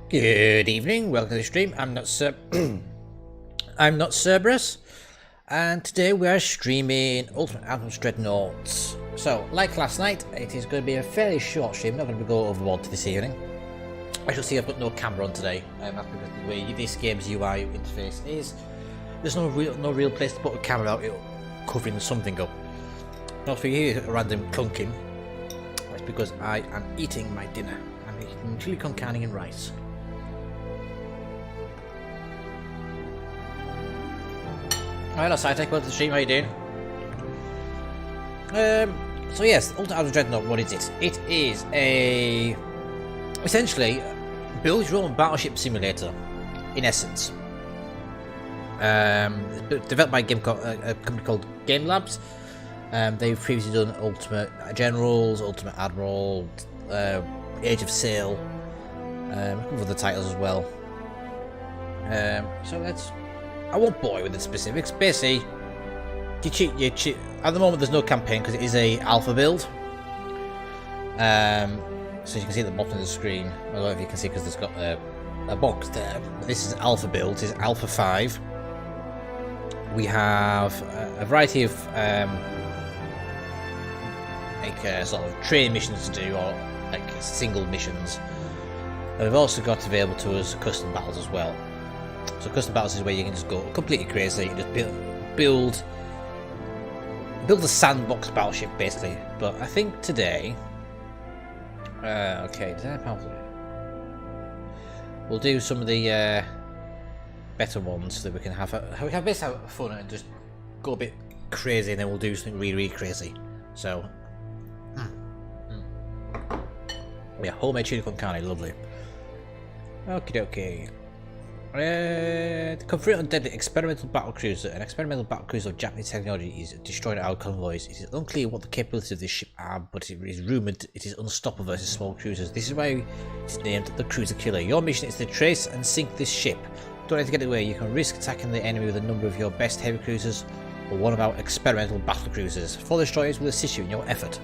Good evening, welcome to the stream. I'm not Cerberus, and today we are streaming Ultimate Admiral's Dreadnoughts. So, like last night, it is going to be a fairly short stream. Not going to go overboard this evening. I shall see I've got no camera on today. That's because the way this game's UI interface is. There's no real place to put a camera out covering something up. Not for you hear a random clunking. That's because I am eating my dinner. I'm eating chili con carne and rice. Hello SciTech, welcome to the stream, how you doing? So yes, Ultimate Admiral Dreadnought, what is it? It is essentially build your own battleship simulator, in essence. Developed by a company called Game Labs. They've previously done Ultimate Generals, Ultimate Admiral, Age of Sail, a couple of other titles as well. So I won't bore you with the specifics. Basically, you cheat. At the moment, there's no campaign because it is a alpha build. So you can see at the bottom of the screen. I don't know if you can see because there's got a box there. This is alpha build. This is alpha 5. We have a variety of sort of training missions to do, or like single missions. And we've also got available to us custom battles as well. So custom battles is where you can just go completely crazy. You can just build a sandbox battleship basically. But I think today, okay, we'll do some of the better ones so that we can basically have fun and just go a bit crazy, and then we'll do something really crazy. So, yeah, homemade chili con carne, lovely. Okie dokie. Confront a deadly experimental battlecruiser. An experimental battlecruiser of Japanese technology is destroying our convoys. It is unclear what the capabilities of this ship are, but it is rumoured it is unstoppable versus small cruisers. This is why it is named the Cruiser Killer. Your mission is to trace and sink this ship. Don't let it get away. You can risk attacking the enemy with a number of your best heavy cruisers or one of our experimental battlecruisers. 4 destroyers will assist you in your effort.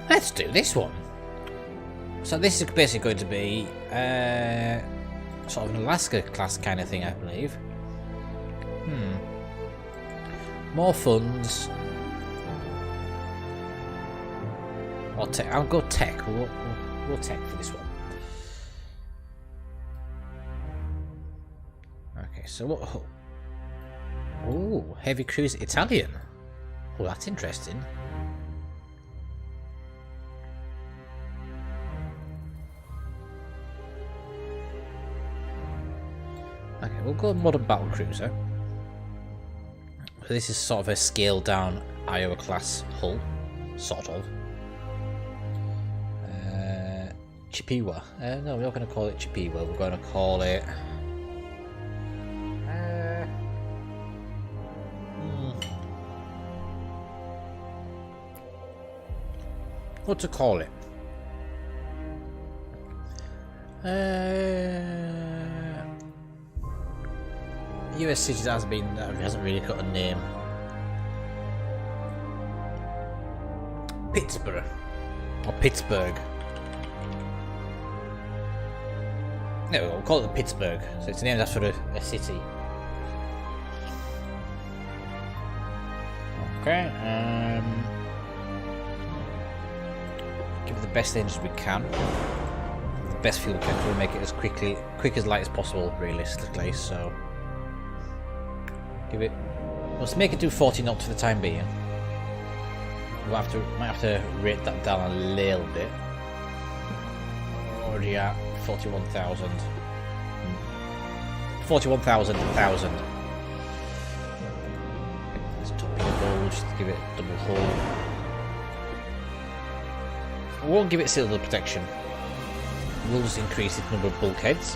Let's do this one. So this is basically going to be sort of an Alaska class kind of thing, I believe. More funds. Or tech. I'll go tech. We'll tech for this one. Okay, so what? Oh, heavy cruise Italian. Oh, that's interesting. Okay, we'll go modern battle cruiser. So this is sort of a scaled down Iowa class hull, sort of. Chippewa. No, we're not going to call it Chippewa. We're going to call it. What to call it? US city hasn't really got a name. Pittsburgh or Pittsburgh. There we go. We'll call it the Pittsburgh. So it's named after a city. Okay. Give it the best engines we can. The best fuel we can to make it as quick as light as possible, realistically. So. Give it. Let's make it do 40 knots for the time being. Might have to rate that down a little bit. We're already at 41,000. 41,000, 1,000. Let's top it a gold just to give it double hull. We won't give it cylinder protection. We'll just increase the number of bulkheads.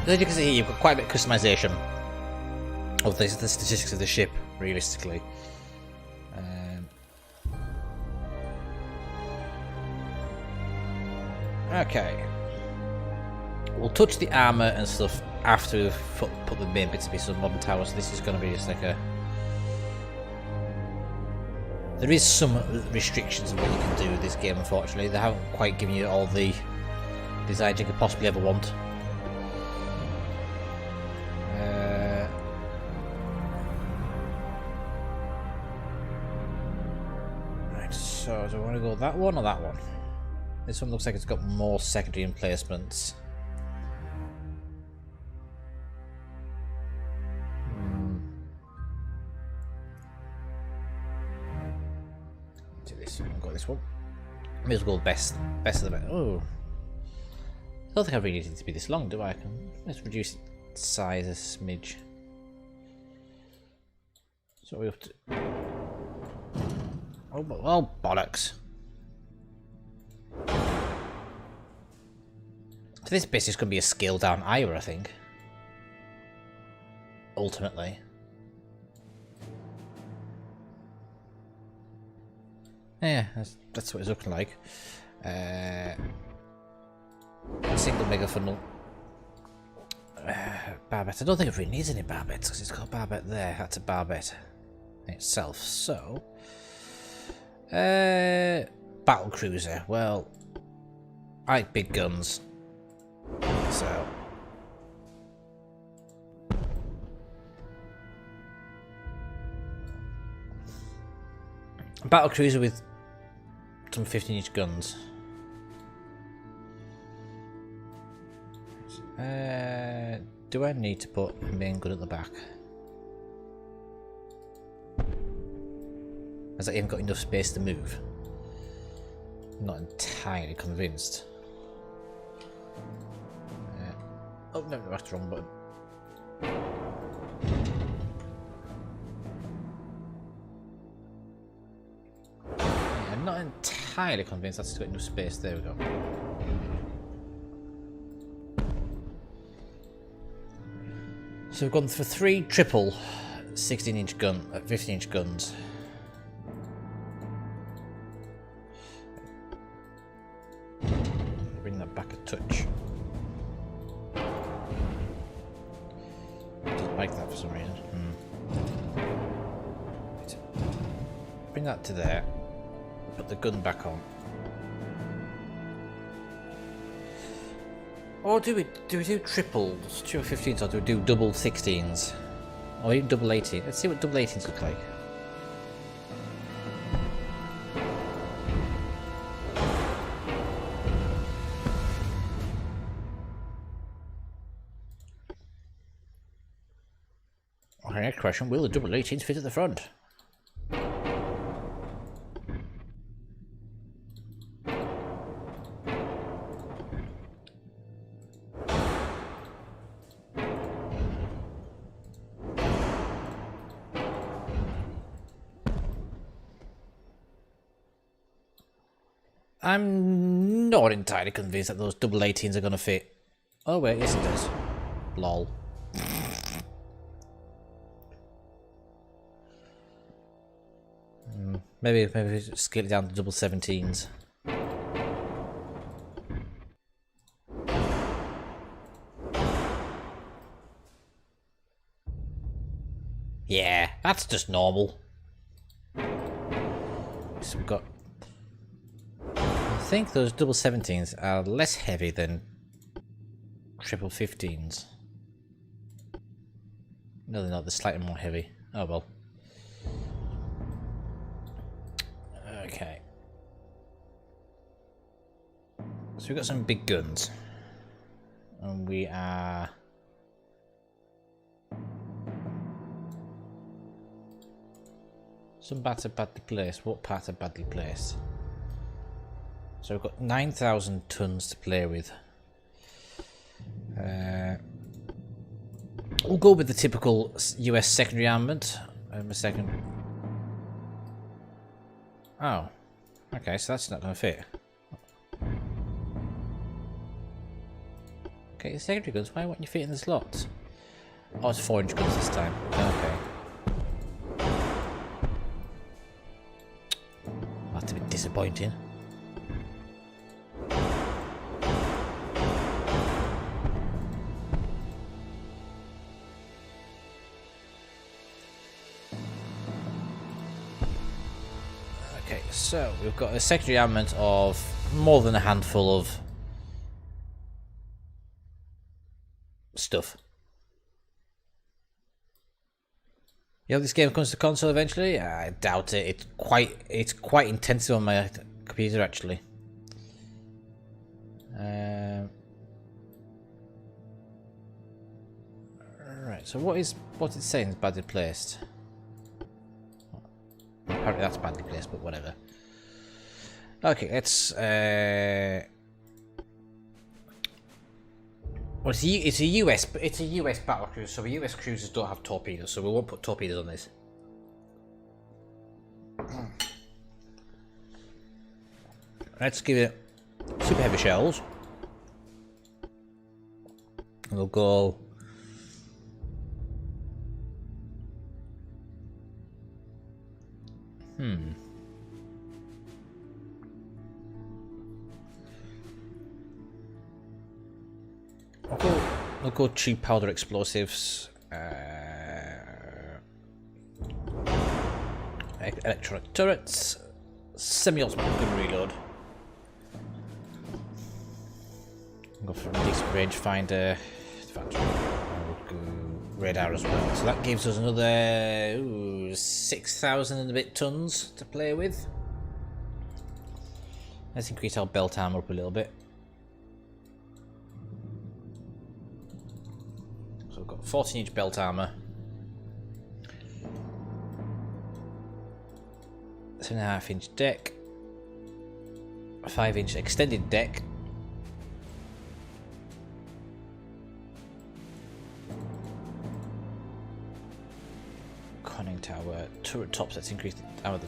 As you can see here, you've got quite a bit of customization of the statistics of the ship, realistically. Okay. We'll touch the armour and stuff after we've put the main bits and pieces of modern towers. So this is going to be just like a... There is some restrictions on what you can do with this game, unfortunately. They haven't quite given you all the designs you could possibly ever want. Right, so do I want to go that one or that one? This one looks like it's got more secondary emplacements. Do this one, got this one. May as well go best of the best. Oh, I don't think I really need it to be this long, do I? Let's reduce its size a smidge. So we have to. Oh bollocks! So this base is going to be a scale down Ira, I think. Ultimately. Yeah, that's what it's looking like. Single mega funnel. Barbette. I don't think it really needs any barbettes because it's got a barbette there. That's a barbette in itself. So, battle cruiser. Well, I like big guns. So, battle cruiser with some 15-inch guns. Do I need to put a main gun at the back? As I haven't got enough space to move. I'm not entirely convinced. Oh no, that's the wrong button. Yeah, I'm not entirely convinced that's got enough space. There we go. So we've gone for 3 triple 16-inch gun, 15-inch guns. Bring that back a touch. Doesn't like that for some reason. Bring that to there. Put the gun back on. Or do we do triples, 2 15s, or do we do double 16s? Or even double 18? Let's see what double 18s look like. Okay, next question, will the double 18s fit at the front? I'm not entirely convinced that those double 18s are going to fit. Oh wait, yes it does. Lol. Maybe we should scale it down to double 17s. Yeah, that's just normal. So we've got. I think those double 17s are less heavy than triple 15s. No, they're not. They're slightly more heavy. Oh well. Okay. So we've got some big guns. And we are... Some parts are badly placed. What parts are badly placed? So we've got 9,000 tons to play with. We'll go with the typical US secondary armament. A second. Oh. Okay, so that's not going to fit. Okay, secondary guns, why won't you fit in the slots? Oh, it's 4-inch guns this time. Okay. That's a bit disappointing. Okay, so we've got a secondary armament of more than a handful of stuff. You know, this game comes to console eventually. I doubt it. It's quite intensive on my computer actually. Right. So what's it saying is badly placed? Apparently that's badly placed, but whatever. Okay, let's. Well, it's a US battle cruiser, so the US cruisers don't have torpedoes, so we won't put torpedoes on this. Let's give it super heavy shells. We'll go. We'll go cheap powder explosives. Electronic turrets. Semi-automatic gun reload. Go for a decent rangefinder. Radar as well. So that gives us another 6,000 and a bit tons to play with. Let's increase our belt armor up a little bit. So we've got 14-inch belt armor. 7.5-inch deck. A 5-inch extended deck. Conning tower. Turret tops, let's increase the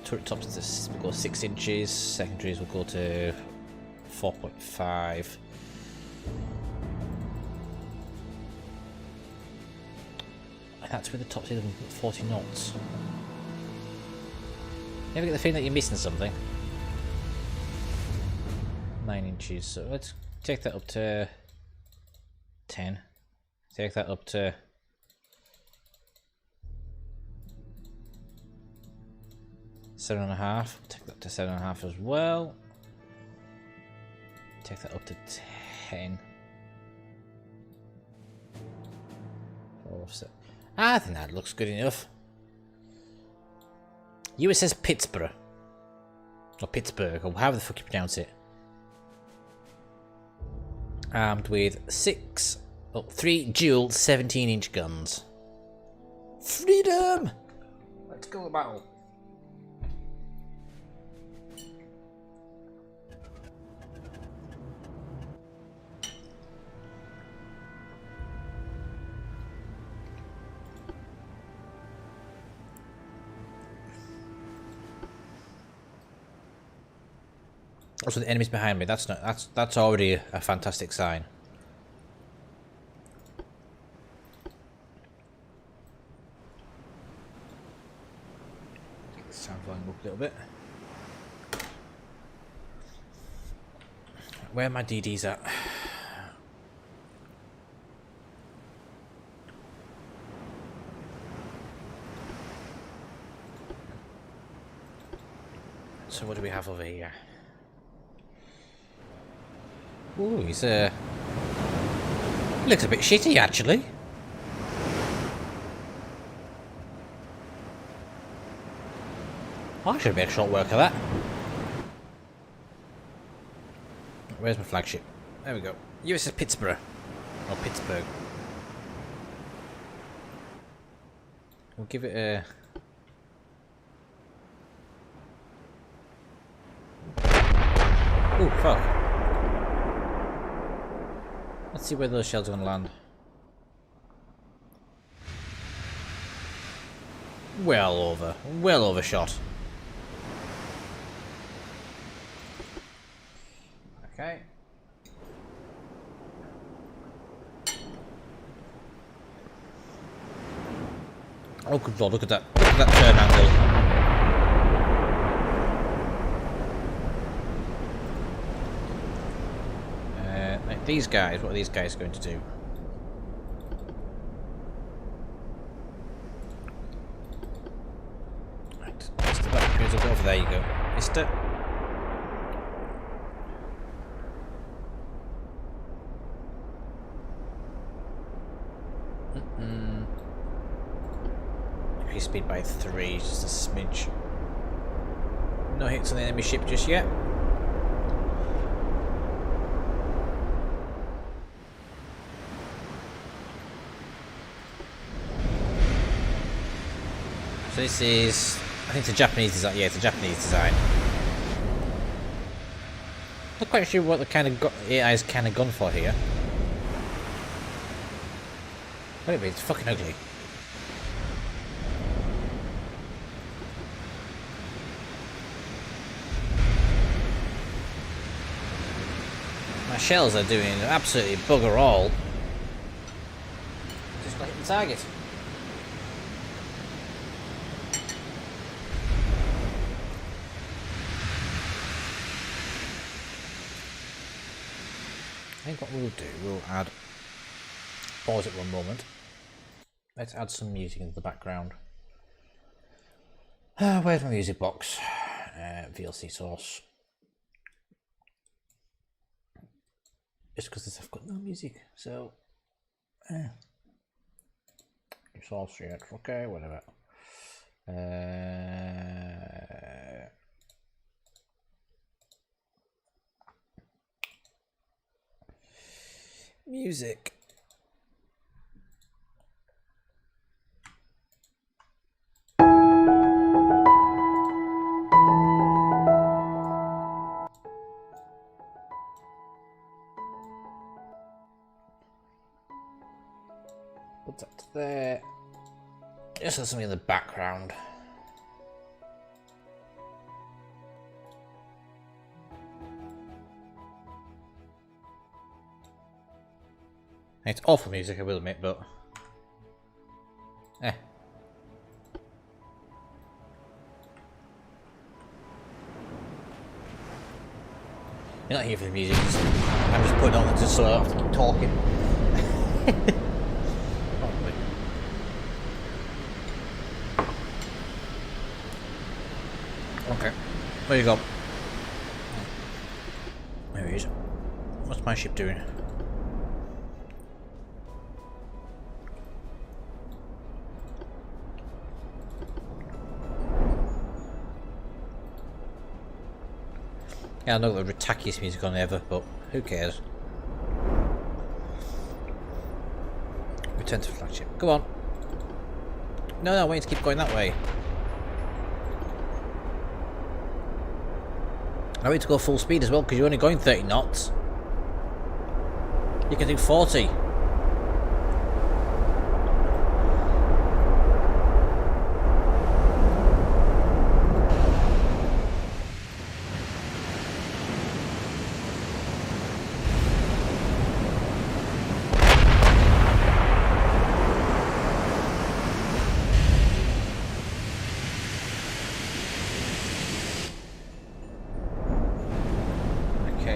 turret tops will go 6 inches. Secondaries will go to 4.5. And that's with the tops even 40 knots. You ever get the feeling that you're missing something? 9 inches, so let's take that up to 10. Take that up to 7.5. Take that to 7.5 as well. Take that up to 10. I think that looks good enough. USS Pittsburgh. Or Pittsburgh, or however the fuck you pronounce it. Armed with 3 dual 17-inch guns. Freedom! Let's go to battle. Also, the enemies behind me. That's already a fantastic sign. Take the sound volume up a little bit. Where are my DDs at? So what do we have over here? Ooh, he's looks a bit shitty actually. I should make short work of that. Where's my flagship? There we go. USS Pittsburgh. Or Pittsburgh. We'll give it a... Ooh, fuck. Let's see where those shells are going to land. Well overshot. Okay. Oh good lord, look at that. Look at that turn angle. These guys, what are these guys going to do? Right, Mr. Battle Cruiser, go over there you go. Mister. speed by 3, just a smidge. No hits on the enemy ship just yet. So this is, I think it's a Japanese design. Yeah, it's a Japanese design. Not quite sure what the kind of AI is kind of gone for here. Anyway, it's fucking ugly. My shells are doing absolutely bugger all. Just not hitting the target. I think what we'll do, we'll add, pause it one moment. Let's add some music into the background. Where's my music box? VLC source. Just because I've got no music, so source, yeah, okay, whatever. Music. Put that there. Just have something in the background. It's awful music, I will admit, but You're not here for the music. I'm just putting on it just so I don't have to keep talking. Okay, where you go? There he is. What's my ship doing? Yeah, I know the tackiest music on ever, but who cares? Return to flagship. Go on. No, I want you to keep going that way. I want you to go full speed as well, because you're only going 30 knots. You can do 40.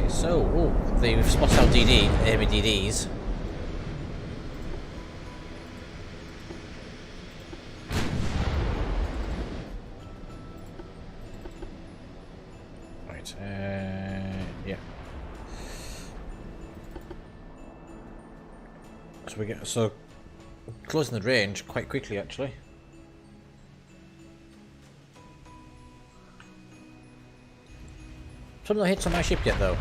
So, they've spotted out enemy DDs. Right, yeah. So closing the range quite quickly, actually. Some no hits on my ship yet, though.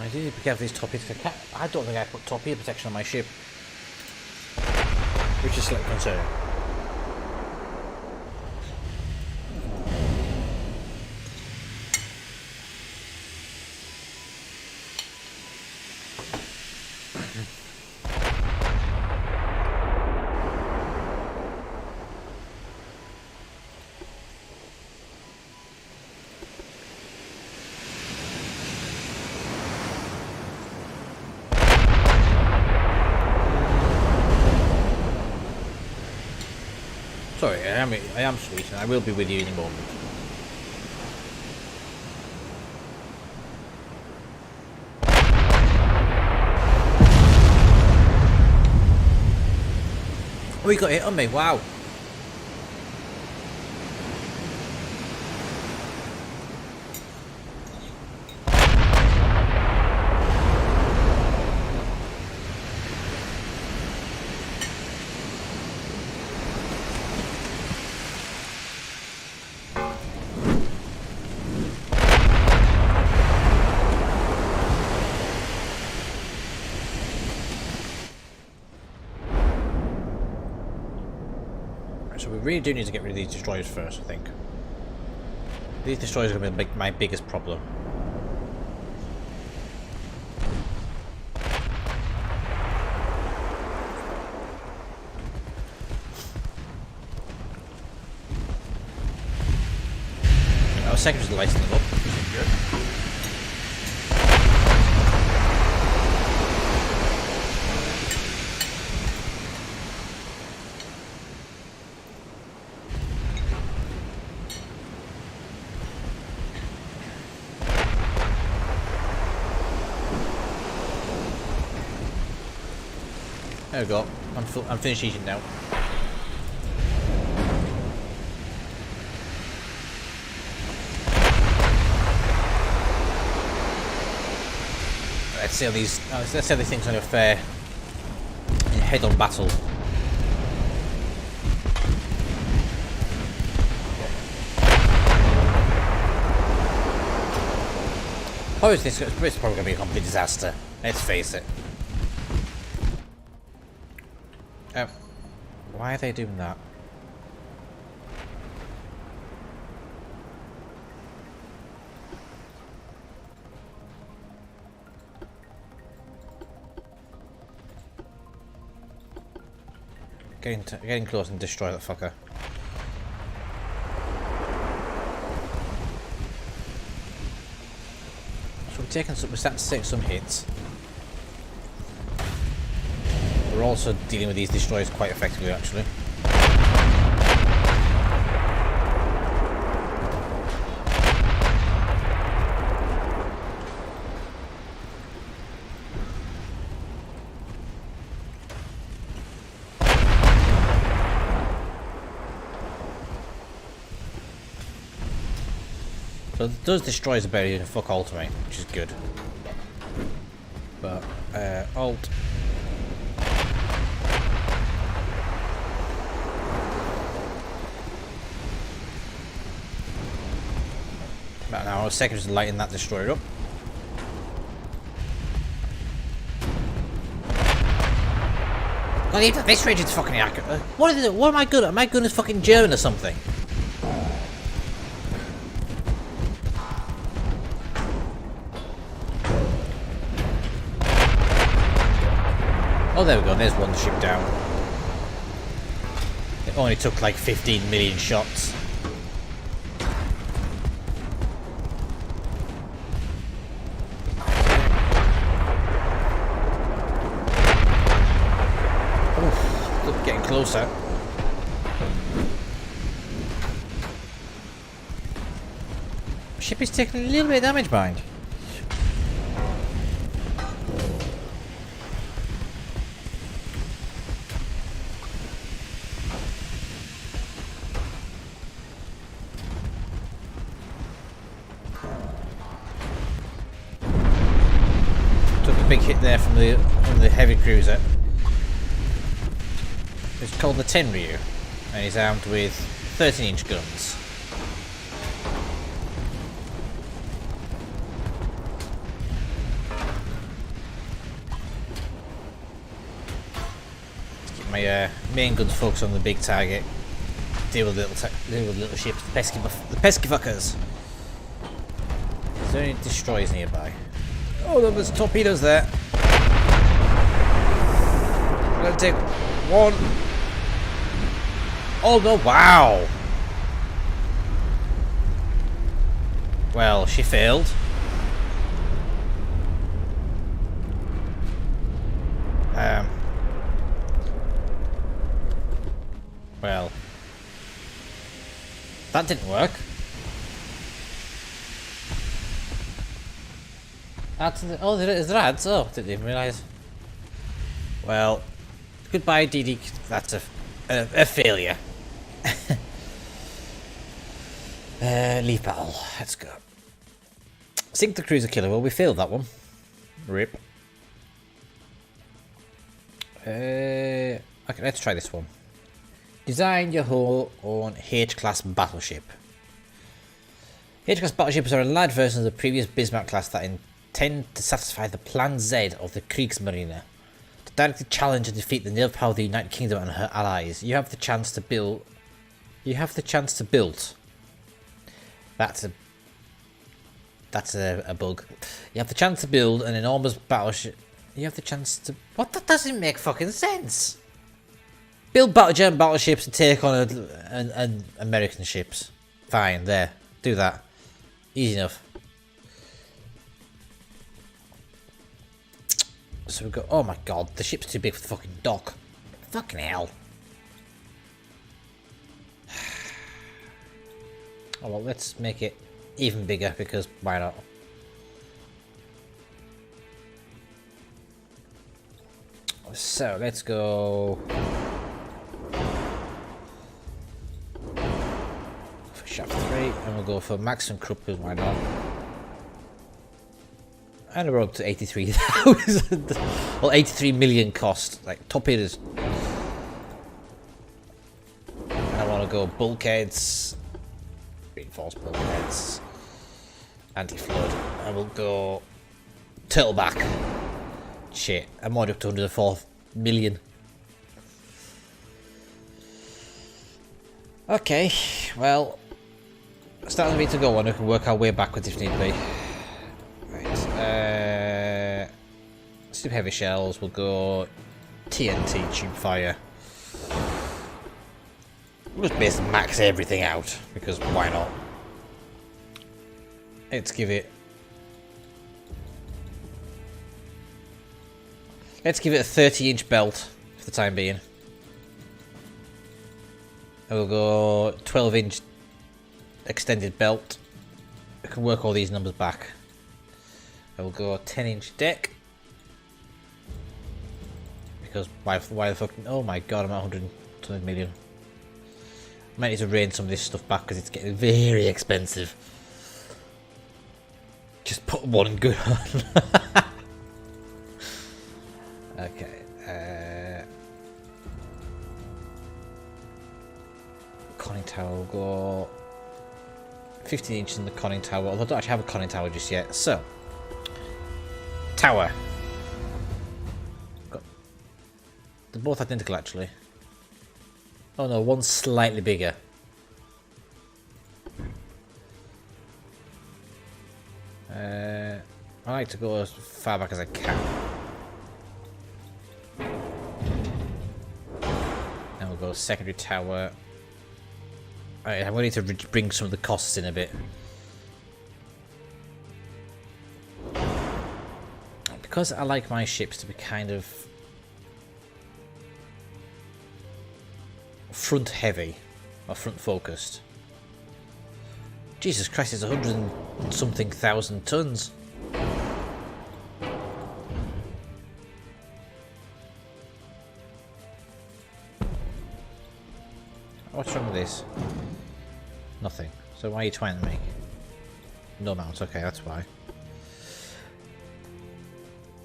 I do need to be careful with these torpedoes. I don't think I put torpedo protection on my ship, which is slightly concerning. Sorry, I am sweet, and I will be with you in a moment. Oh, he got hit on me, wow. So we really do need to get rid of these destroyers first, I think. These destroyers are going to be my biggest problem. Our second's lighting them up, which is good. There we go. I'm finished eating now. Let's see how these. Let's see how these things are going to fare in head-on battle. Oh, it's probably going to be a complete disaster. Let's face it. Why are they doing that? Getting close and destroy that fucker. So we're starting to take some hits. We're also dealing with these destroyers quite effectively, actually. So those destroyers are better than fuck all to me, which is good. But alt. About now, our second is lighting that destroyer up. God, even this range is fucking accurate. What am I good at? Am I good as fucking German or something? Oh, there we go. There's one ship down. It only took like 15 million shots. Oof, getting closer. Ship is taking a little bit of damage, mind. Big hit there from the heavy cruiser. It's called the Tenryu, and he's armed with 13-inch guns. Let's keep my main guns focused on the big target. Deal with little ships, the pesky fuckers. Is there any destroyers nearby? Oh, there's torpedoes there. I'm gonna take one. Oh no! Wow. Well, she failed. Well, that didn't work. Oh, there's rads. Oh, didn't even realise. Well, goodbye, DD. That's a failure. Leave battle. Let's go. Sink the cruiser killer. Well, we failed that one. Rip. Okay, let's try this one. Design your whole own H-class battleship. H-class battleships are a light version of the previous Bismarck class that intend to satisfy the Plan Z of the Kriegsmarine. To directly challenge and defeat the naval power of the United Kingdom and her allies, you have the chance to build You have the chance to build. That's a bug. You have the chance to build an enormous battleship. You have the chance to... What? That doesn't make fucking sense. Build German battleships and take on an American ships. Fine, there. Do that. Easy enough. So we go... Oh my god, the ship's too big for the fucking dock. Fucking hell. Oh well, let's make it even bigger, because why not? So, let's go... for shaft 3, and we'll go for maximum crew, because why not? And we're up to 83,000. Well, 83 million cost. Like, top hitters. And I want to go bulkheads. Reinforced bulkheads. Anti-flood. And we'll go... turtleback. Shit, I'm already up to 104 million. Okay, well... starting to be to go on, we can work our way backwards if need be. Right, super heavy shells, we'll go TNT tube fire. We'll just basically max everything out, because why not? Let's give it a 30-inch belt for the time being. And we'll go 12-inch extended belt. I can work all these numbers back. I will go 10-inch deck. Because why the fuck... Oh my god, I'm at 120 million. I might need to rein some of this stuff back because it's getting very expensive. Just put one gun on. Okay. Conning tower will go 15 inches in the conning tower. Although I don't actually have a conning tower just yet. So, tower. They're both identical actually. Oh no, one's slightly bigger. I like to go as far back as I can. Then we'll go secondary tower. Alright, I'm going to need to bring some of the costs in a bit. Because I like my ships to be kind of front heavy or front focused. Jesus Christ, it's 100 and something thousand tons. What's wrong with this? Nothing. So why are you trying to make? No mount, okay, that's why.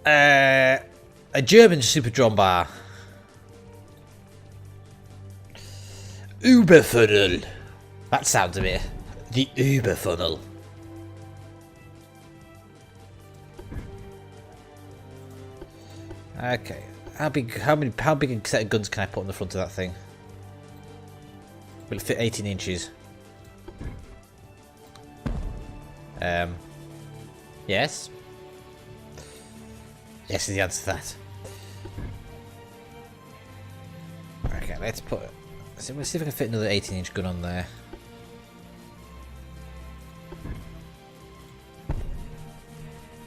A German super drum bar. Uberfunnel. That sounds a bit. The Uberfunnel. Okay. How big a set of guns can I put on the front of that thing? Will it fit 18 inches? Yes. Yes is the answer to that. Okay, let's put... We'll see if I can fit another 18-inch gun on there.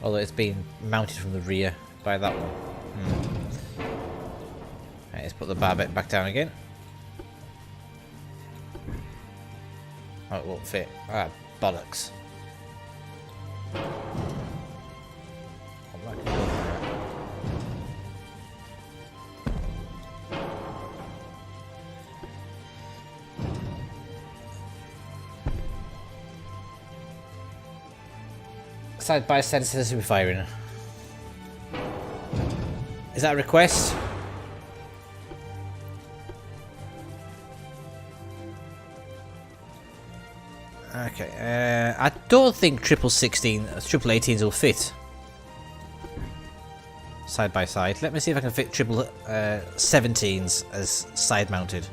Although it's being mounted from the rear by that one. Right, let's put the bar bit back down again. Oh, it won't fit. Ah, bollocks. Side by side says we're firing. Is that a request? Okay, I don't think triple 18s will fit side by side. Let me see if I can fit triple 17s as side mounted.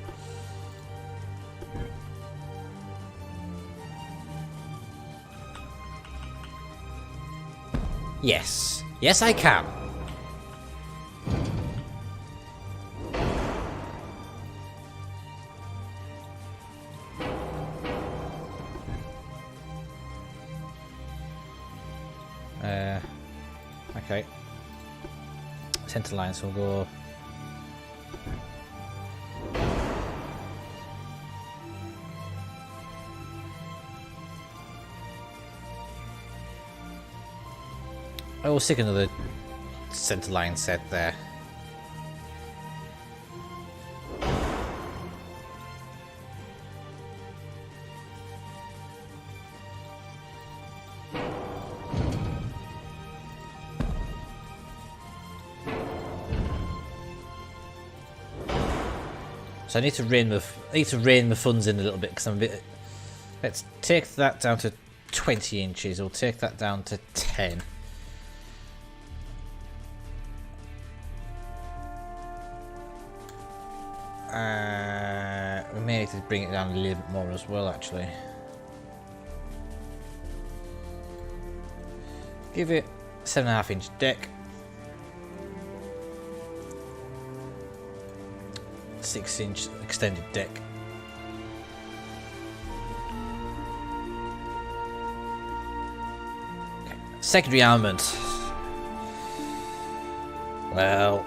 Yes. Yes, I can. Okay. Centre line, so we'll go. I will stick another centre line set there. So I need to rein the funds in a little bit because I'm a bit. Let's take that down to 20 inches. We'll take that down to 10. We may need to bring it down a little bit more as well, actually. Give it 7.5 inch deck. 6 inch extended deck. Okay. Secondary armament. Well,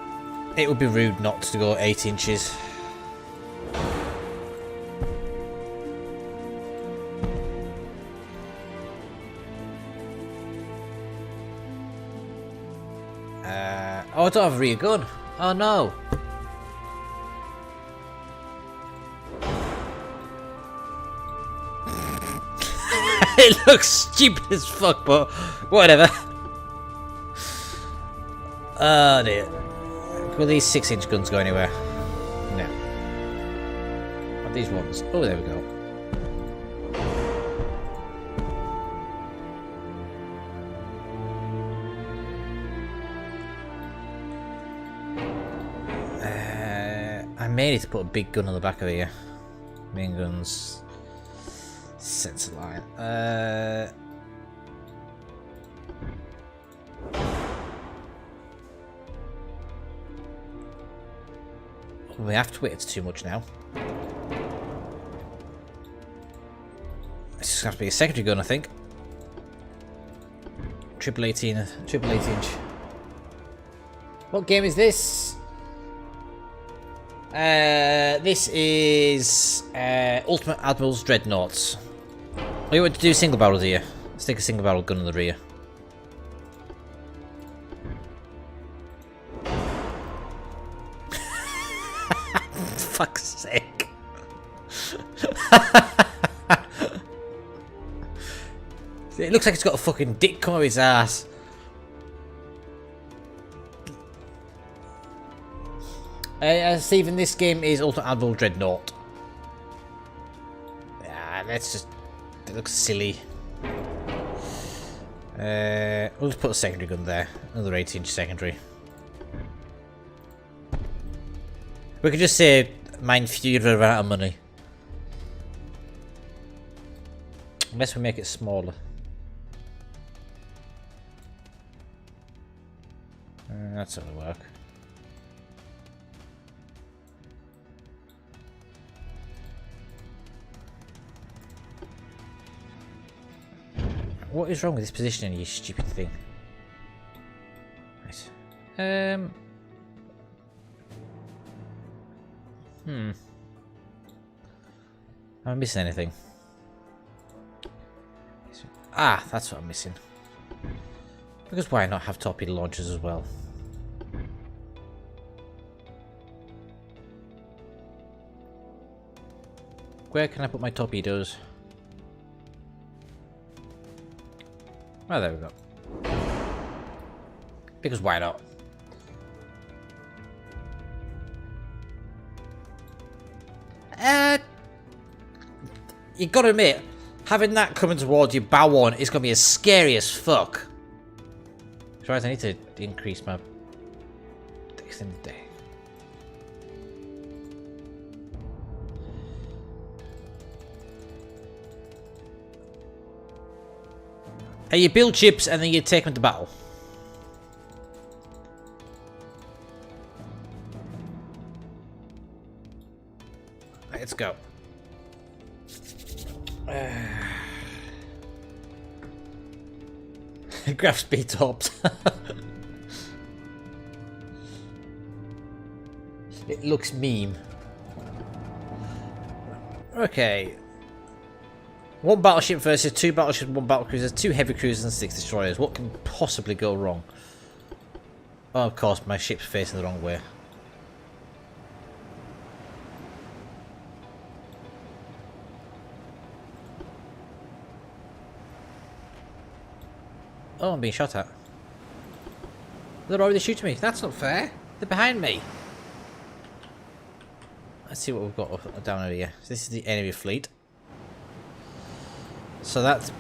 it would be rude not to go 8 inches. Oh, I don't have a rear gun. Oh no. It looks stupid as fuck, but whatever. Oh dear. Will these 6 inch guns go anywhere? No. What are these ones? Oh, there we go. I may need to put a big gun on the back of here. Main guns. Sensor line. We have to wait. It's too much now. It's just going to be a secondary gun, I think. Triple 18 inch. What game is this? This is Ultimate Admiral's Dreadnoughts. We want to do single barrel here. Let's take a single barrel gun in the rear. Fuck's sake. It looks like it's got a fucking dick come out of his ass. Stephen, this game is Ultimate Admiral Dreadnought. Let's just... It looks silly. We'll just put a secondary gun there. Another 8-inch secondary. We could just say Mind Fury ran out of money. Unless we make it smaller. That's not gonna work. What is wrong with this positioning, you stupid thing? Right. Am I missing anything? Ah, that's what I'm missing. Because why not have torpedo launchers as well? Where can I put my torpedoes? Oh, there we go. Because why not? You gotta admit, having that coming towards you bow on is gonna be as scary as fuck. Right, I need to increase my extended deck. Hey, you build ships and then you take them to battle. Let's go. Graph speed tops. It looks meme. Okay. 1 battleship versus 2 battleships, 1 battlecruiser, 2 heavy cruisers and 6 destroyers. What can possibly go wrong? Oh, of course, my ship's facing the wrong way. Oh, I'm being shot at. They're already shooting me. That's not fair. They're behind me. Let's see what we've got down here. This is the enemy fleet. So that's...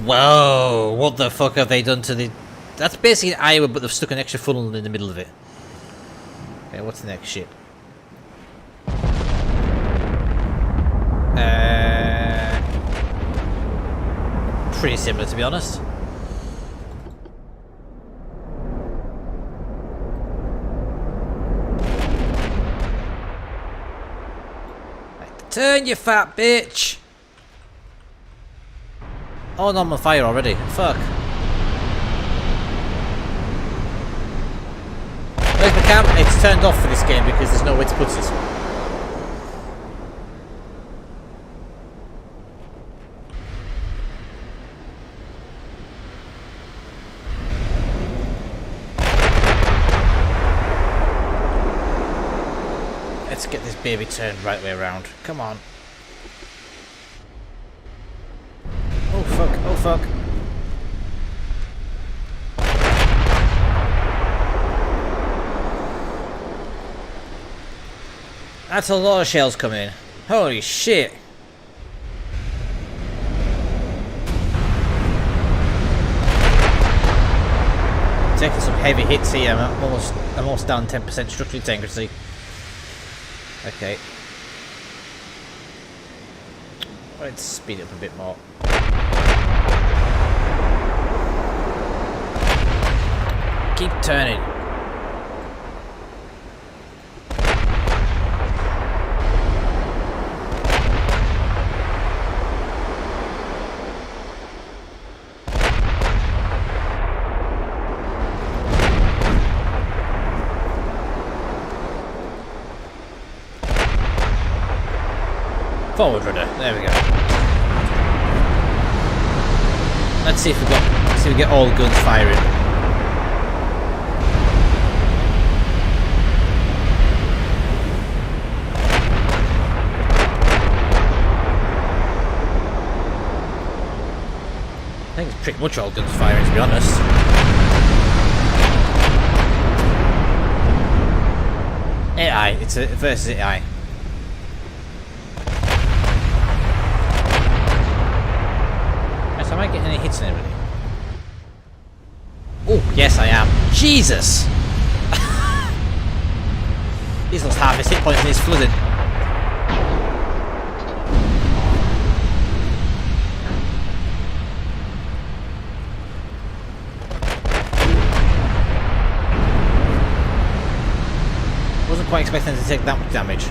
Whoa! What the fuck have they done to the... That's basically Iowa, but they've stuck an extra funnel in the middle of it. Okay, what's the next ship? Pretty similar, to be honest. Turn, you fat bitch! Oh no, I'm on fire already. Fuck. Where's the cam? It's turned off for this game because there's nowhere to put it. Let's get this baby turned right way around. Come on. Oh fuck, oh fuck. That's a lot of shells coming in. Holy shit. Taking some heavy hits here. I'm almost down 10% structural integrity. Okay. Let's speed it up a bit more. Keep turning. Forward rudder. There we go. Let's see if we get all guns firing. I think it's pretty much all guns firing, to be honest. AI. It's a versus AI. Am I getting any hits on everything? Oh, yes I am. Jesus! He's lost half his hit points and he's flooded. Wasn't quite expecting to take that much damage.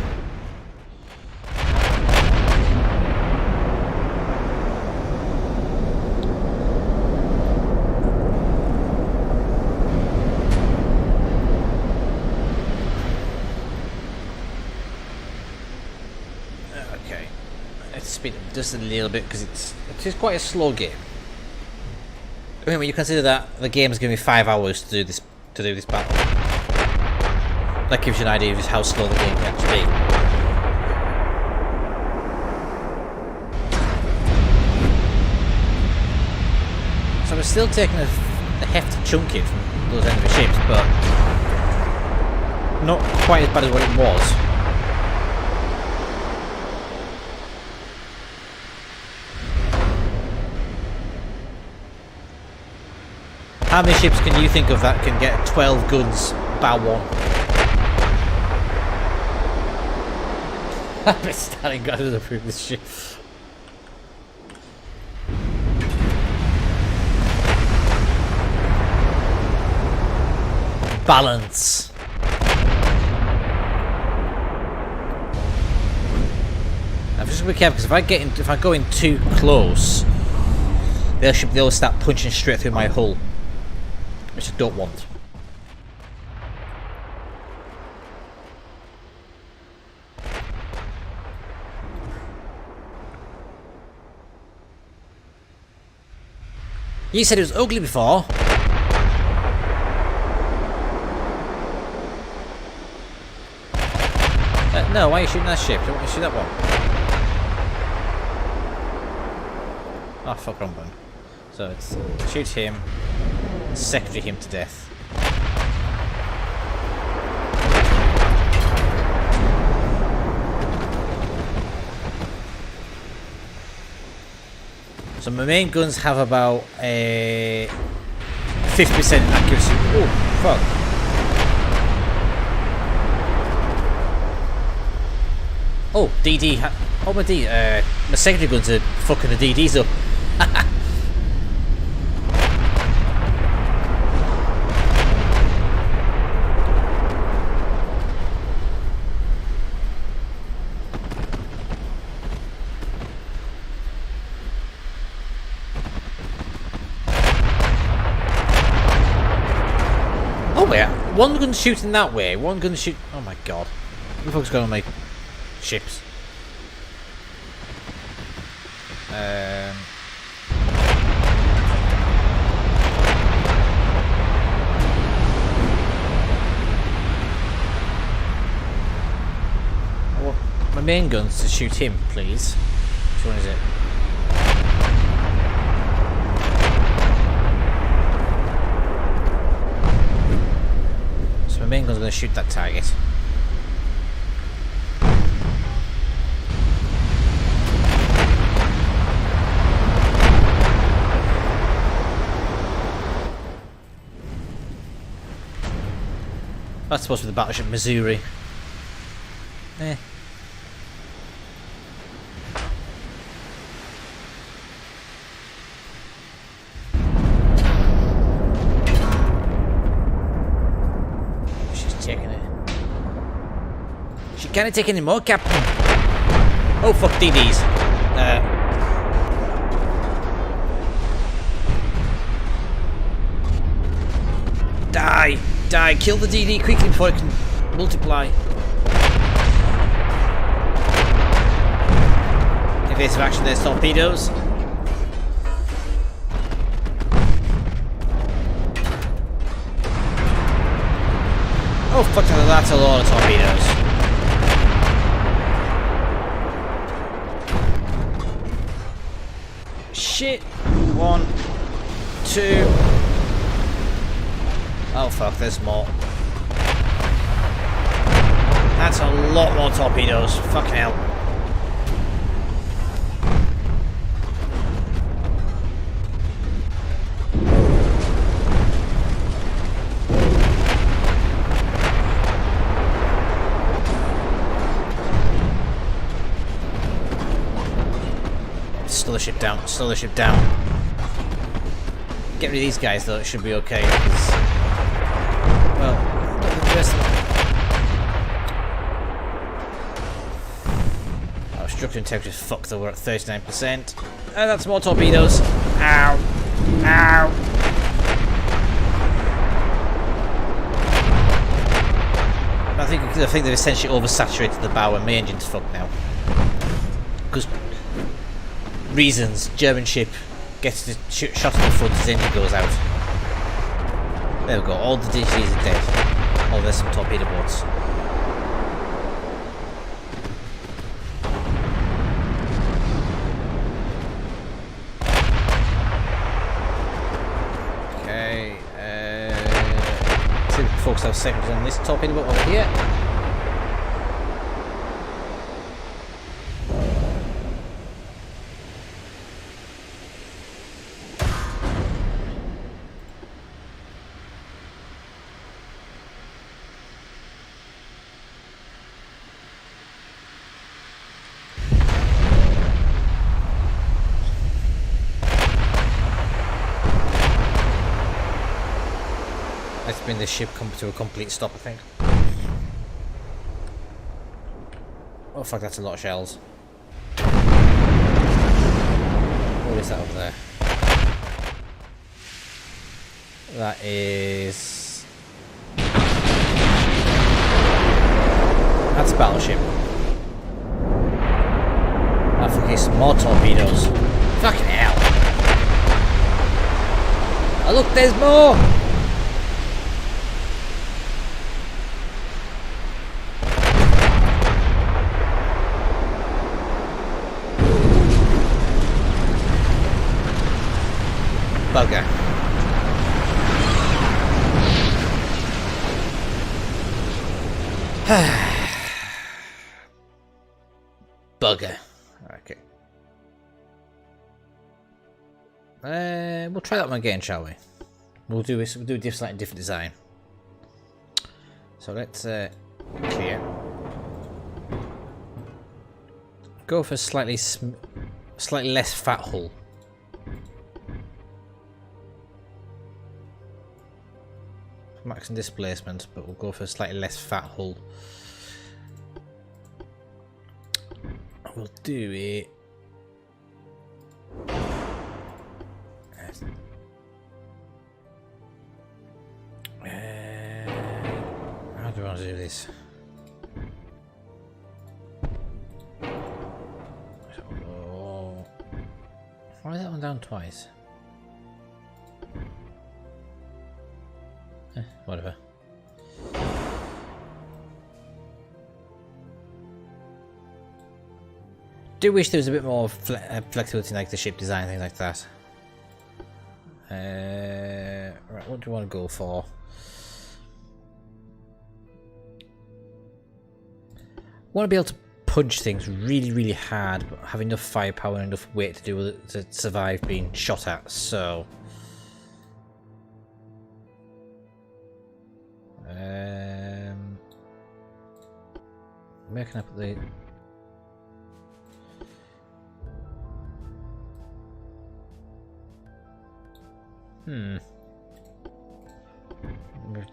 Speed up just a little bit because it's quite a slow game. I mean, when you consider that the game is going to be 5 hours to do this battle, that gives you an idea of just how slow the game can actually be. So we're still taking a hefty chunk hit from those enemy ships, but not quite as bad as what it was. How many ships can you think of that can get 12 guns bar one? I've been standing guys to prove this shit. Balance. just be careful because if I go in too close, they'll start punching straight through my hull, which I don't want. You said it was ugly before. No, why are you shooting that ship? Don't want to shoot that one. Oh, fuck, wrong button. So it's shoot him, secondary him to death. So my main guns have about a 50% accuracy. Oh, fuck. Oh, DD. Oh, my my secondary guns are fucking the DDs up. Oh, wait. One gun's shooting that way. One gun's shoot. Oh my god. What the fuck's going on with my ships? Well, my main gun's to shoot him, please. Which one is it? So my main gun's going to shoot that target. That's supposed to be the battleship Missouri. Eh. She's taking it. She can't take any more, Captain. Oh fuck, DDs. Die! Die! Kill the DD quickly before it can multiply. Evasive action, there's torpedoes. Oh fuck, that's a lot of torpedoes. Shit! 1, 2. Oh fuck, there's more. That's a lot more torpedoes. Fucking hell. Slow the ship down. Slow the ship down. Get rid of these guys though, it should be okay. Well, look at the rest of them. Oh, structure integrity is fucked though, we're at 39%. And that's more torpedoes. Ow. Ow. I think they've essentially oversaturated the bow and my engine's fucked now. Because reasons, German ship gets the shot in the front as the engine goes out. There we go, all the DCs are dead. Oh, there's some torpedo boats. Okay, see if we can focus our seconds on this torpedo boat over here. Let's bring this ship come to a complete stop, I think. Oh fuck, that's a lot of shells. What is that over there? That is... That's a battleship. I think it's more torpedoes. Fucking hell. Oh look, there's more! Bugger. Bugger. Okay. We'll try that one again, shall we? We'll do this. We'll do a slightly different design. So let's clear. Go for a slightly less fat hull. Maximum displacement, but we'll go for a slightly less fat hull. We'll do it. How do I want to do this? Why is that one down twice? Whatever. Do wish there was a bit more flexibility, like the ship design, things like that. Right, what do you want to go for? Want to be able to punch things really, really hard, but have enough firepower and enough weight to do with it to survive being shot at. So. Where can I put the...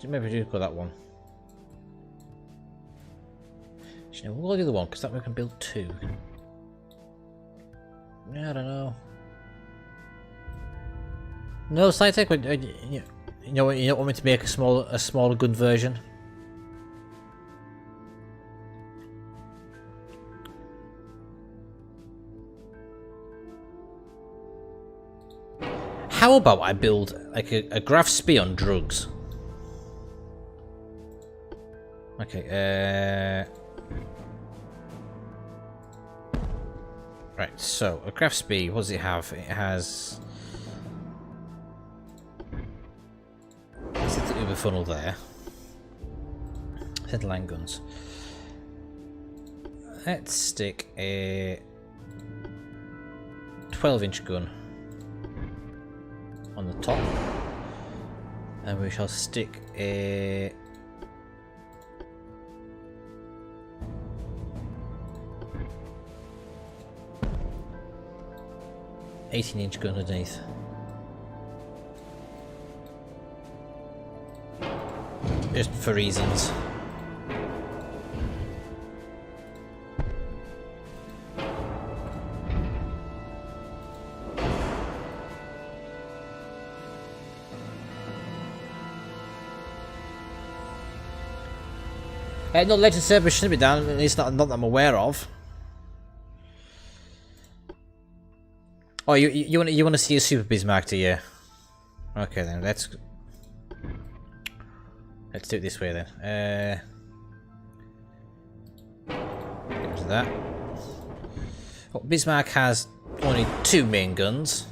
Maybe do go that one. Actually, no, we'll go the other one, because that way we can build two. Yeah, I don't know. No, Sci-Tech, but you know what, you don't want me to make a smaller gun version? How about I build like a Graf Spee on drugs? Okay, right, so a Graf Spee, what does it have? It has... Is it the Uber funnel there? Center line guns. Let's stick a 12-inch gun on the top, and we shall stick a (18-inch) gun underneath. Just for reasons. No legend server shouldn't be down, at least not that I'm aware of. Oh, you want to see a Super Bismarck, do you? Okay then, let's do it this way then. Get rid of that. Oh, Bismarck has only 2 main guns,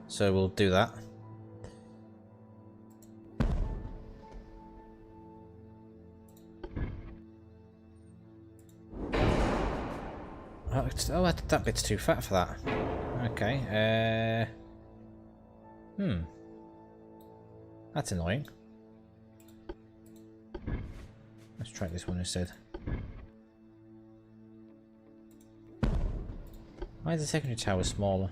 so we'll do that. Oh, that bit's too fat for that. Okay, that's annoying. Let's try this one instead. Why is the secondary tower smaller?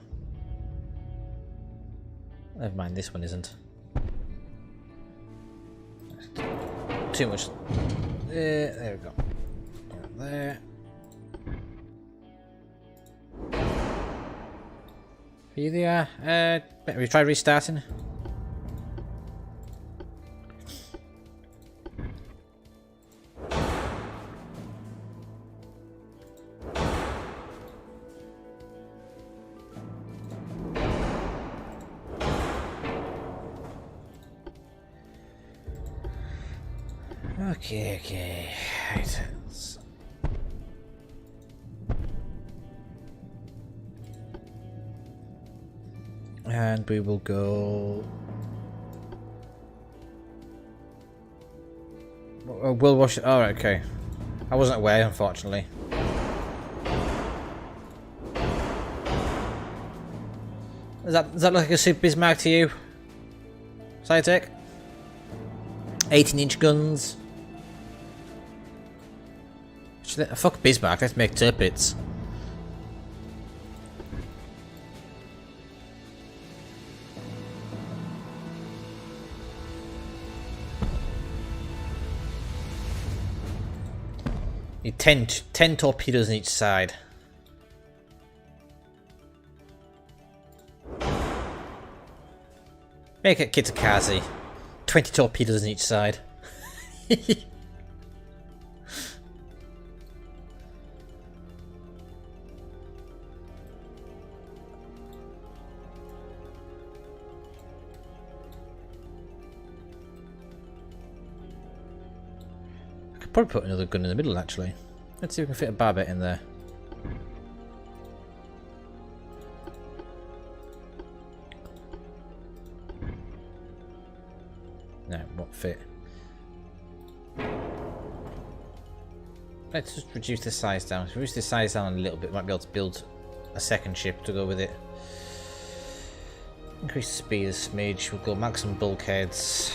Never mind, this one isn't. Too much. There we go. There. Are you there? Have you tried restarting? Okay. Right. And we will go... We'll wash it. Alright, okay. I wasn't aware, unfortunately. Does that look like a Super Bismarck to you? Cytec? 18-inch guns. Fuck Bismarck, let's make Tirpitz. Need 10 torpedoes on each side. Make it Kitakazi. 20 torpedoes on each side. Probably put another gun in the middle, actually. Let's see if we can fit a barbette in there. No, won't fit. Let's just reduce the size down. If we reduce the size down a little bit, we might be able to build a second ship to go with it. Increase the speed a smidge. We'll go maximum bulkheads.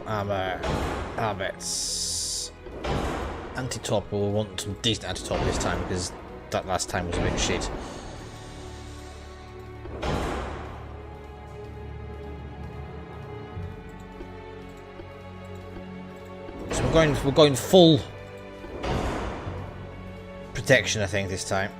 Armor, barbettes, anti-top. We'll want some decent anti-top this time because that last time was a bit shit. So we're going full protection, I think, this time.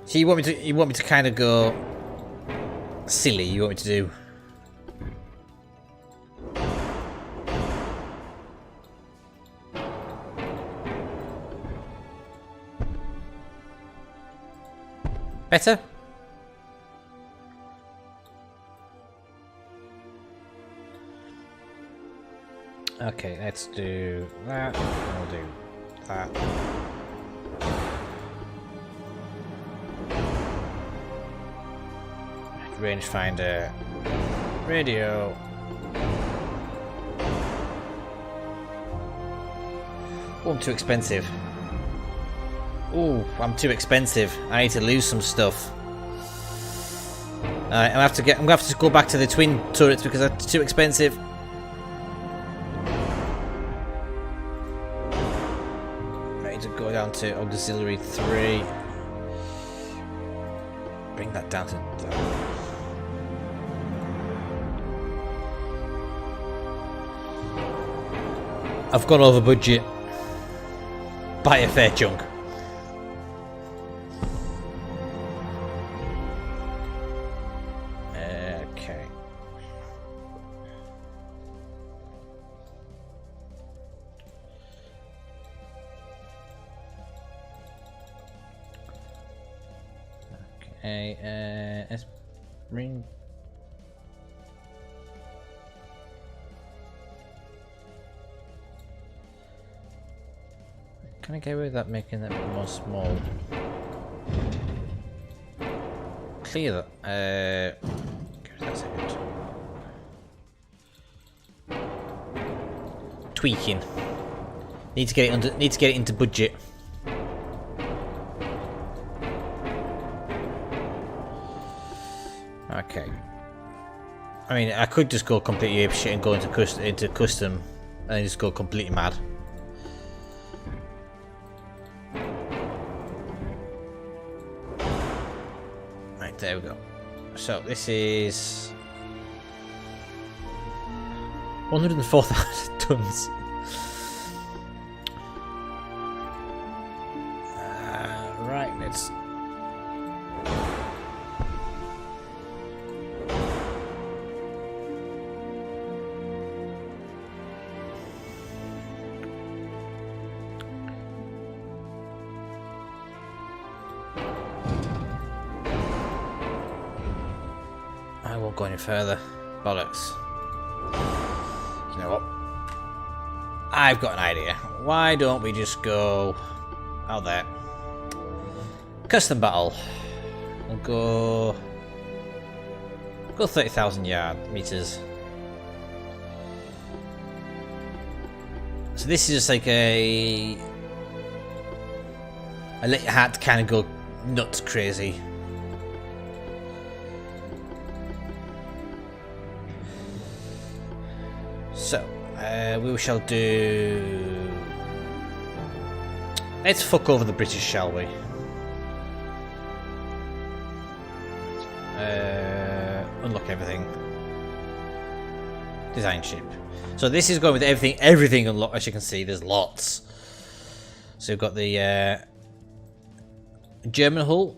So you want me to kind of go silly? You want me to do? Better? Okay, let's do that. We'll do that. Rangefinder, radio. Oh, I'm too expensive. Oh, I'm too expensive. I need to lose some stuff. I'm gonna have to go back to the twin turrets because they're too expensive. Ready to go down to auxiliary 3. Bring that down to that. I've gone over budget by a fair chunk. Okay. Okay, let's bring... Can I get away with that, making that a bit more small? Clear that. Give that a second. Tweaking. Need to get it into budget. Okay. I mean, I could just go completely apeshit and go into custom, and then just go completely mad. There we go. So this is 104,000 tons. Right, let's. I won't go any further. Bollocks. You know what? I've got an idea. Why don't we just go out there? Custom battle. We'll go 30,000 meters. So this is just like I let your heart kind of go nuts crazy. So we shall do. Let's fuck over the British, shall we? Unlock everything. Design ship. So this is going with everything unlocked. As you can see, there's lots. So we've got the German hull,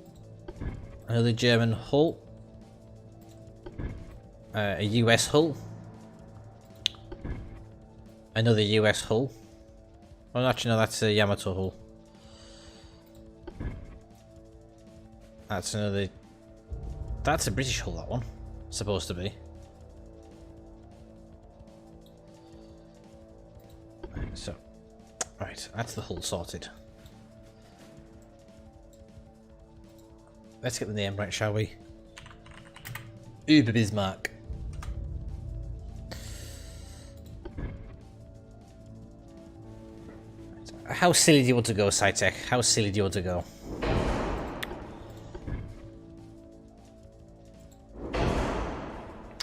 another German hull, a US hull, another US hull. Oh, actually, no, that's a Yamato hull. That's another. That's a British hull, that one. Supposed to be. So, right, that's the hull sorted. Let's get the name right, shall we? Uber Bismarck. How silly do you want to go, SciTech? How silly do you want to go?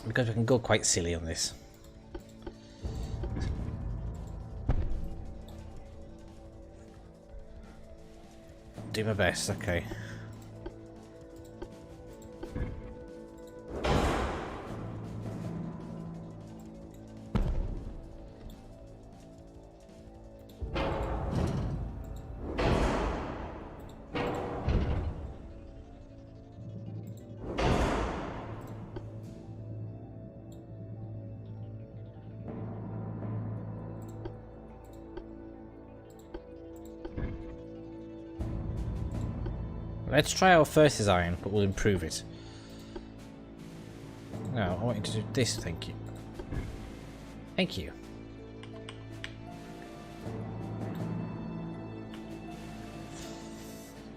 Because we can go quite silly on this. Do my best, okay. Let's try our first design, but we'll improve it. No, I want you to do this, thank you. Thank you.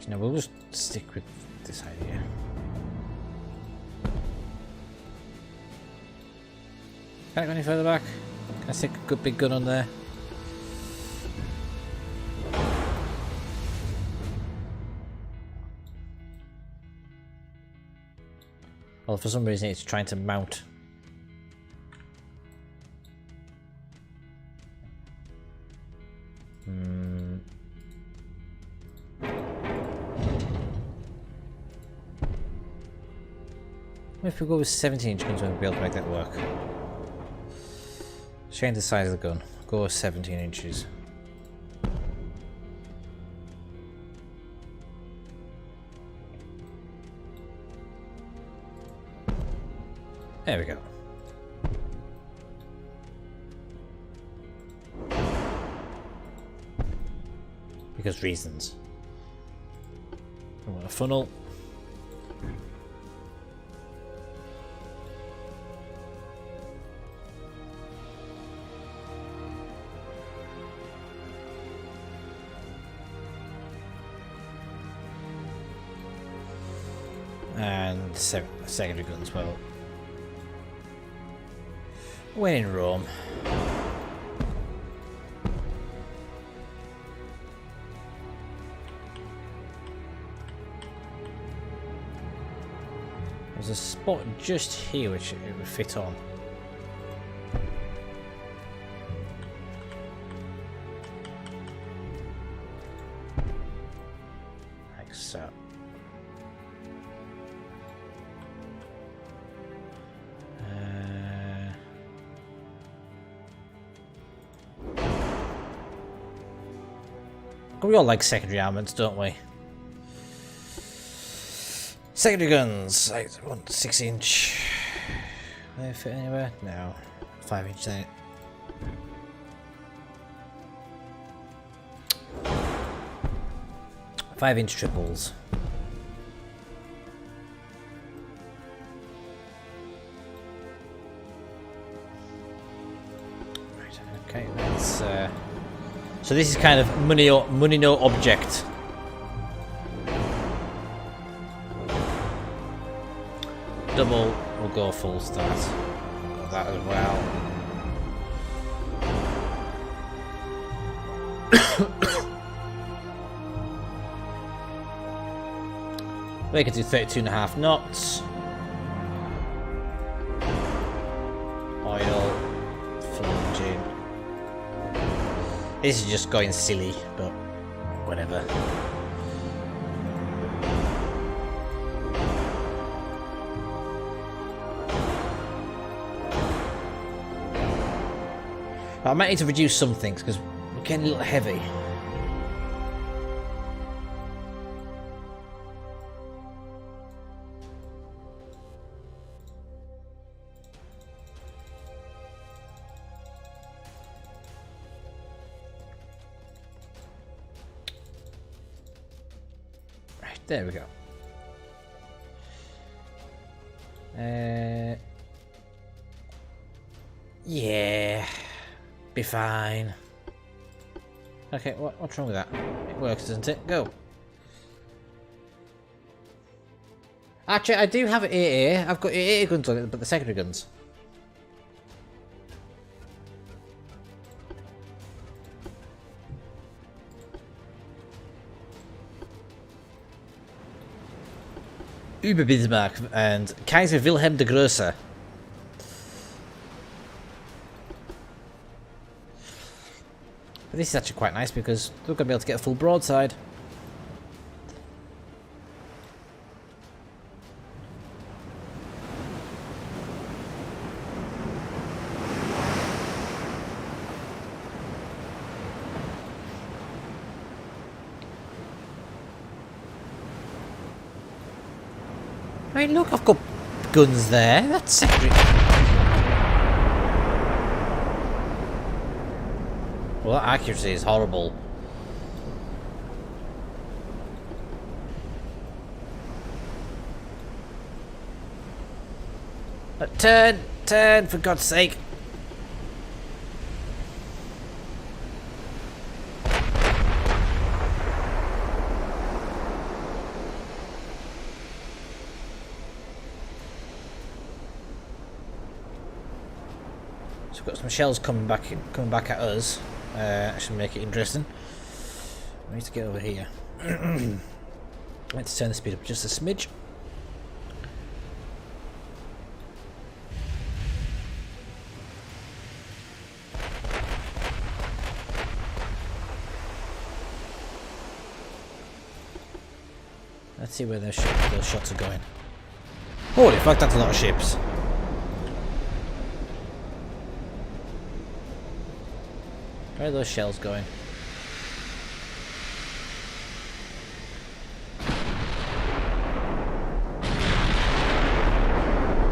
You know, we'll just stick with this idea. Can I go any further back? Can I stick a good big gun on there? Well, for some reason it's trying to mount. If we go with 17-inch guns, we'll be able to make that work. Change the size of the gun. Go with 17 inches. There we go. Because reasons. I want a funnel. And secondary guns, well. When in Rome. There's a spot just here which it would fit on. Like so. We all like secondary armaments, don't we? Secondary guns. Like, 6-inch. Will they fit anywhere? No. 5-inch then. 5-inch triples. Right, okay, let's so this is kind of money no object. Double will go full start. Got that as well. We can do 32.5 knots. Oil, full engine. This is just going silly, but whatever. I might need to reduce some things because we're getting a little heavy. There we go. Yeah, be fine. Okay, what's wrong with that? It works, doesn't it? Go. Actually, I do have it here. I've got 80 guns on it, but the secondary guns. Über Bismarck and Kaiser Wilhelm der Große. But this is actually quite nice because we're going to be able to get a full broadside. I mean, look, I've got guns there. That's secondary. Well, that accuracy is horrible. Turn, for God's sake. We've got some shells coming back at us. That should make it interesting. We need to get over here. I need to turn the speed up just a smidge. Let's see where those shots are going. Holy fuck, that's a lot of ships. Where are those shells going?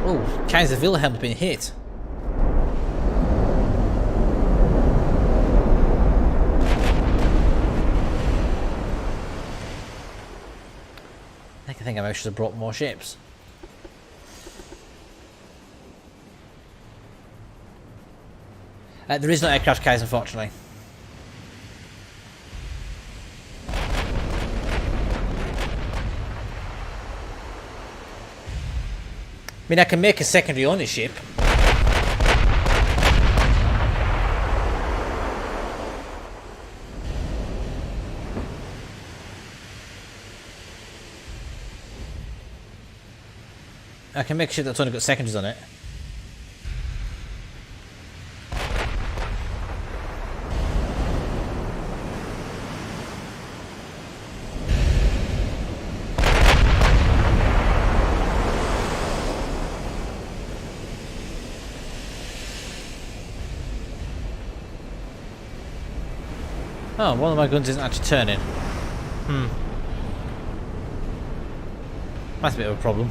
Oh, Kaiser Wilhelm's been hit. I think I should have brought more ships. There is no aircraft carriers, unfortunately. I mean, I can make a secondary ownership. I can make sure that's only got secondaries on it. Oh, one of my guns isn't actually turning. That's a bit of a problem.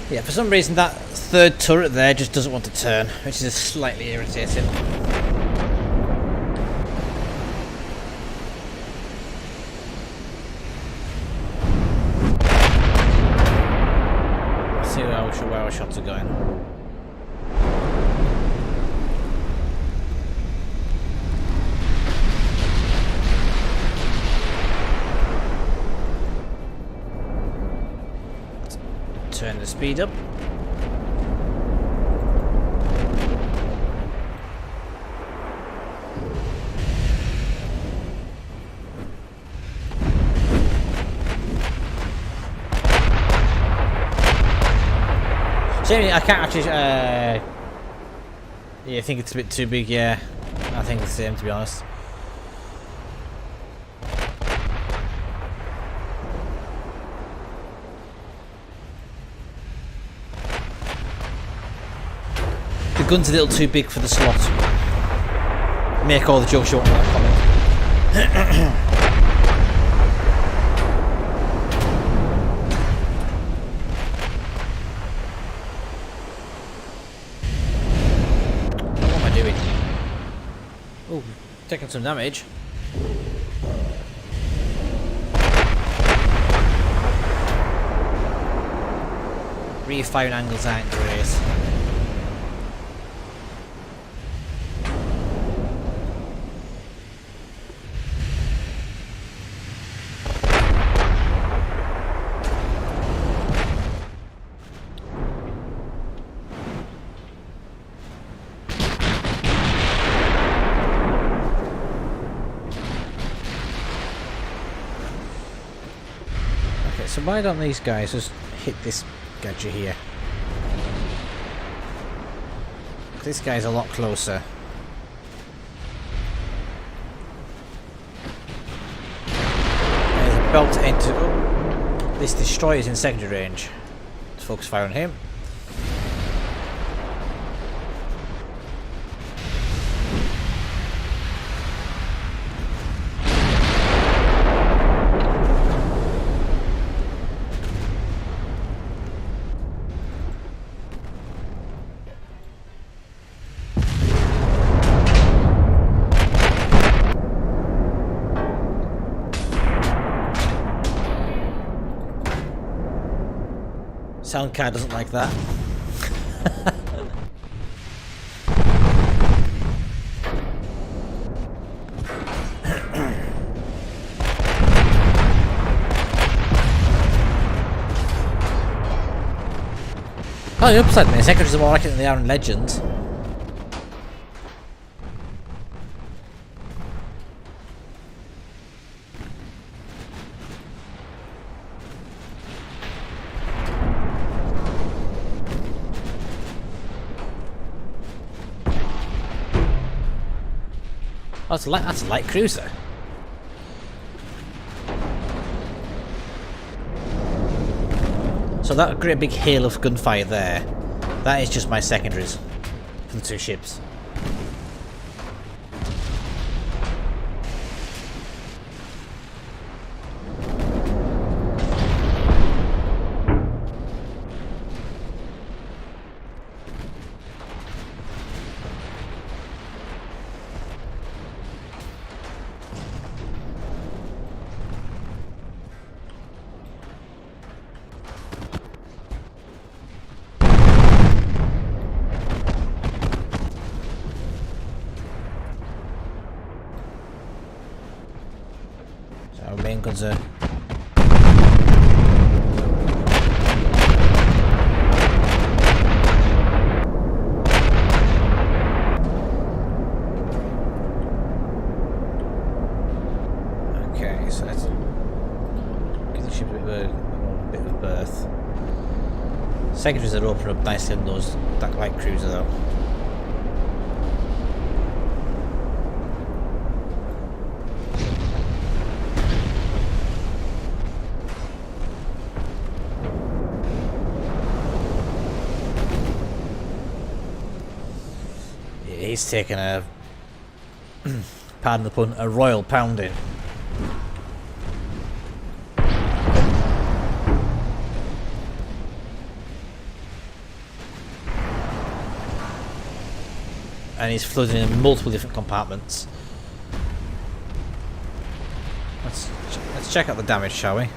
Yeah, for some reason that third turret there just doesn't want to turn, which is slightly irritating. Let's see where our shots are going. Turn the speed up. Jamie, I can't actually. Yeah, I think it's a bit too big. Yeah, I think it's the same, to be honest. The gun's a little too big for the slot. Make all the jokes you want in that comment. Oh, taking some damage. Refiring angles aren't great. So why don't these guys just hit this gadget here? This guy's a lot closer. There's about to enter. Oh, this destroyer's in secondary range. Let's focus fire on him. Sound card doesn't like that. Oh, the upside, man. Secretaries are more like it than they are in Legends. Oh, that's a light cruiser. So that great big hail of gunfire there, that is just my secondaries for the two ships. Our main guns are... Okay, so let's give the ship a bit of a berth. Secondaries are opening up nicely on those that light cruiser though. he's taken a, pardon the pun, a royal pounding. And he's flooding in multiple different compartments. Let's check out the damage, shall we?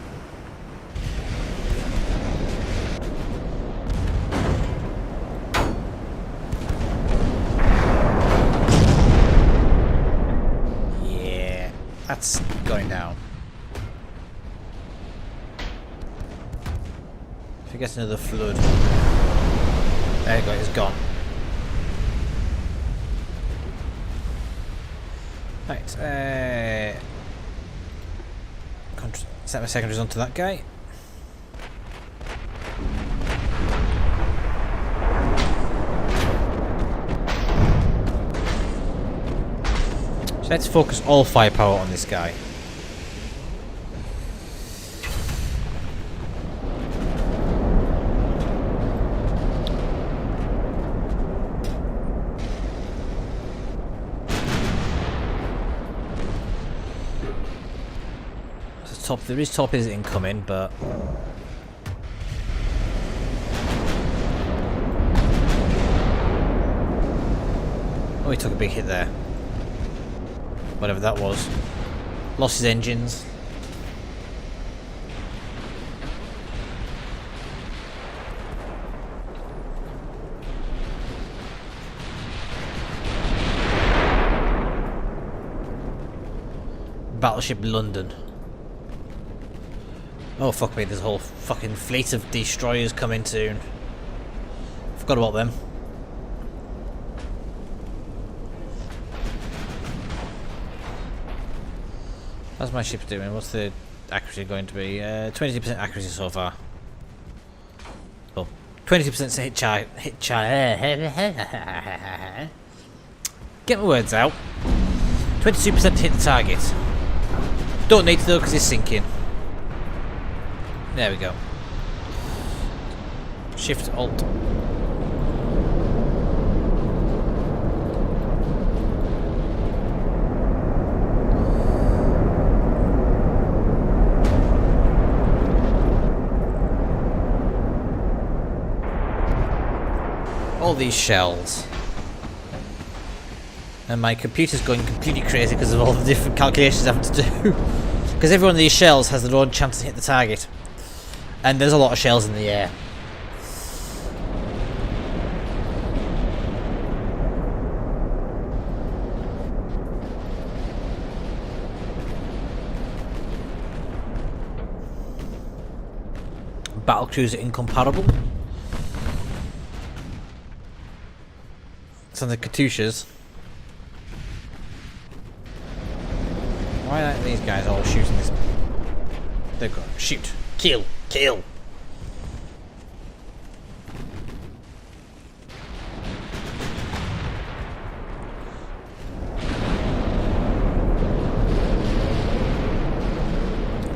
Yeah, that's going down. If he gets another flood, there you go, he's gone. Right, set my secondaries onto that guy. So let's focus all firepower on this guy. There is torpedoes incoming, but oh, he took a big hit there. Whatever that was. Lost his engines. Battleship London. Oh fuck me, there's a whole fucking fleet of destroyers coming soon. Forgot about them. How's my ship doing? What's the accuracy going to be? 20% accuracy so far. Well, 20% hit charge. Get my words out. 22% hit the target. Don't need to though because it's sinking. There we go. Shift Alt. All these shells. And my computer's going completely crazy because of all the different calculations I have to do. Because every one of these shells has their own chance to hit the target. And there's a lot of shells in the air. Battlecruiser incomparable. It's on the Katyushas. Why aren't these guys all shooting this? They've got shoot, kill, kill.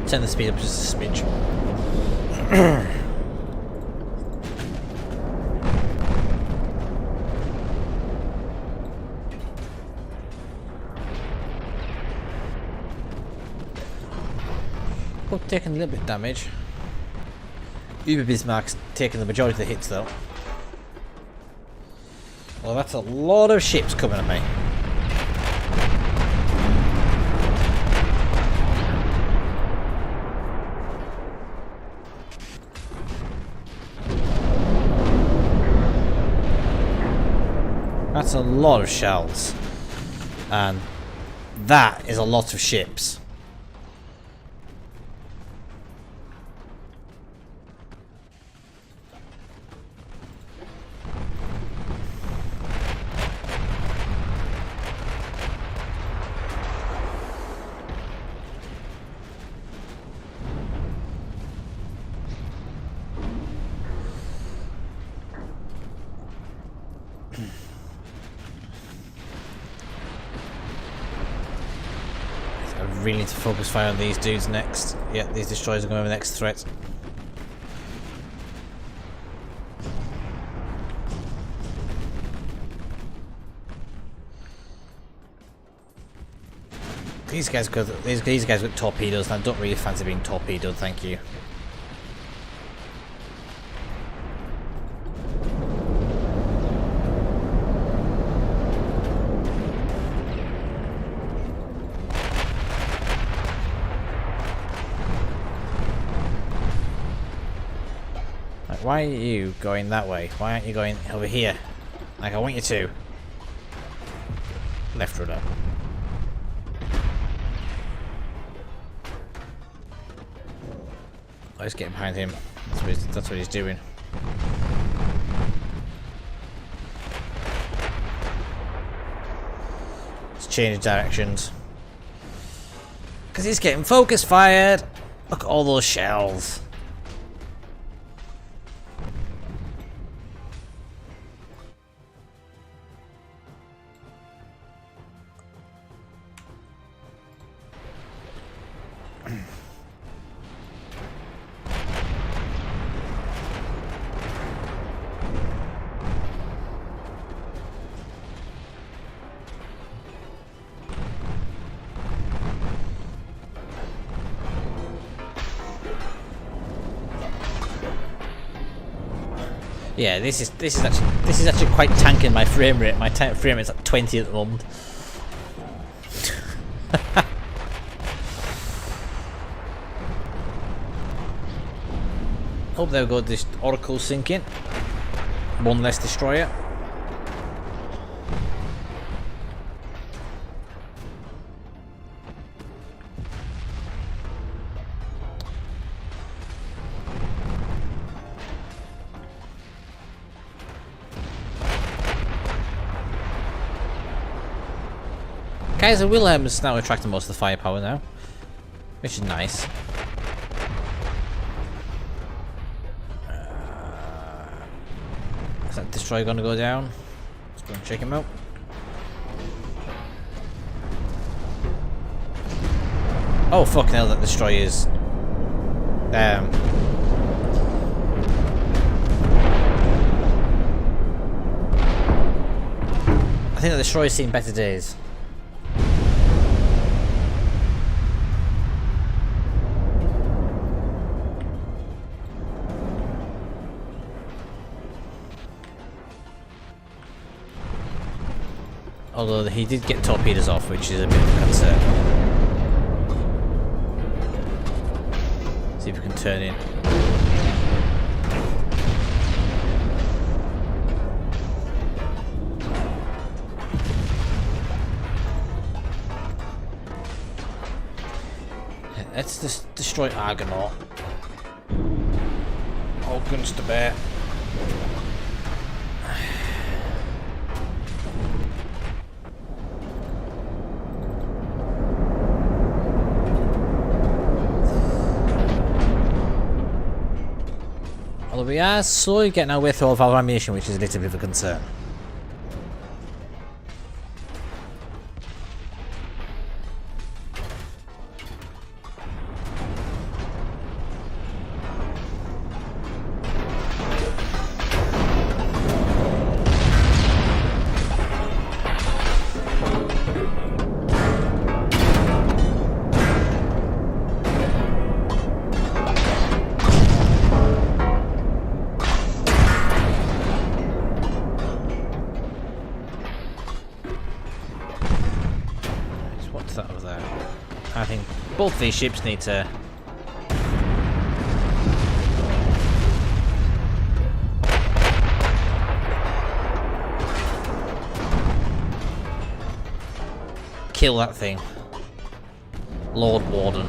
Turn the speed up just a smidge. Both taking a little bit of damage. Uber Bismarck's taking the majority of the hits though. Well, that's a lot of ships coming at me. That's a lot of shells. And that is a lot of ships. I really need to focus fire on these dudes next. Yeah, these destroyers are going to be the next threat. These guys got torpedoes, and I don't really fancy being torpedoed, thank you. Like, why are you going that way? Why aren't you going over here? Like I want you to. Left rudder. Let's get behind him. That's what he's doing. Let's change directions. Because he's getting focus fired. Look at all those shells. Yeah, this is actually quite tanking my frame rate. My frame rate's at 20 at the moment. Oh, there we go. This Oracle's sinking. One less destroyer. Kaiser Wilhelm is now attracting most of the firepower now, which is nice. Is that destroyer going to go down? Let's go and check him out. Oh fucking hell! That destroyer is. I think the destroyer's seen better days. Although he did get torpedoes off, which is a bit of a concern. See if we can turn in. Let's just destroy Argonaut. All guns to bear. Although we are slowly getting our way through all of our ammunition, which is a little bit of a concern. That over there. I think both these ships need to kill that thing. Lord Warden.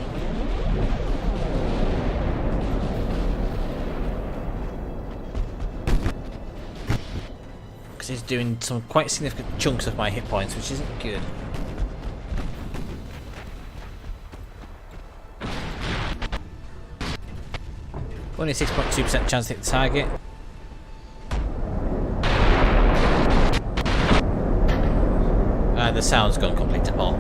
Because he's doing some quite significant chunks of my hit points, which isn't good. Only 6.2% chance to hit the target. The sound's gone complete to ball.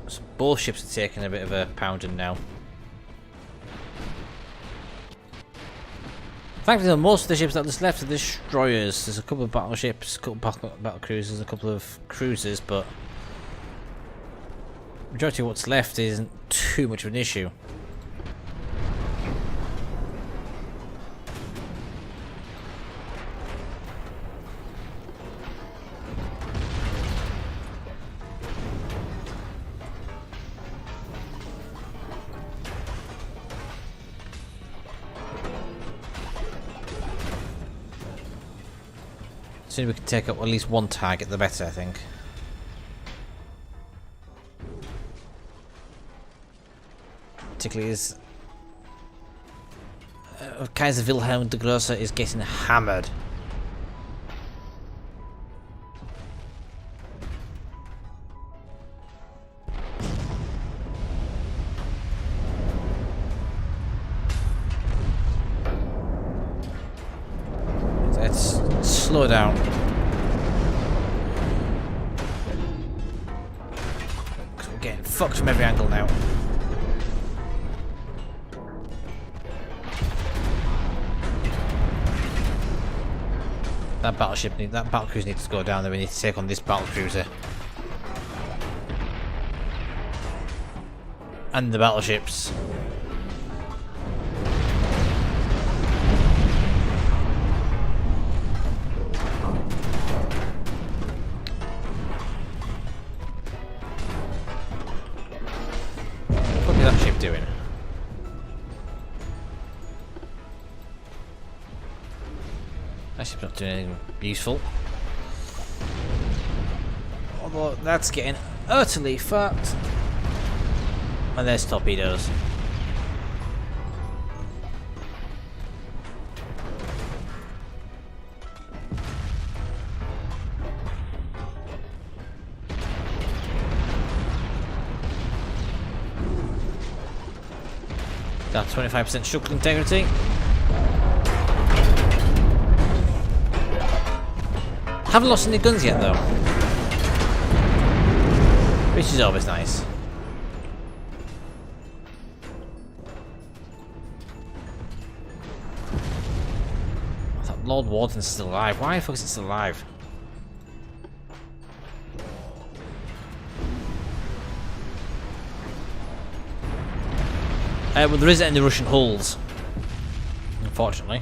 So both ships are taking a bit of a pounding now. fact, most of the ships that are left are destroyers. There's a couple of battleships, a couple of battle cruisers, a couple of cruisers, but the majority of what's left isn't too much of an issue. The sooner we can take up at least one target, the better, I think. Particularly as Kaiser Wilhelm der Grosse is getting hammered. Let's slow down. We're getting fucked from every angle now. That battleship, that battle cruiser needs to go down. Then we need to take on this battle cruiser and the battleships. What is that ship doing? That ship's not doing anything useful. Although that's getting utterly fucked. And there's torpedoes. Down 25% structural integrity. Haven't lost any guns yet though, which is always nice. I thought Lord Warden's still alive. Why the fuck is he still alive? Well, there isn't any Russian hulls, unfortunately.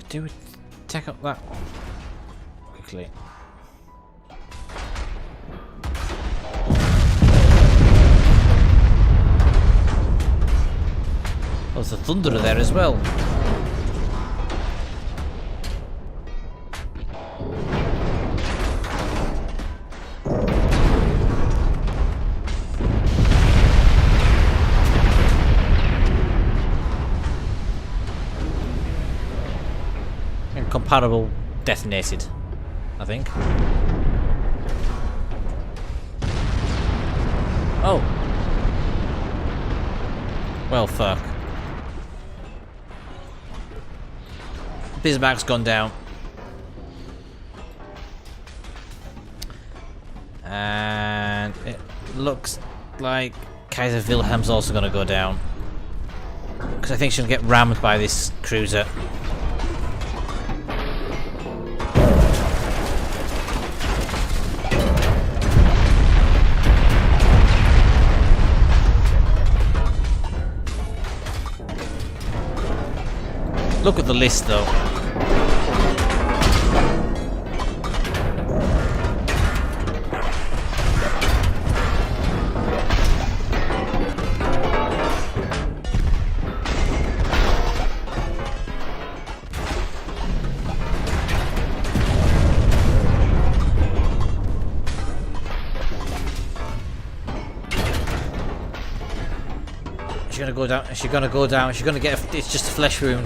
Do we take up that one quickly? Oh, there's a Thunderer there as well. Comparable detonated, I think. Oh. Well, fuck. Bismarck's gone down. And it looks like Kaiser Wilhelm's also going to go down. Because I think she'll get rammed by this cruiser. Look at the list though. She's gonna go down. She's gonna go down. She's gonna get. It's just a flesh wound.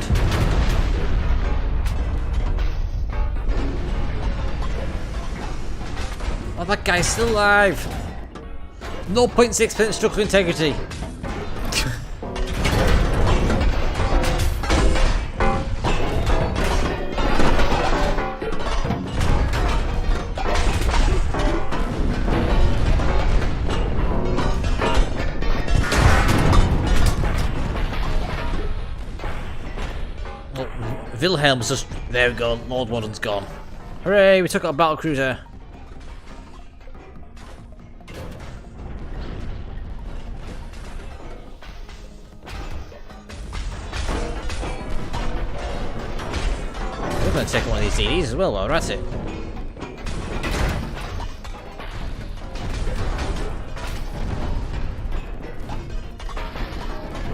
Oh, that guy's still alive. 0.6% structural integrity. Wilhelm's just... There we go, Lord Warden's gone. Hooray, we took out a battle cruiser. We're going to take one of these DDs as well, though, that's it.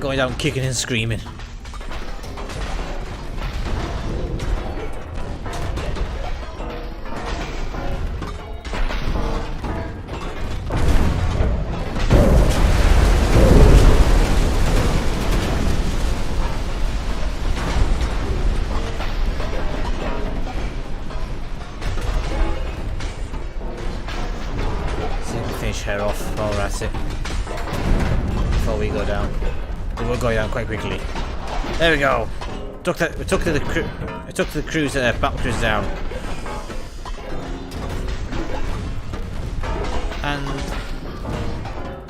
Going down kicking and screaming. Her off. Oh, that's it. Before we go down, we will go down quite quickly. There we go. We took the cruiser, battle cruiser down, and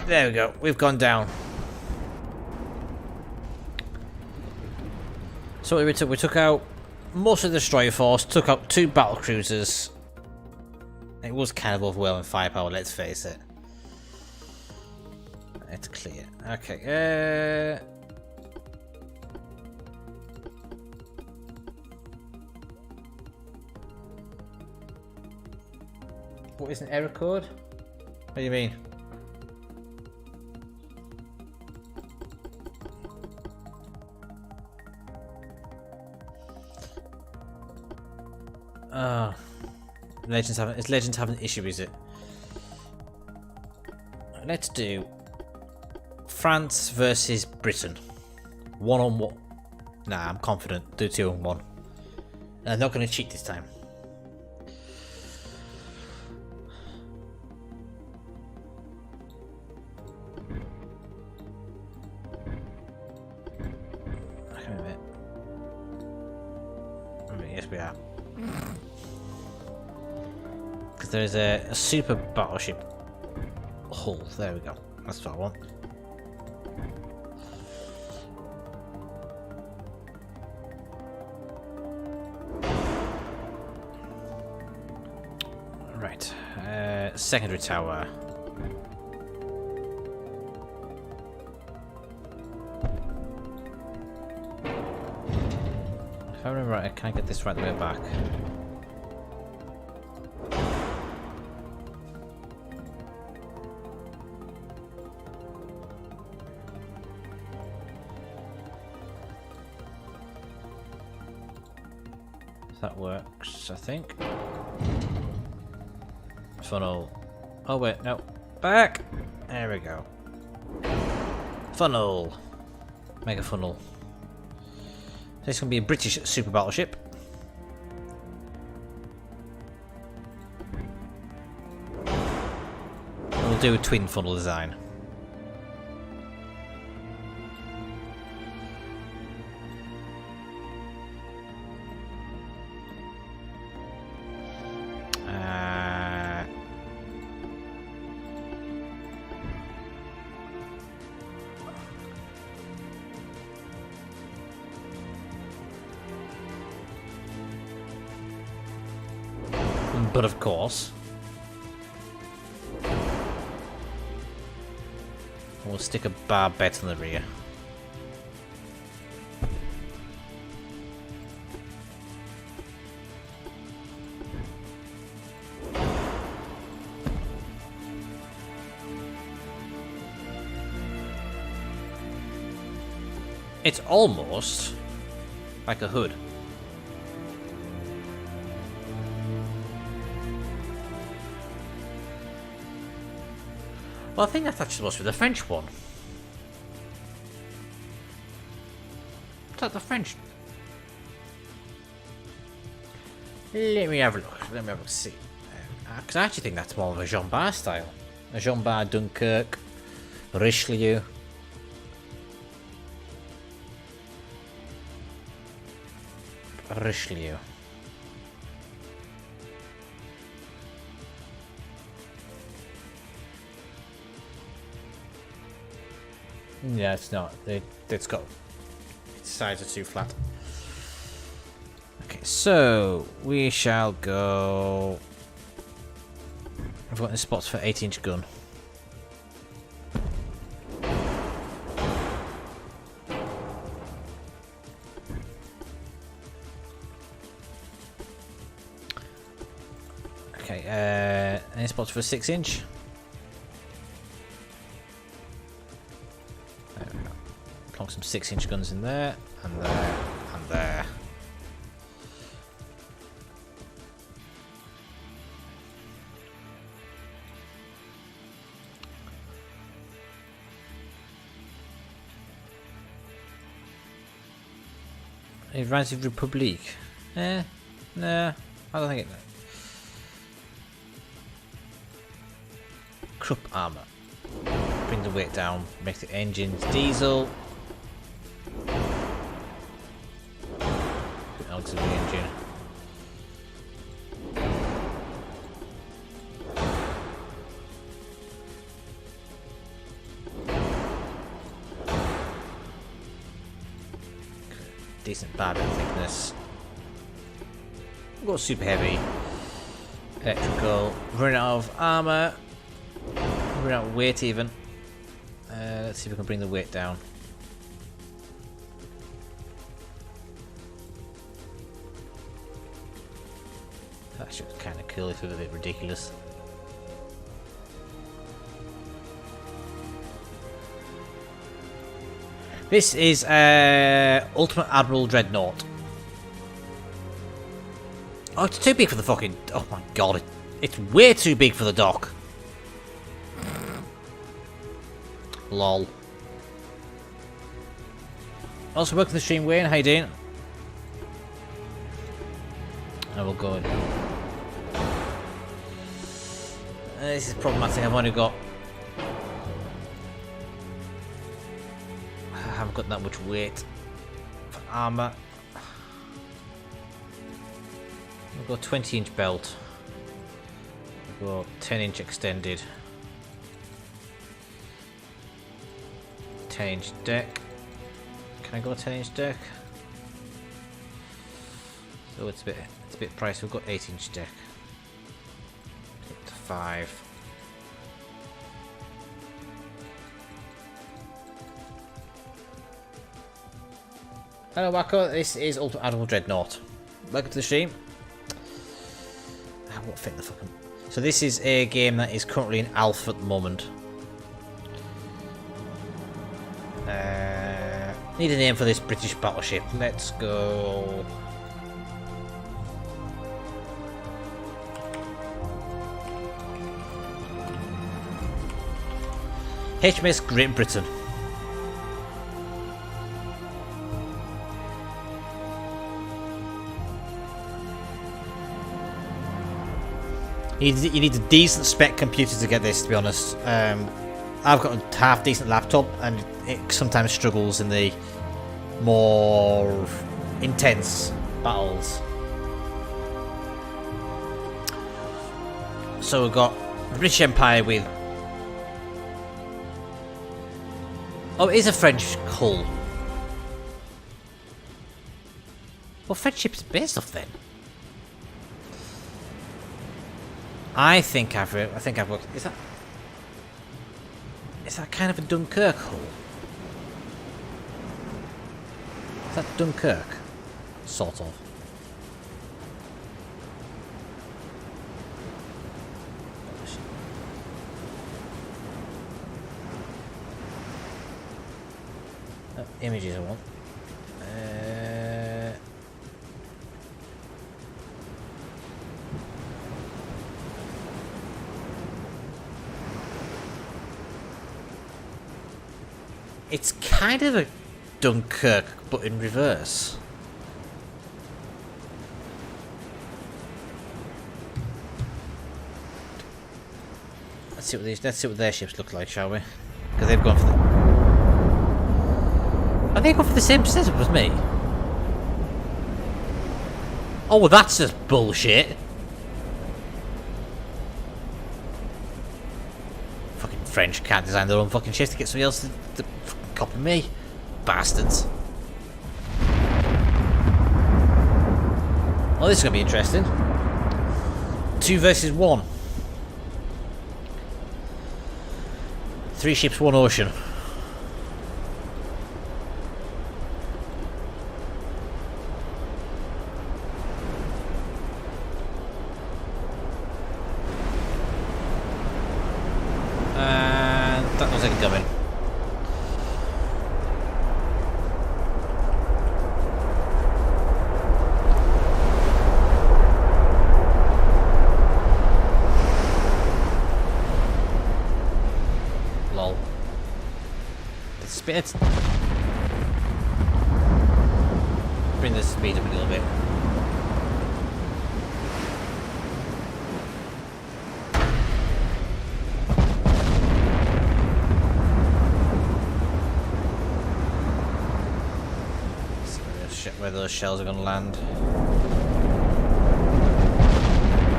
there we go. We've gone down. So we took out most of the destroyer force. Took out 2 battle cruisers. It was kind of overwhelming firepower. Let's face it. It's clear. Okay. What is an error code? What do you mean? Oh. Legends having an issue, is it? Let's do France versus Britain. 1-on-1. Nah, I'm confident. Do 2-on-1. And I'm not going to cheat this time. Yes, we are. Because there's a super battleship hull. There we go. That's what I want. Right. Secondary tower. If I remember right, can I get this right the way back? That works, I think. Funnel. Oh wait, no. Back! There we go. Funnel. Mega funnel. This is going to be a British super battleship. We'll do a twin funnel design. But of course, we'll stick a barbette in the rear. It's almost like a hood. Well, I think that's actually supposed to be the French one. Is that the French? Let me have a look. Let me have a see. Because I actually think that's more of a Jean Bart style. A Jean Bart, Dunkirk, Richelieu. Richelieu. Yeah, it's not. It's got its sides are too flat. Okay, so we shall go. I've got any spots for 8-inch gun. Okay, any spots for 6-inch? There we go. Plonk some 6-inch guns in there, and there, and there. Rise of Republic. Nah, I don't think it. Krupp armor. Bring the weight down. Make the engines diesel. Auxiliary engine. Decent barrel thickness. We've got super heavy. Electrical. Running out of armor. Running out of weight even. Let's see if we can bring the weight down. That should be kind of cool if it was a bit ridiculous. This is Ultimate Admiral Dreadnought. Oh, it's too big for the fucking... Oh my god, it's way too big for the dock. Lol. Also, welcome to the stream, Wayne. How you doing? I will go in. This is problematic. I've only got... I haven't got that much weight for armor. I've got a 20-inch belt. I've got 10-inch extended. 10-inch deck. Can I go a 10-inch deck? So it's a bit pricey. We've got 8-inch deck. Up to 5. Hello Wacko, this is Ultimate Admiral Dreadnought. Welcome to the stream. I won't fit in the fucking... So this is a game that is currently in alpha at the moment. Need a name for this British battleship. Let's go... HMS Great Britain. You need a decent spec computer to get this, to be honest. I've got a half decent laptop and it sometimes struggles in the more intense battles. So we've got the British Empire with... Oh, it is a French hull. What French ship is based off then? I think I've worked. Is that kind of a Dunkirk hull? Is that Dunkirk? Sort of. Oh, images I want. It's kind of a Dunkirk, but in reverse. Let's see what their ships look like, shall we? Because they've gone for the... Are they going for the same setup as me? Oh, well, that's just bullshit. Fucking French can't design their own fucking ships to get somebody else to copy me. Bastards. Oh, this is going to be interesting. 2 versus 1. 3 ships, 1 ocean. And that looks like it's coming. Let's bring the speed up a little bit. See where those shells are going to land.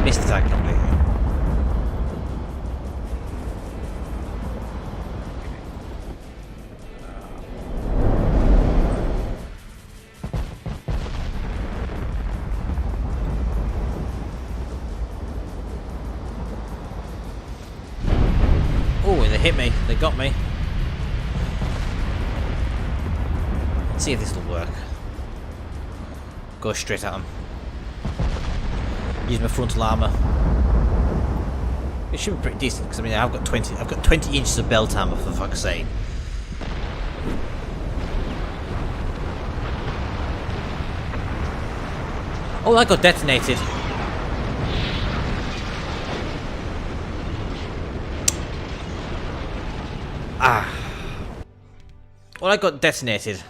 Missed attack completely. Oh, they hit me. They got me. Let's see if this will work. Go straight at them. Use my frontal armor. It should be pretty decent because I mean I've got 20 inches of belt armor, for fuck's sake. Oh, that got detonated. Ah. Well, I got detonated.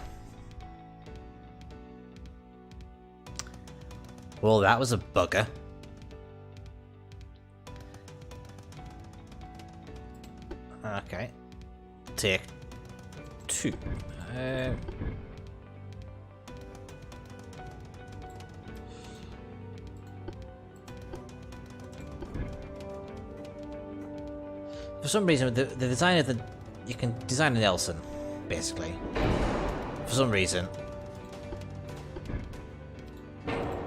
Well, that was a bugger. Okay. Take 2. For some reason, the design of the... You can design a Nelson, basically. For some reason.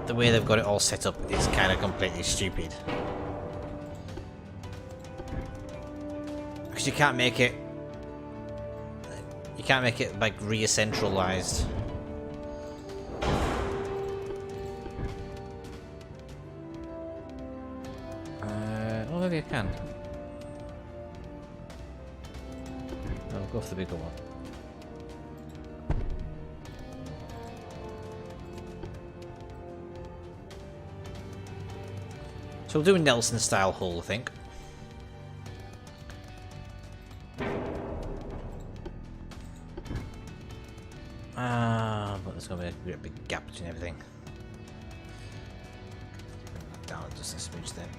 The way they've got it all set up is kind of completely stupid. Because you can't make it... You can't make it, like, rear-centralized. Oh, maybe I can. I'll go for the bigger one. So we'll do a Nelson style hull, I think. But there's gonna be a big gap between everything. Down just a smidge then.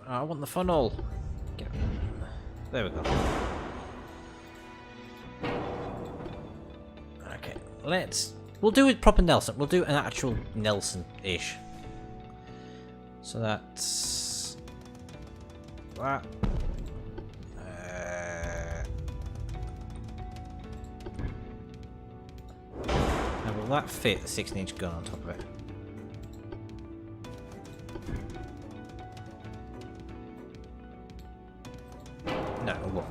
I want the funnel. There we go. Okay, we'll do it proper Nelson. We'll do an actual Nelson-ish. So that's that. Now will that fit the 16-inch gun on top of it? No, it won't.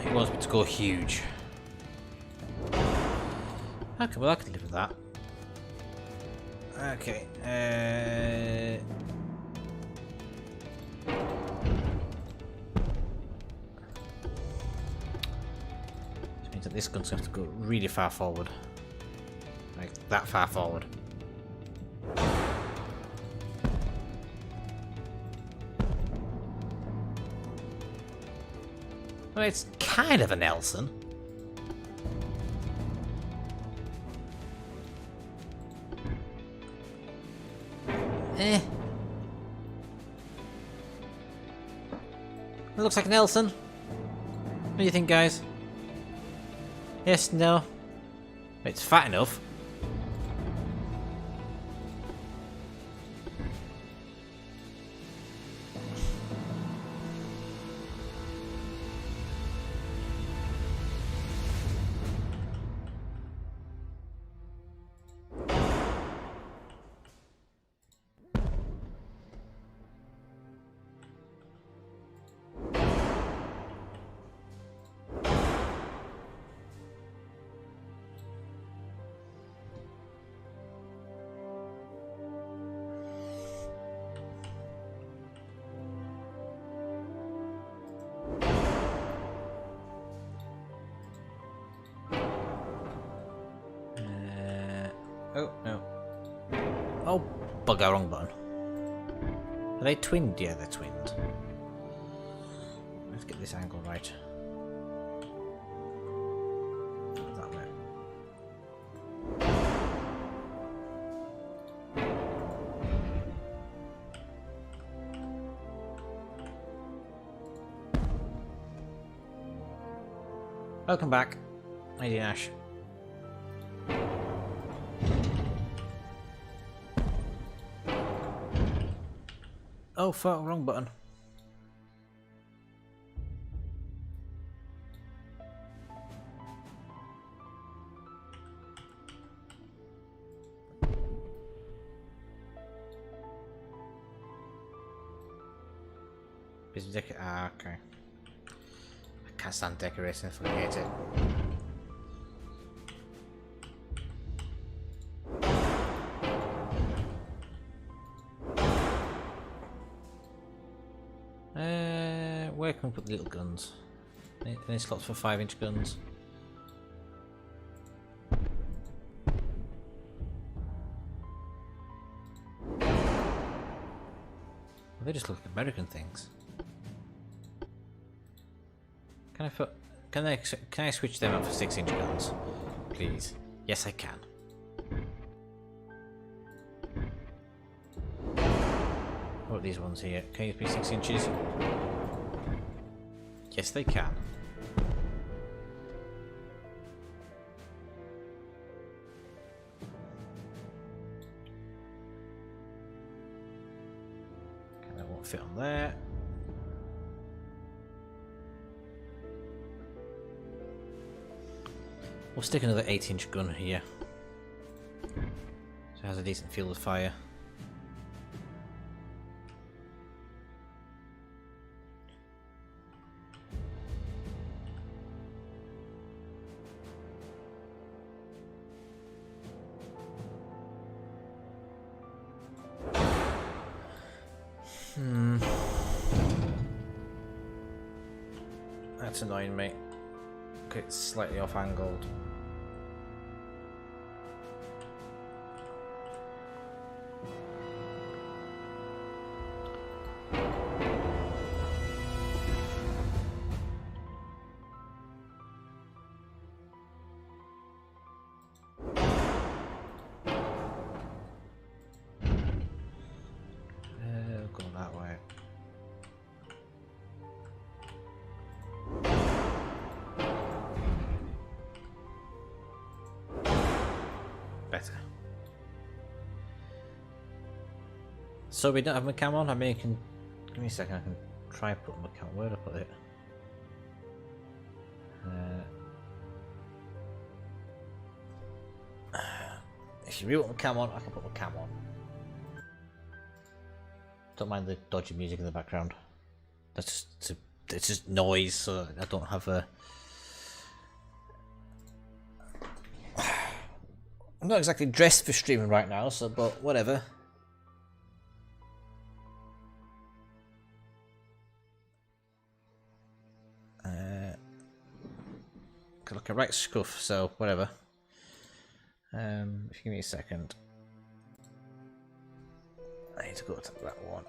He wants me to go huge. Okay, well I can live with that. Okay, which means that this gun's going to have to go really far forward. Like, that far forward. Well, it's kind of a Nelson. It looks like a Nelson. What do you think, guys? Yes, no? It's fat enough. bugger, wrong button. Are they twinned? Yeah, they're twinned. Let's get this angle right. That way. Welcome back, Lady Ash. Oh fuck, wrong button. Ah, okay. I can't stand decorating, I fucking hate it. Where can we put the little guns? Any slots for 5-inch guns? They just look like American things. Can I put? Can I switch them up for 6-inch guns, please? Yes, I can. What are these ones here? Can you be 6 inches? Yes, they can. Okay, that won't fit on there. We'll stick another 8-inch gun here. So it has a decent field of fire. That's annoying me. Okay, it's slightly off angled. Go that way. Better. So we don't have my cam on. I mean, you can give me a second. I can try and put my cam. Where do I put it? If you really want my cam on, I can put my cam on. Don't mind the dodgy music in the background. That's just it's just noise, so I don't have a. I'm not exactly dressed for streaming right now, so but whatever. Look a right scuff, so whatever. If you give me a second, I need to go to that one.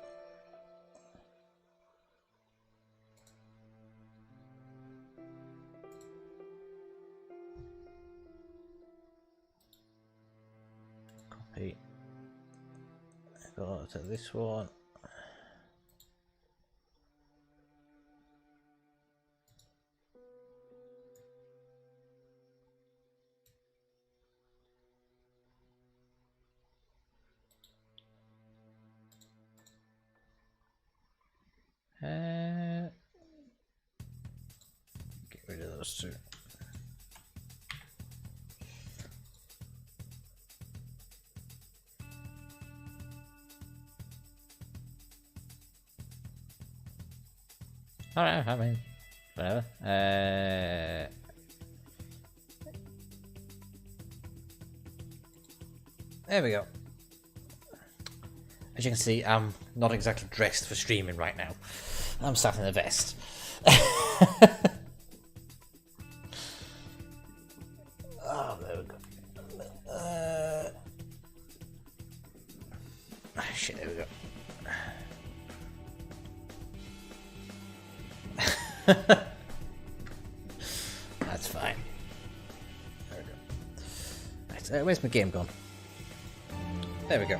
Copy. Go to this one. Get rid of those two. Alright, I mean, whatever. There we go. As you can see, I'm not exactly dressed for streaming right now. I'm sat in a vest. Oh, there we go. That's fine. There we go. Right, where's my game gone? There we go.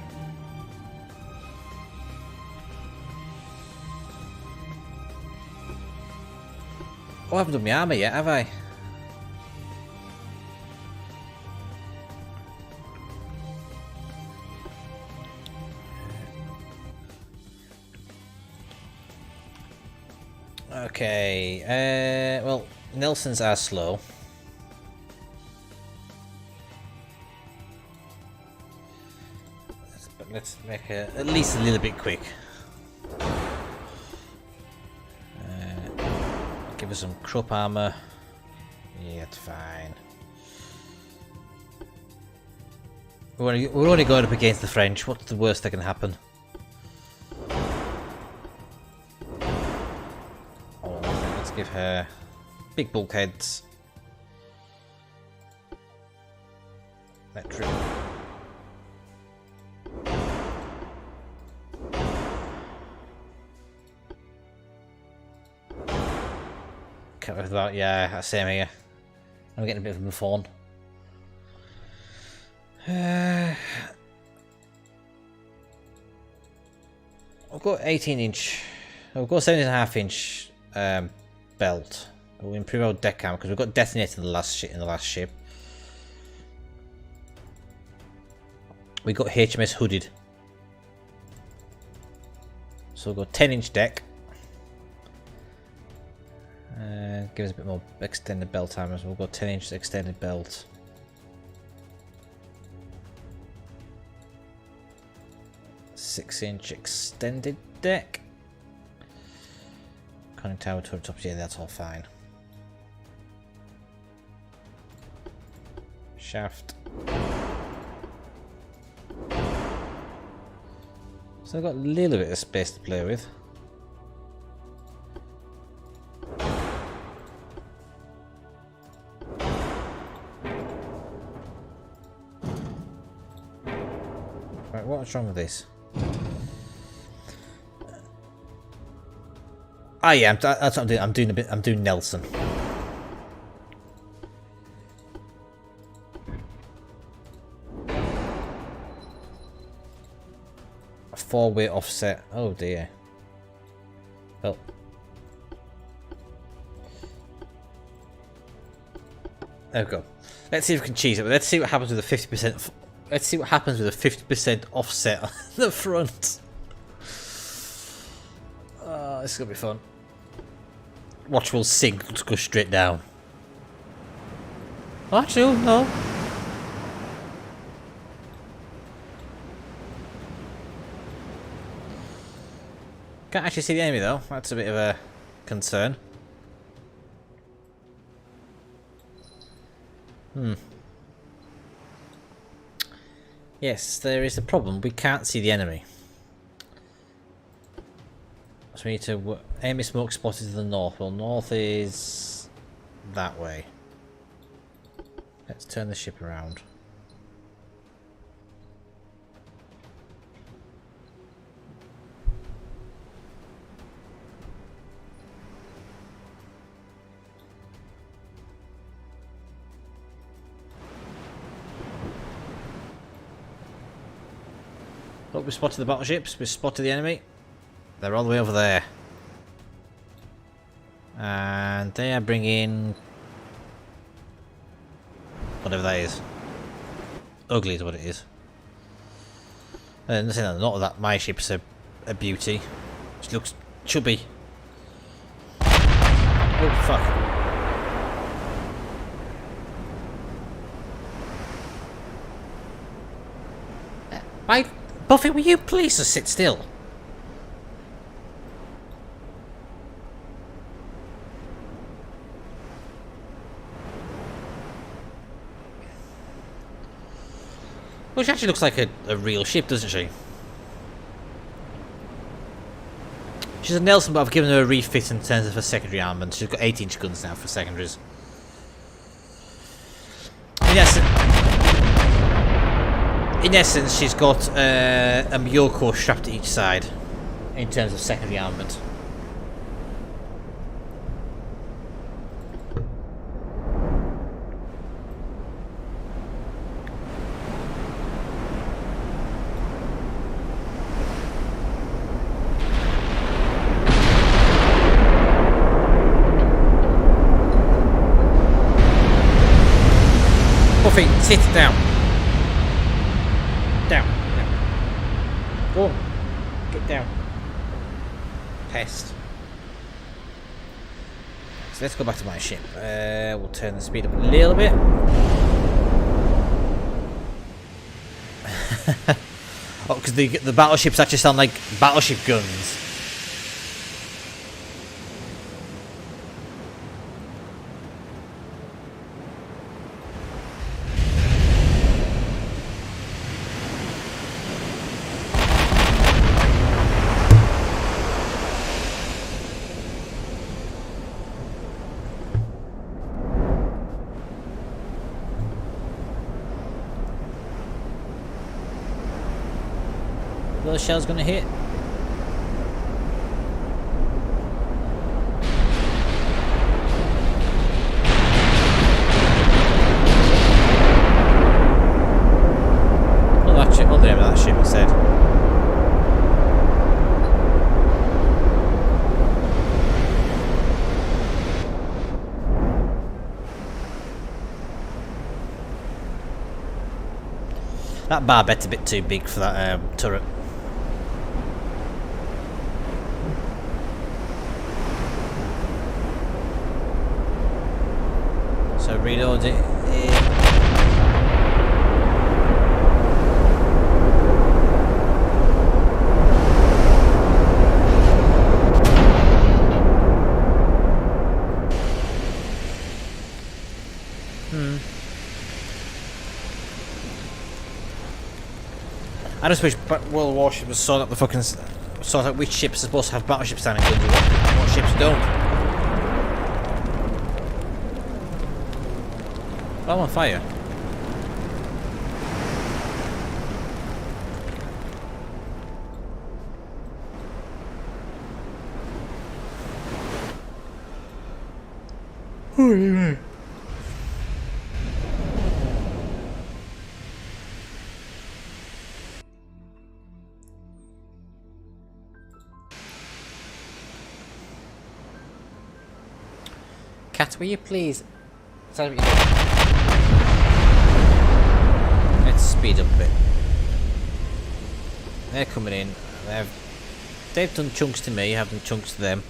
Oh, I haven't done my armour yet, have I? Okay, well, Nelsons are slow. But let's make her at least a little bit quick. Give us some Krupp armor. Yeah, it's fine. We're only going up against the French. What's the worst that can happen? Oh, let's give her big bulkheads. Metric. About, yeah, same here. I'm getting a bit of a fawn. I've got 18-inch. I've got 17.5-inch belt. We'll improve our deck cam because we've got detonator in the last ship. We got HMS hooded. So we've got 10-inch deck. Give us a bit more extended belt time as well. We'll go 10 inches extended belt. Six-inch extended deck. Conning tower to the top. Yeah, that's all fine. Shaft. So I've got a little bit of space to play with. What's wrong with this? Ah, yeah, that's what I'm doing. I'm doing Nelson. A 4-way offset. Oh dear. Well. There we go. Let's see if we can cheese it. But let's see what happens with the 50%. Let's see what happens with a 50% offset on the front. Oh, this is gonna be fun. Watch will sink, let's go straight down. Actually, no. Can't actually see the enemy though, that's a bit of a concern. Yes, there is a problem. We can't see the enemy. So we need to... enemy smoke spotted to the north. Well, north is... that way. Let's turn the ship around. Look, we spotted the battleships, we spotted the enemy. They're all the way over there. And they are bringing... whatever that is. Ugly is what it is. Not that my ship's a beauty. She looks chubby. Oh, fuck. Why... Buffy, will you please just sit still? Well, she actually looks like a real ship, doesn't she? She's a Nelson, but I've given her a refit in terms of her secondary armament. She's got 8-inch guns now for secondaries. In essence, she's got a Miyoko strapped to each side in terms of secondary armament. feet. Sit down. Down. Go on. Get down. Pest. So let's go back to my ship. We'll turn the speed up a little bit. Oh, because the battleships actually sound like battleship guns. Those shells gonna hit. Oh, that ship. Oh, the name of that ship instead. That barbet's a bit too big for that turret. So reload it. I just wish World Warships was sort out the fucking sort out which ships are supposed to have battleship standing guns and what ships don't. Oh, I'm on fire. Cat, will you please tell me what you're doing? Let's speed up a bit. They're coming in. They've done chunks to me, I've done chunks to them.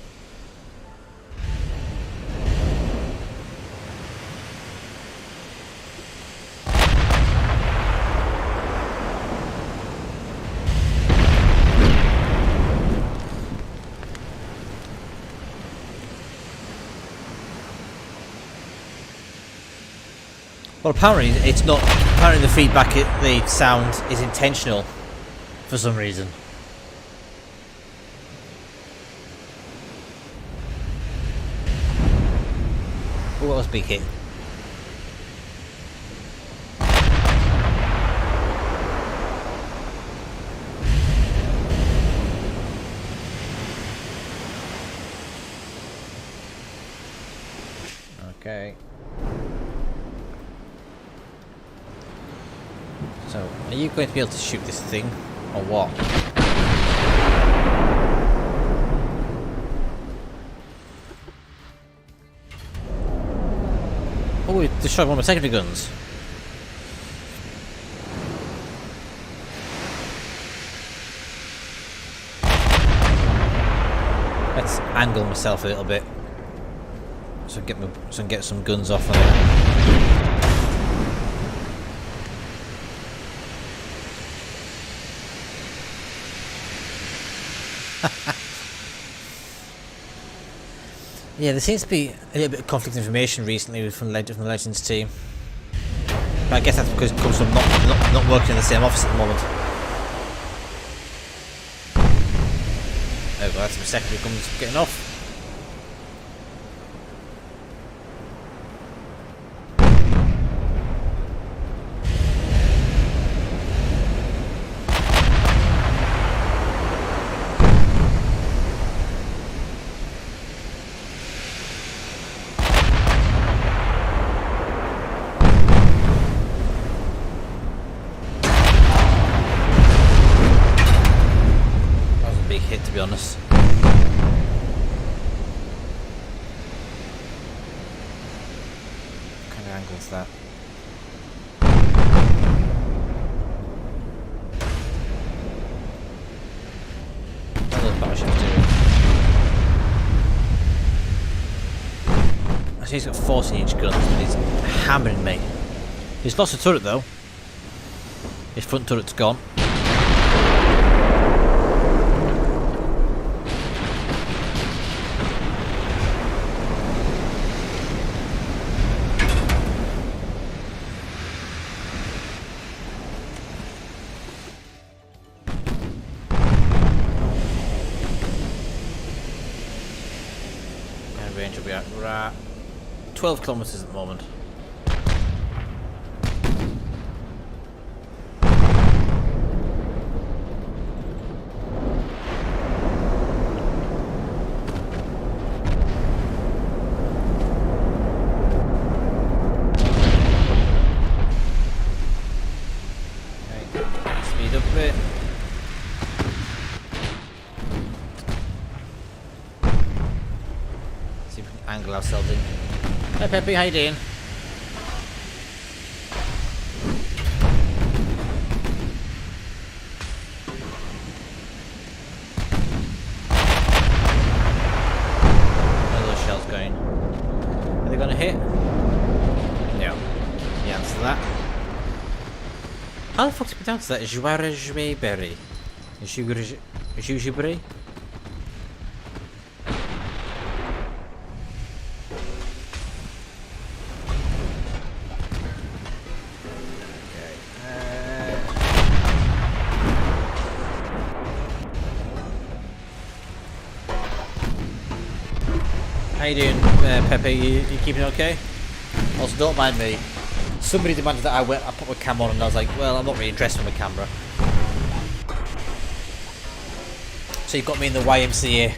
Well, apparently it's not. Apparently the feedback, the sound is intentional for some reason. Oh, that was a big hit. Okay. So, are you going to be able to shoot this thing, or what? Oh, we destroyed one of my secondary guns. Let's angle myself a little bit, so I can get some guns off of it. Yeah, there seems to be a little bit of conflict of information recently from the Legends team. But I guess that's because it comes from not working in the same office at the moment. There we go, that's my secondary guns getting off. Hit, to be honest. What kind of angle is that? So he's got 14-inch guns, but he's hammering me. He's lost a turret though. His front turret's gone. Range will be at right 12 kilometers at the moment. Okay, speed up a bit. Angle ourselves in. Hey Peppy, how you doing? Where are those shells going? Are they going to hit? No. The answer to that. How the fuck did we down to that? Jouarejberry. Jouarejberry? How you doing, Pepe? You keeping okay? Also, don't mind me. Somebody demanded that I put my cam on, and I was like, well, I'm not really interested in my camera. So you've got me in the YMCA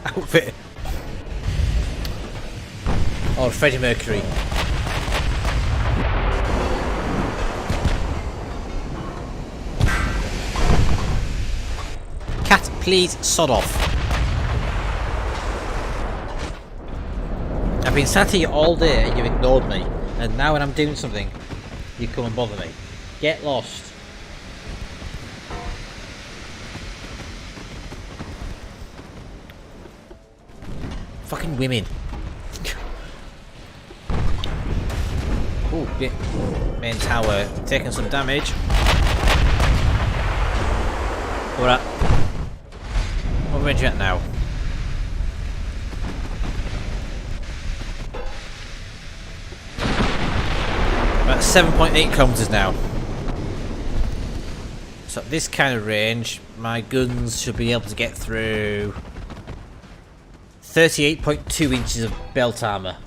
outfit. Or Freddie Mercury. Cat, please sod off. I've been sat here all day and you've ignored me, and now when I'm doing something, you come and bother me. Get lost. Fucking women. Ooh, main tower taking some damage. Alright. What range are you at now? About 7.8 kilometers now. So at this kind of range, my guns should be able to get through 38.2 inches of belt armor.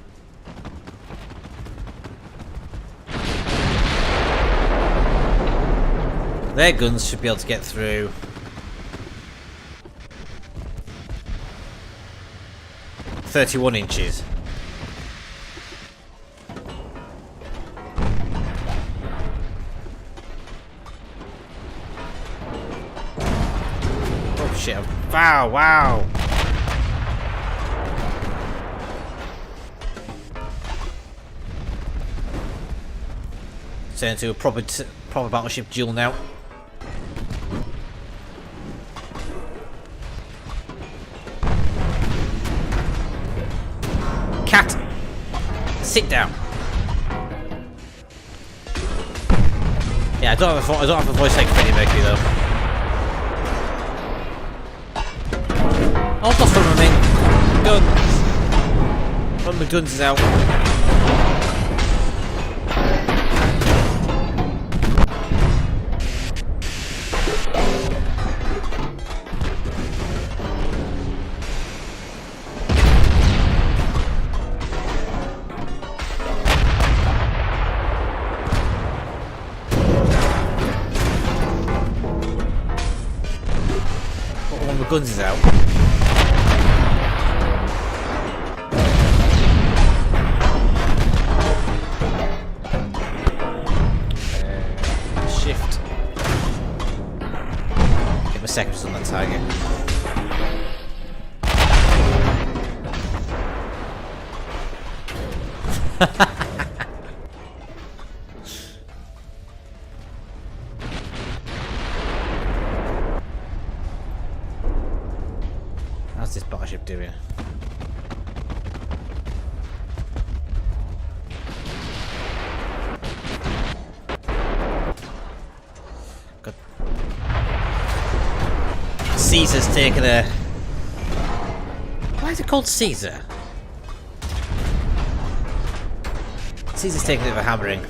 Their guns should be able to get through 31 inches. Oh shit. Wow, wow. Turn into a proper battleship duel now. Cat, sit down. Yeah, I don't have a voice like Freddie Mercury though. Oh, that's from my main guns. One of the guns is out. Guns is out. Shift. Give me a second on that target. How's this battleship doing? Caesar's taken a... Why is it called Caesar? Caesar's taken a bit of a hammering.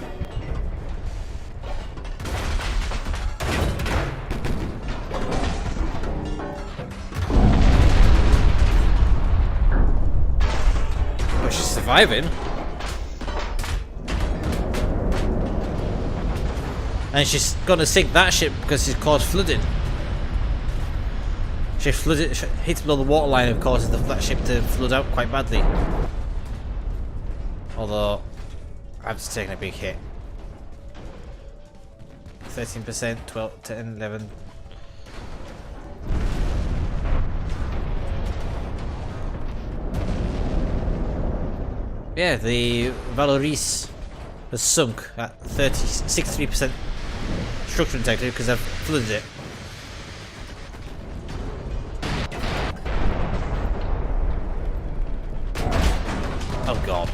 But she's surviving. And she's gonna sink that ship because she's caused flooding. She hits below the waterline and causes that ship to flood out quite badly. Although, I've just taken a big hit. 13%, 12, 10, 11. Yeah, the Valoris has sunk at 63% structural integrity because I've flooded it. Oh god.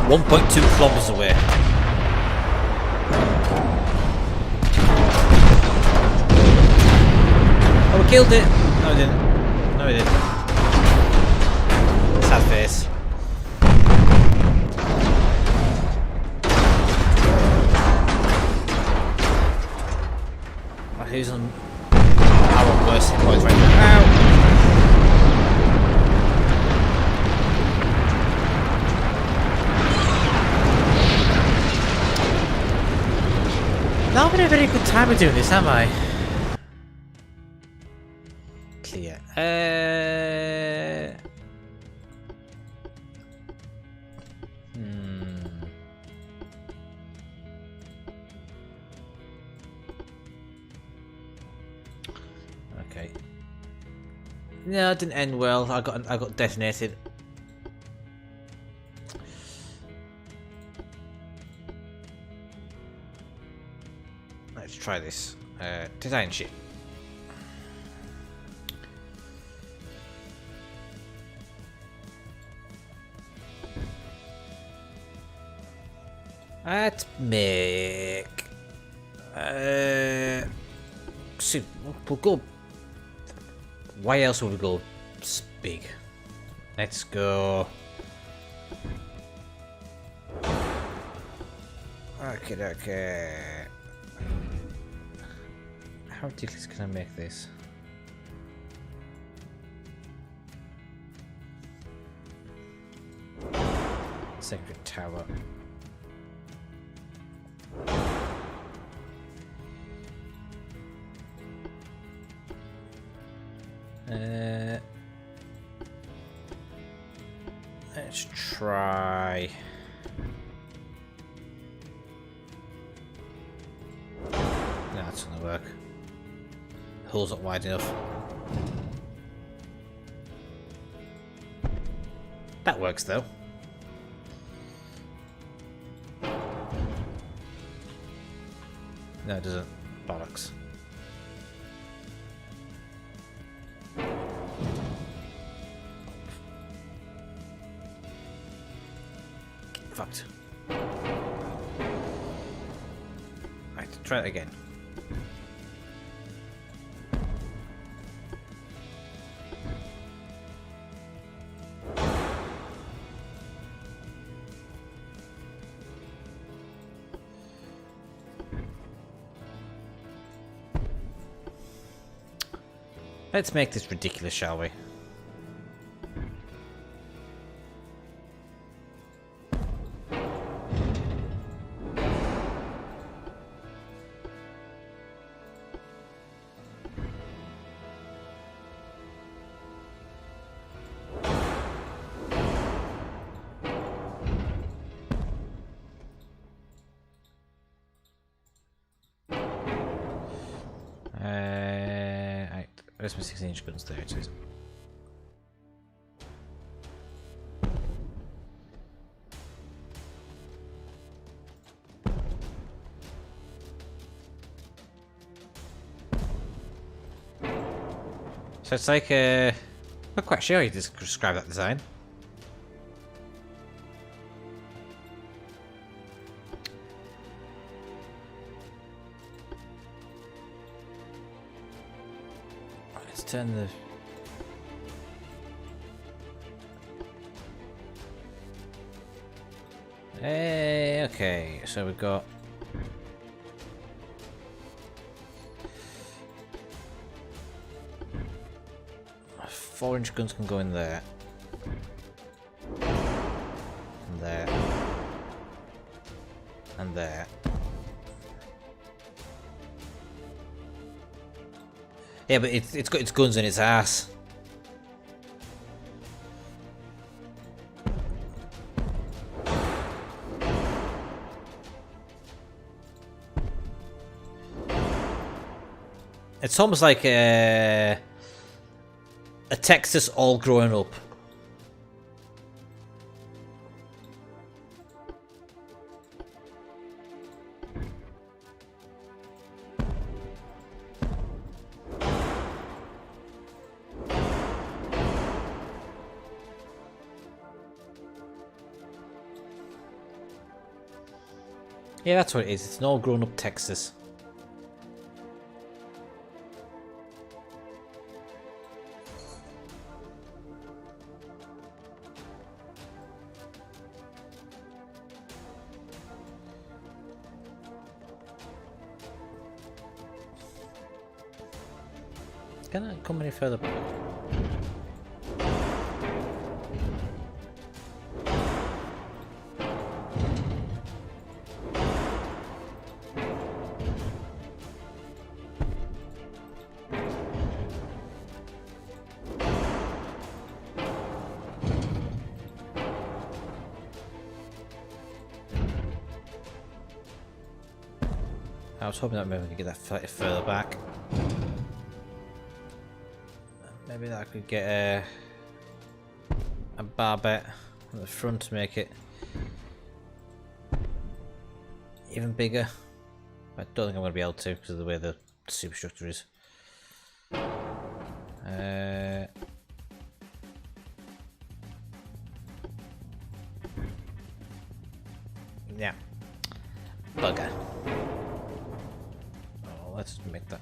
.2 kilometers away. Oh, we killed it! No, we didn't. No, we didn't. Sad face. Oh, who's on our worst hit points right now? Ow! Not having a very good time of doing this, am I? Clear. Okay. No, it didn't end well. I got detonated. Let's try this. Design ship. Let's make. See, we'll go. Why else would we go big? Let's go. Okay. How ridiculous can I make this? Secondary tower. Let's try. No, that's not gonna work. The hole's not wide enough. That works though. No, it doesn't. Bollocks. Fucked. Right, try it again. Let's make this ridiculous, shall we? Where's my 16-inch guns? There it is. So it's like I'm not quite sure how you describe that design. Let's turn the... Hey, okay, so we've got... 4-inch guns can go in there. And there. And there. Yeah, but it's got its guns in its ass. It's almost like a Texas all growing up. Yeah, that's what it is. It's an all grown up Texas. Can I come any further back? I was hoping that maybe we could get that further back. Maybe that I could get a barbette on the front to make it even bigger. I don't think I'm going to be able to because of the way the superstructure is. Yeah. Bugger. Oh, let's make that.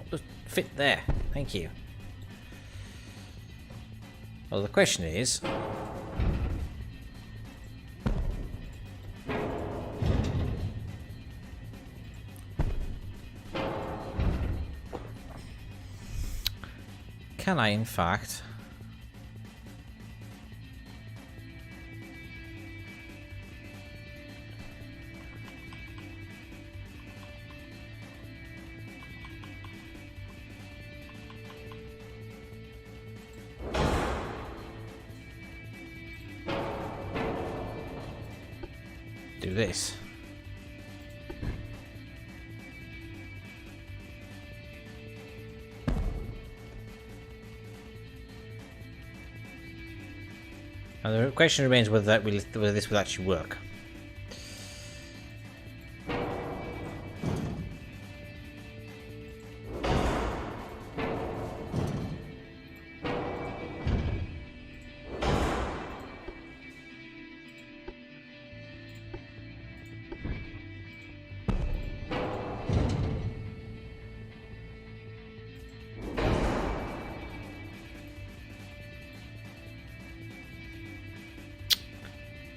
Just fit there. Thank you. Well, the question is... can I, in fact... do this? And the question remains whether this will actually work.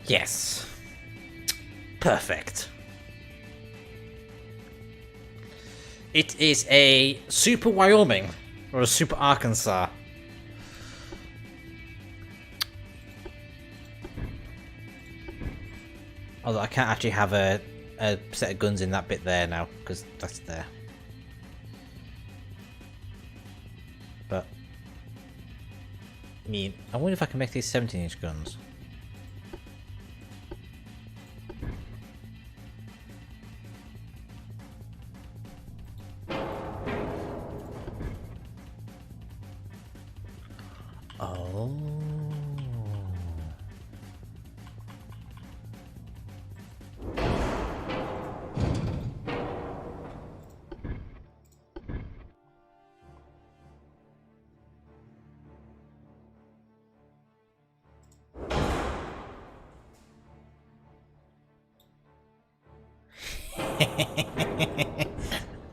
Yes. Perfect. It is a Super Wyoming or a Super Arkansas. Although I can't actually have a set of guns in that bit there now because that's there. But I mean, I wonder if I can make these 17-inch guns. Oh.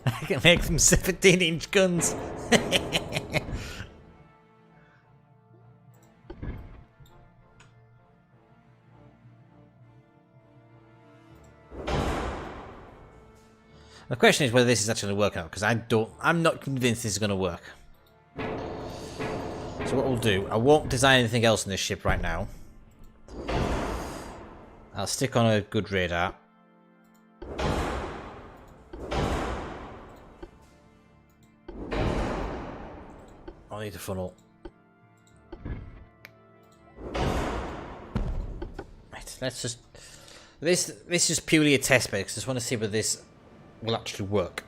I can make them 17-inch guns. The question is whether this is actually going to work out, because I'm not convinced this is going to work. So what we'll do, I won't design anything else in this ship right now. I'll stick on a good radar. I'll need a funnel. Right, let's just... This is purely a test bed, because I just want to see whether this will actually work.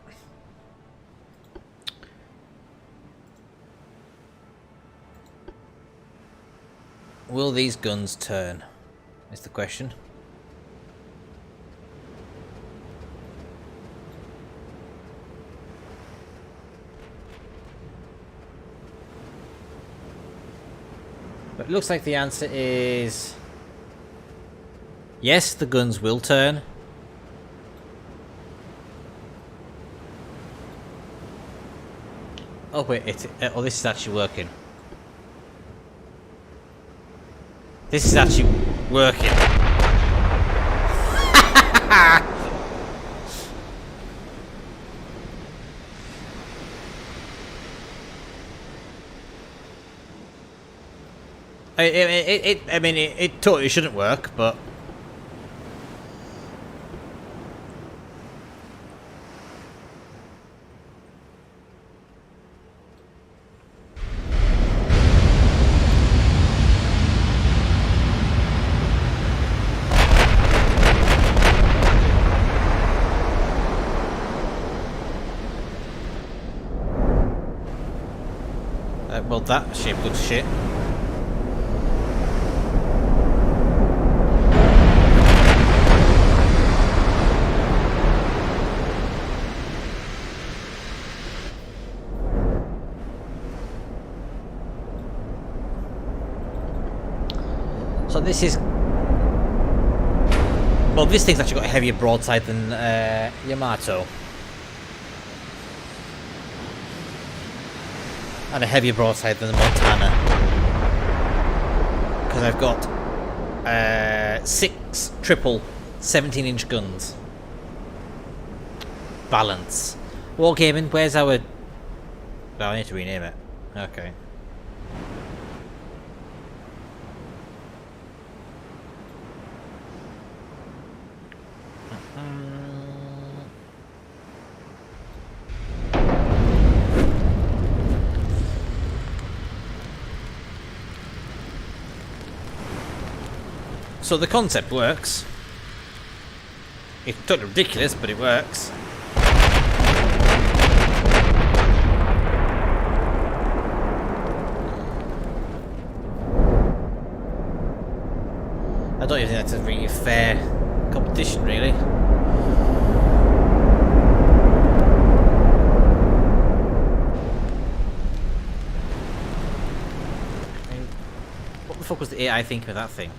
Will these guns turn? Is the question. But it looks like the answer is yes, the guns will turn. Oh wait, this is actually working. This is actually working. I mean, it totally shouldn't work, but... well, that shape looks shit. So this is... Well, this thing's actually got a heavier broadside than Yamato. And a heavier broadside than the Montana. Because I've got 6 triple 17-inch guns. Balance. Wargaming, where's our... Oh, I need to rename it. Okay. So the concept works. It's totally ridiculous, but it works. I don't even think that's a really fair competition, really. I mean, what the fuck was the AI thinking of that thing?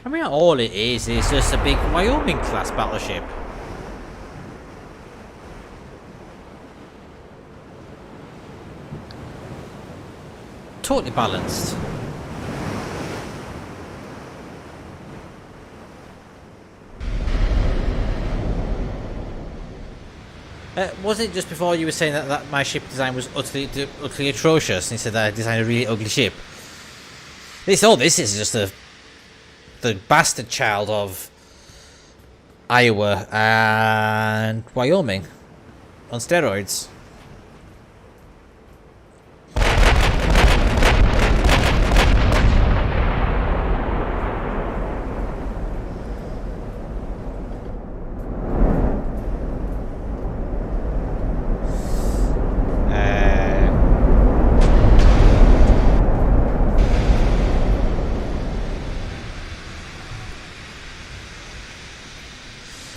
I mean, all it is just a big Wyoming class battleship. Totally balanced. Was it just before you were saying that my ship design was utterly atrocious, and you said that I designed a really ugly ship? This is just the bastard child of Iowa and Wyoming on steroids.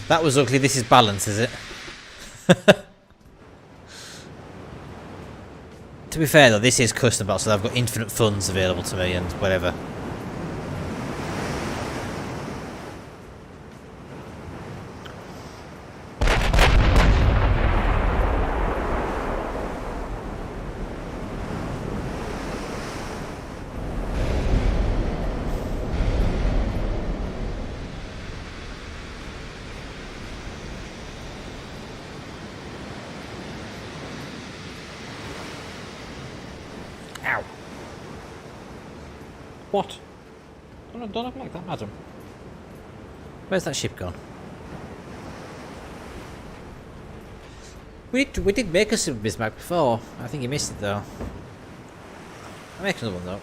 That was ugly. This is balance, is it? To be fair though, this is custom battle, so I've got infinite funds available to me and whatever. Ow. What? Don't have like that, madam. Where's that ship gone? We did make a Super Bismarck before. I think you missed it though. I'll make another one though.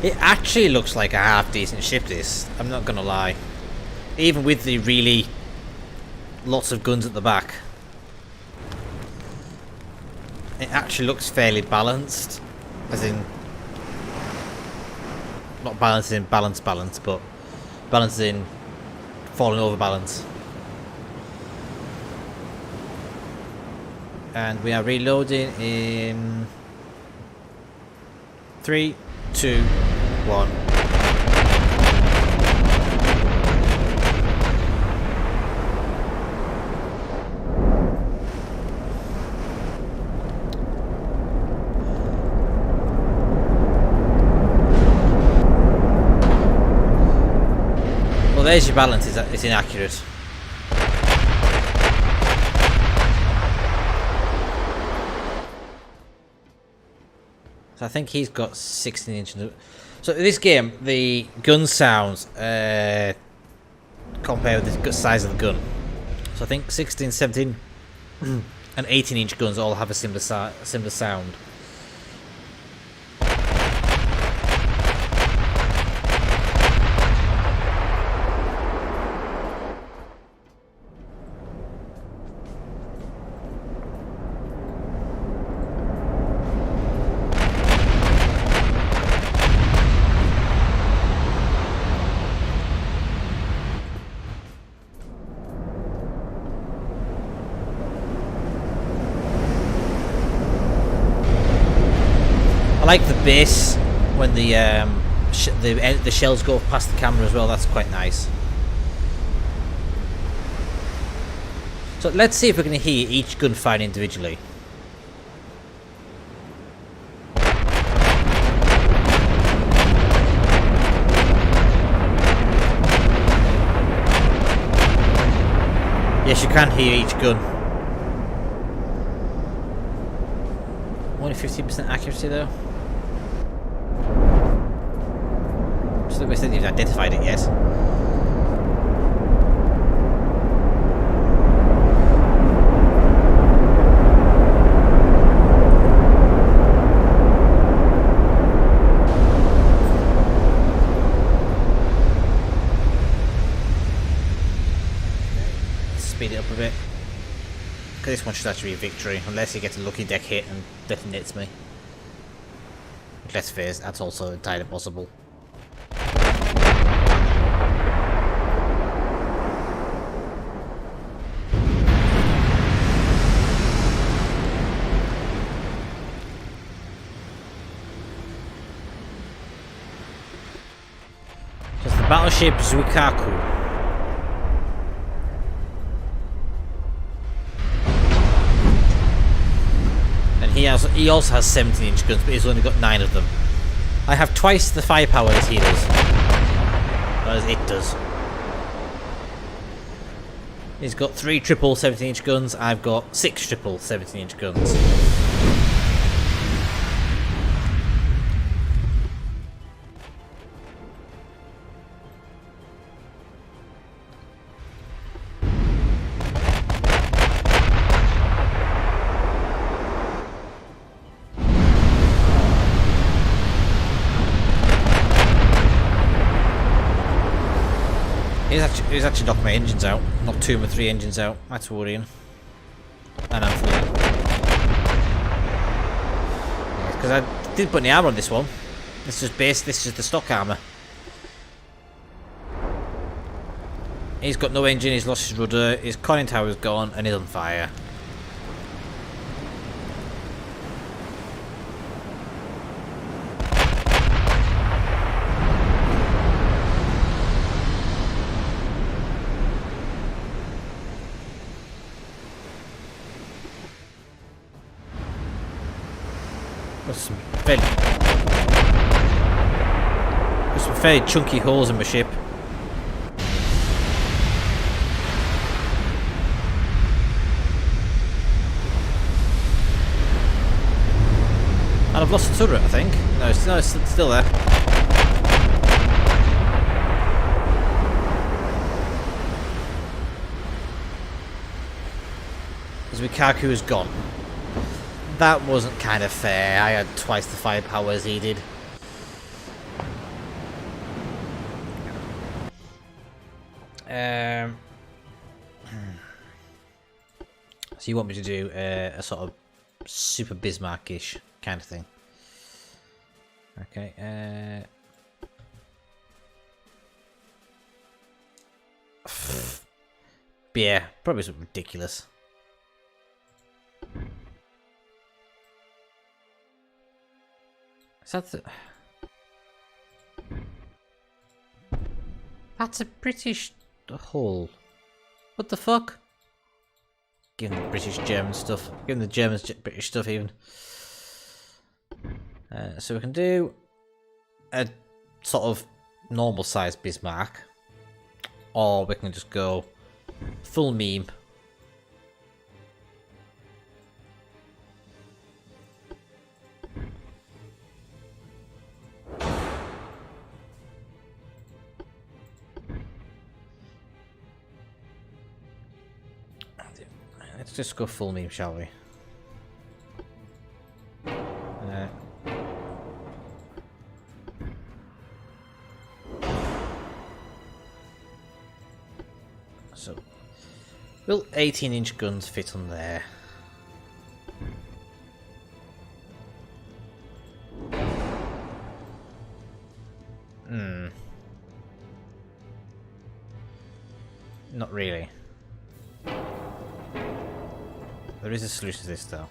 It actually looks like a half decent ship, this. I'm not gonna lie. Even with the really lots of guns at the back. It actually looks fairly balanced. As in, not balanced in balance, but balanced in falling over balance. And we are reloading in 3, 2, 1. Well, there's your balance. It's inaccurate. So I think he's got 16 inches. So in this game, the gun sounds compare with the size of the gun. So I think 16, 17, and 18-inch guns all have a similar sound. I like the base when the shells go past the camera as well. That's quite nice. So let's see if we can hear each gun firing individually. Yes, you can hear each gun. Only 50% accuracy though. Just look, I think you've identified it yet. Speed it up a bit. Because this one should actually be a victory, unless he gets a lucky deck hit and detonates me. Let's face, that's also entirely possible. Just the battleship Zuikaku. He also has 17-inch guns, but he's only got 9 of them. I have twice the firepower as he does. Or as it does. He's got 3 triple 17-inch guns, I've got 6 triple 17-inch guns. He's actually knocked my engines out. Knocked 2 of my 3 engines out. That's worrying. And I'm fleeing. Because I didn't put any armor on this one. This is base. This is the stock armor. He's got no engine. He's lost his rudder. His conning tower's gone, and he's on fire. There's some fairly chunky holes in my ship. And I've lost the turret, I think. No, it's still there. Zuikaku is gone. That wasn't kind of fair. I had twice the firepower as he did. So you want me to do a sort of super Bismarck-ish kind of thing? Okay. Yeah, probably something ridiculous. Is that the... That's a British hull. What the fuck? Give them the British German stuff. Give them the Germans British stuff even. So we can do a sort of normal size Bismarck, or we can just go full meme. Let's just go full meme, shall we? So, will 18-inch guns fit on there? Not really. There is a solution to this though.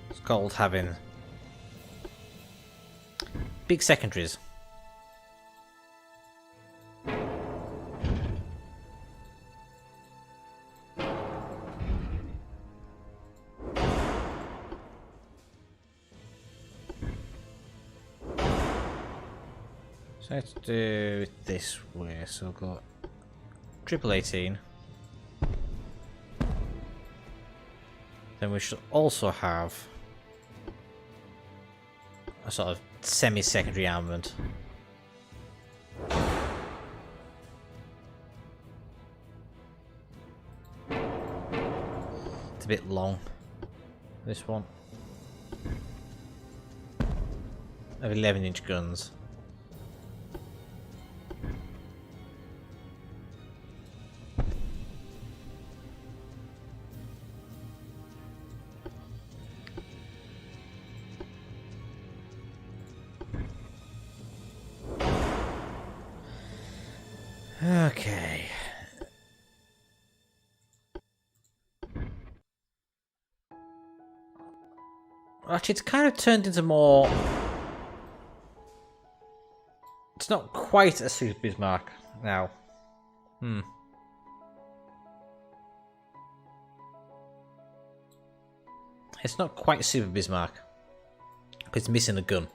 It's called having big secondaries. So let's do it this way. So we've got triple 18. Then we should also have a sort of semi-secondary armament. It's a bit long, this one. I have 11-inch guns. Okay. Actually, it's kind of turned into more... It's not quite a Super Bismarck now. It's not quite Super Bismarck. It's missing a gun.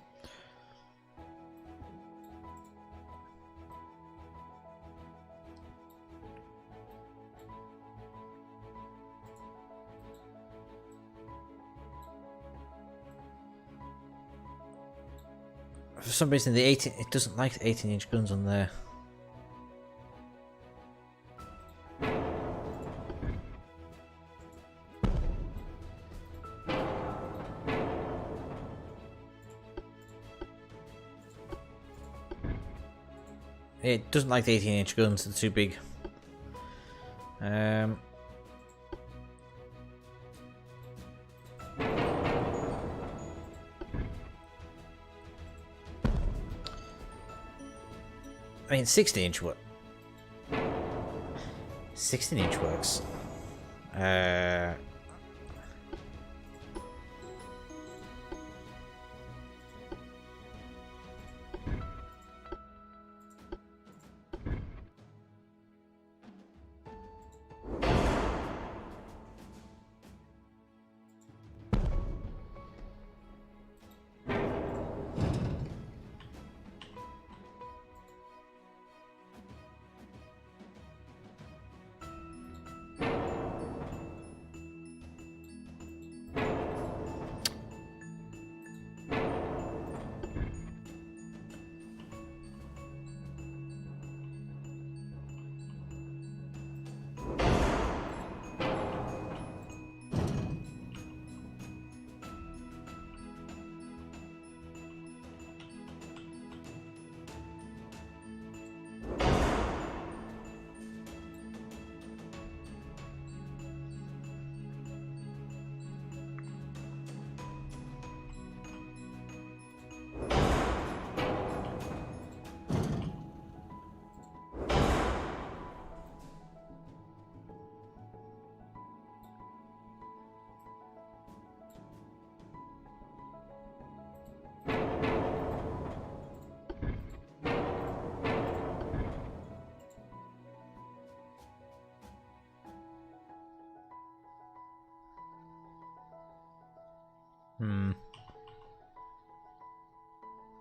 For some reason, it doesn't like 18-inch guns on there. It doesn't like the 18-inch guns; they're too big. I mean, 16-inch work. 16-inch works.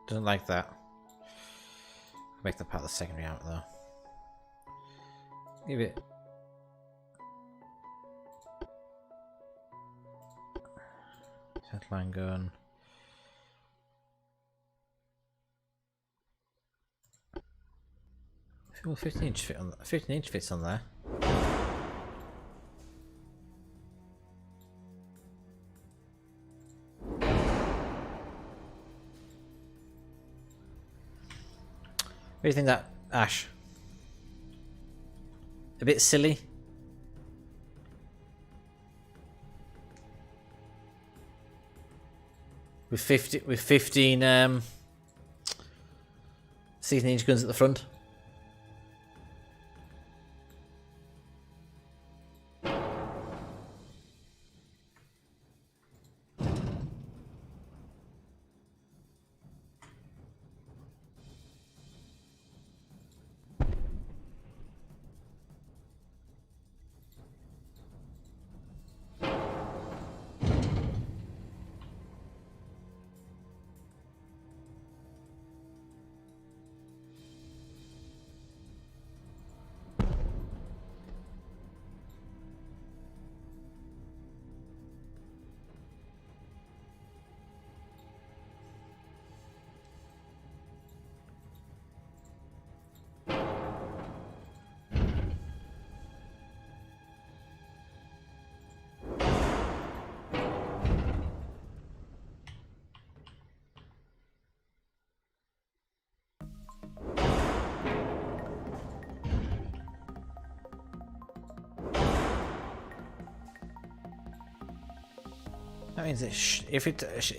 Doesn't like that. Make that part of the secondary out though. Give it. Headline gun. Well, 15-inch fit on 15-inch fits on there. What do you think that, Ash? A bit silly? With 15 16-inch guns at the front. That means that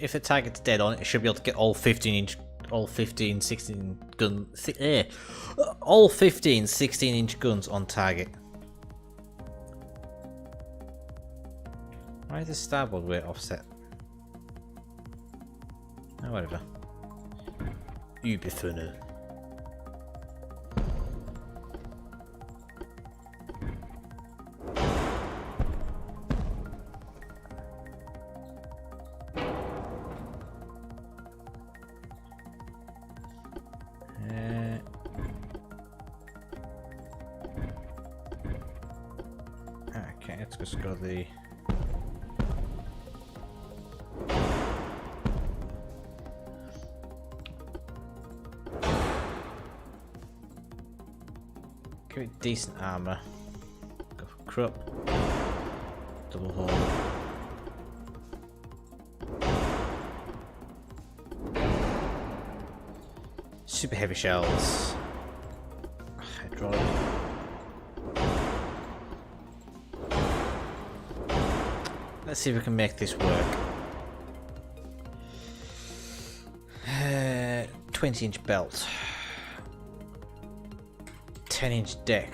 if the target's dead on, it should be able to get all 15-inch, all 15, 16 guns, all 15 16-inch guns on target. Why is the starboard weight offset? Oh, whatever. Überfunny. Okay, let's just go the. Give it decent armor. Go for Krupp. Double hull. Super heavy shells. Hydraulic. Let's see if we can make this work. 20-inch belt. 10-inch deck.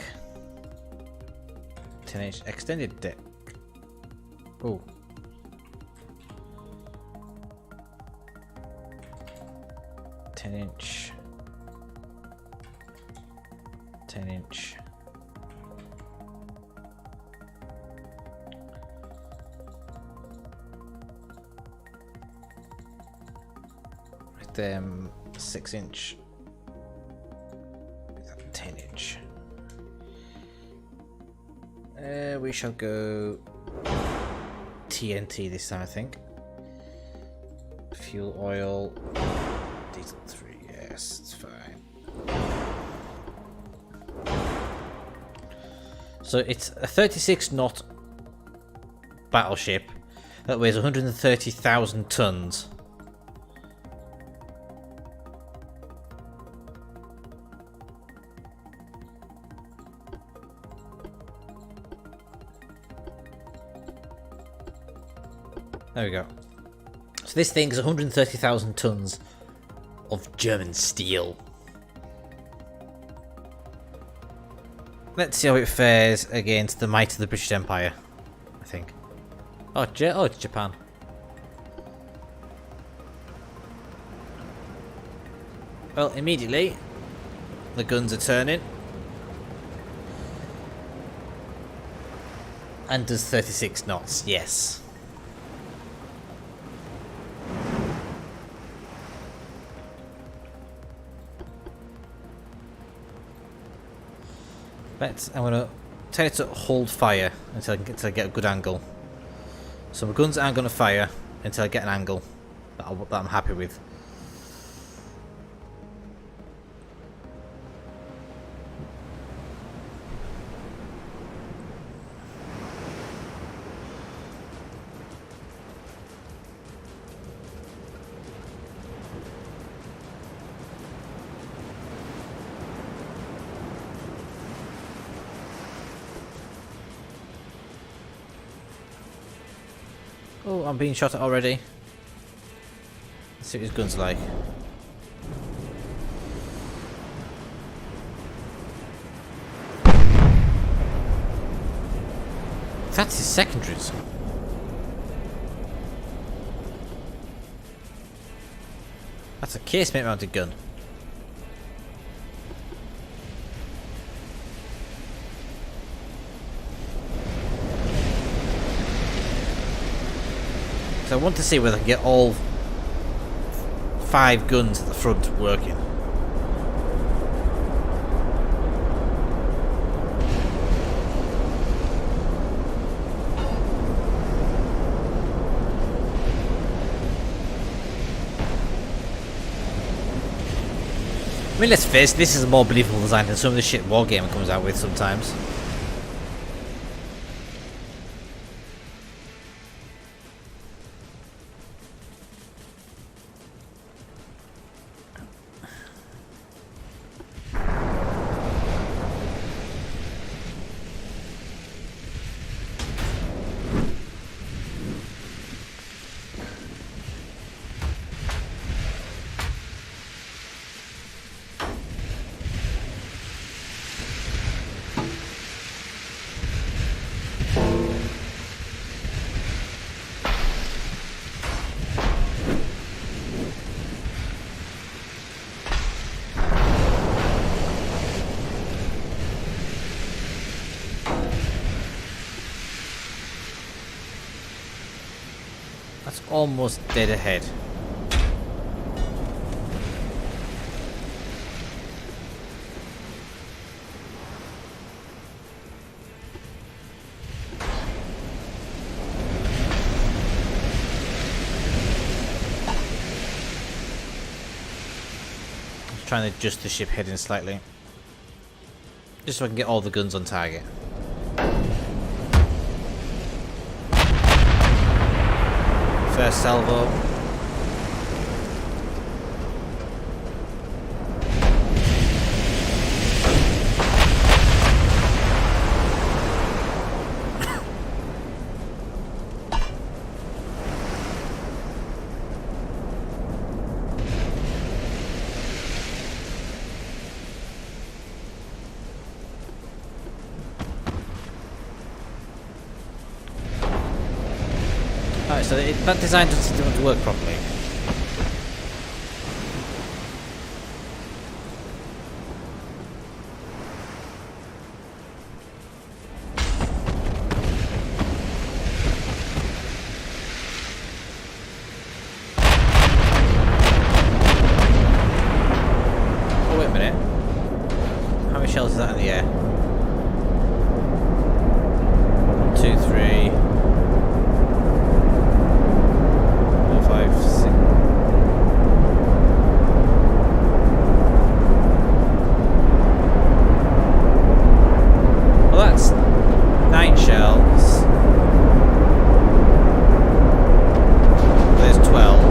10-inch extended deck. Oh. Inch. 10-inch. With them 6-inch. 10-inch. We shall go TNT this time, I think. Fuel oil. Diesel 3, yes, it's fine. So it's a 36-knot battleship that weighs 130,000 tons. There we go. So this thing is 130,000 tons of German steel. Let's see how it fares against the might of the British Empire, I think. Oh, it's Japan. Well, immediately, the guns are turning. And does 36 knots, yes. I'm going to tell it to hold fire until I get a good angle. So my guns aren't going to fire until I get an angle that I'm happy with. Oh, I'm being shot at already. Let's see what his gun's like. That's his secondaries. That's a casemate mounted gun. So I want to see whether I can get all 5 guns at the front working. I mean, let's face it, this is a more believable design than some of the shit Wargaming comes out with sometimes. That's almost dead ahead. I'm trying to adjust the ship heading slightly, just so I can get all the guns on target. First salvo. so that design doesn't work properly. Oh, wait a minute. How many shells is that in the air? 1, 2, 3. 4, 5, 6. Well, that's 9 shells. There's 12.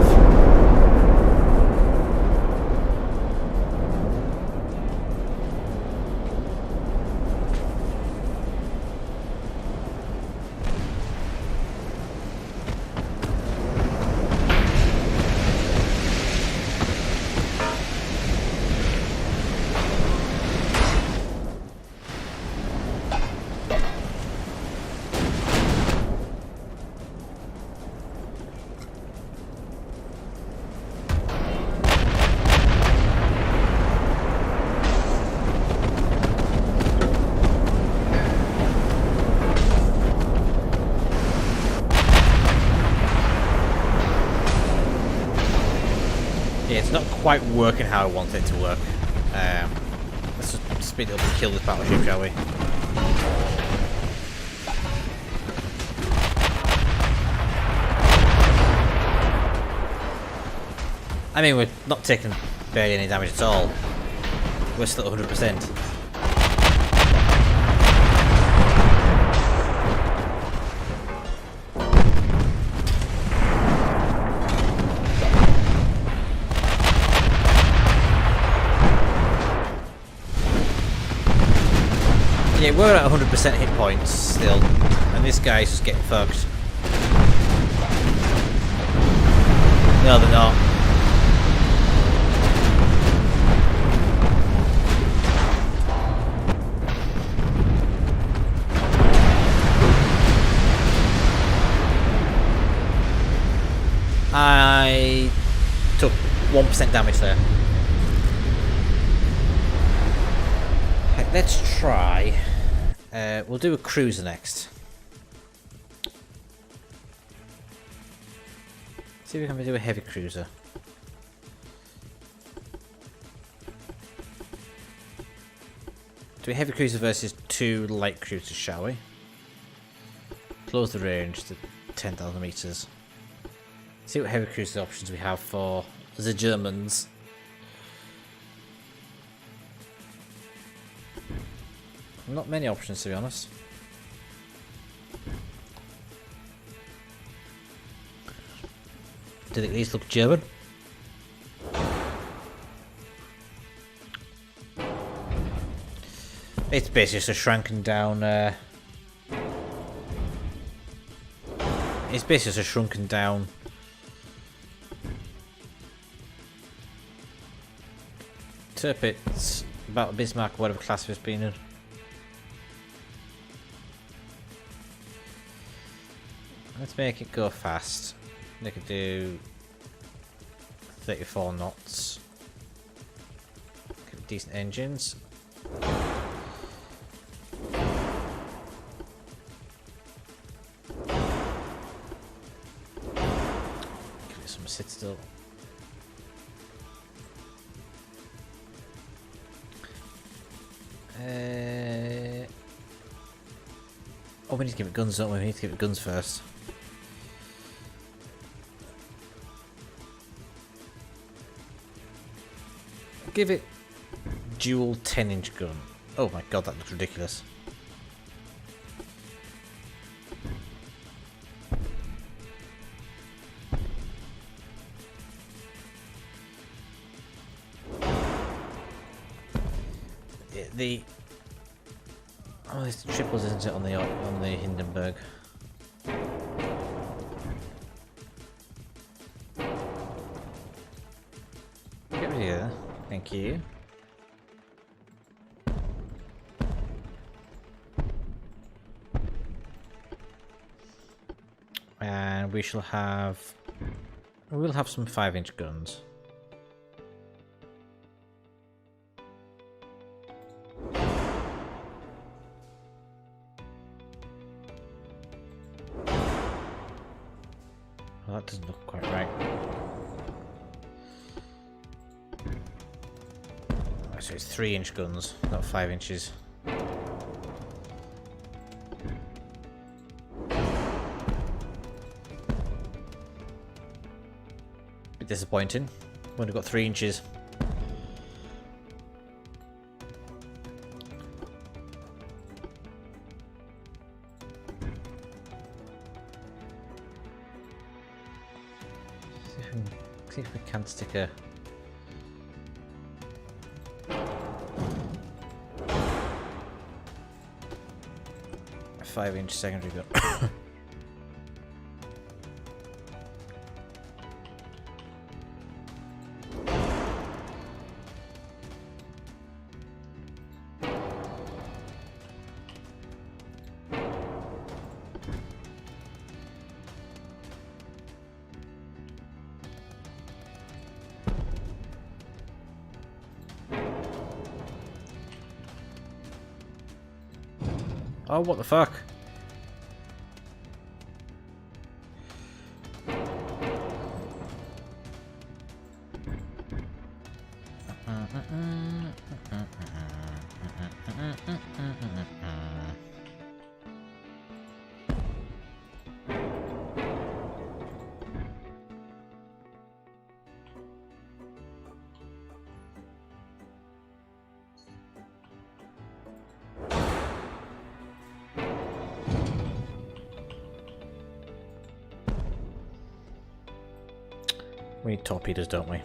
Yeah, it's not quite working how I want it to work. Let's just speed it up and kill this battleship, shall we? I mean, we're not taking barely any damage at all. We're still 100%. Yeah, we're at 100% hit points still, and this guy's just getting fucked. No, they're not. I took 1% damage there. Okay, let's try. We'll do a cruiser next. See if we can do a heavy cruiser. Do a heavy cruiser versus 2 light cruisers, shall we? Close the range to 10,000 meters. See what heavy cruiser options we have for the Germans. Not many options, to be honest. Do they at least look German? It's basically just a shrunken down. It's basically just a shrunken down. Tirpitz, about Bismarck, whatever class it's been in. Let's make it go fast. They could do 34 knots. Decent engines. Give it some sit still. Oh, we need to give it guns, don't we? We need to give it guns first. Give it dual 10-inch gun. Oh my god, that looks ridiculous. Oh, there's triples, isn't it, on the Hindenburg? Get rid of here. Thank you. And we shall have... We'll have some 5-inch guns. Well, that doesn't look quite right. So it's 3-inch guns, not 5 inches. Bit disappointing. We've only got 3 inches. See if we can stick a... a 5-inch secondary gun. Oh, what the fuck? We need torpedoes, don't we?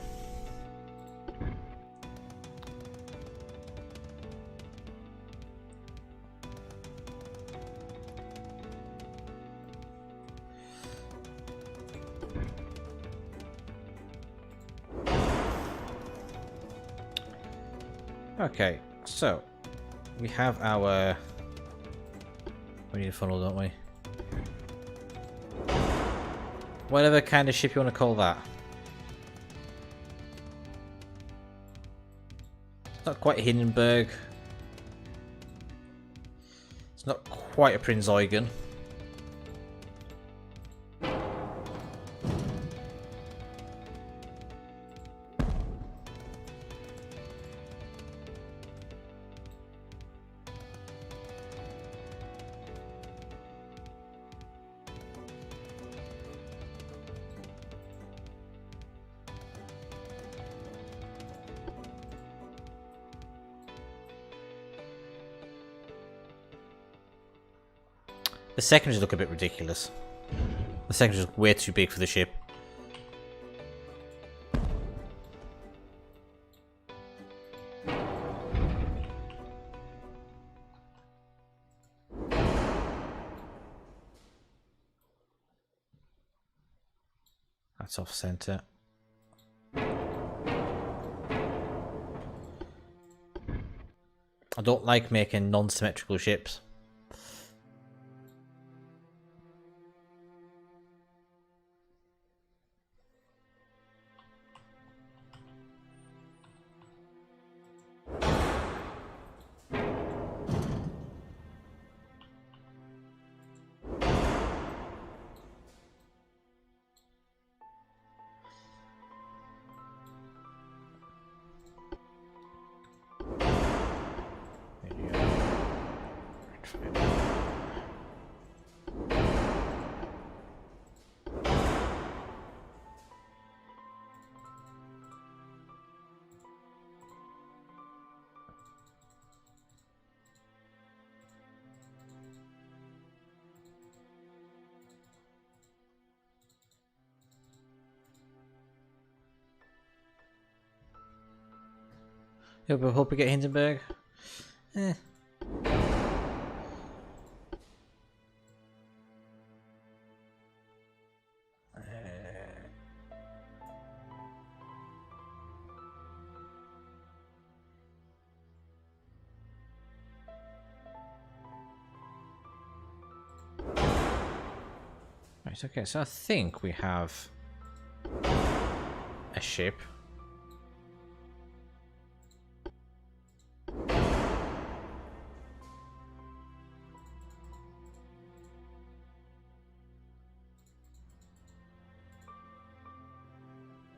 Okay, so we have our... We need a funnel, don't we? Whatever kind of ship you want to call that. Not quite a Hindenburg. It's not quite a Prinz Eugen. The secondaries look a bit ridiculous. The secondaries are way too big for the ship. That's off center. I don't like making non-symmetrical ships. Yeah, but hope we get Hindenburg. Eh. Right, Right, okay, so I think we have a ship.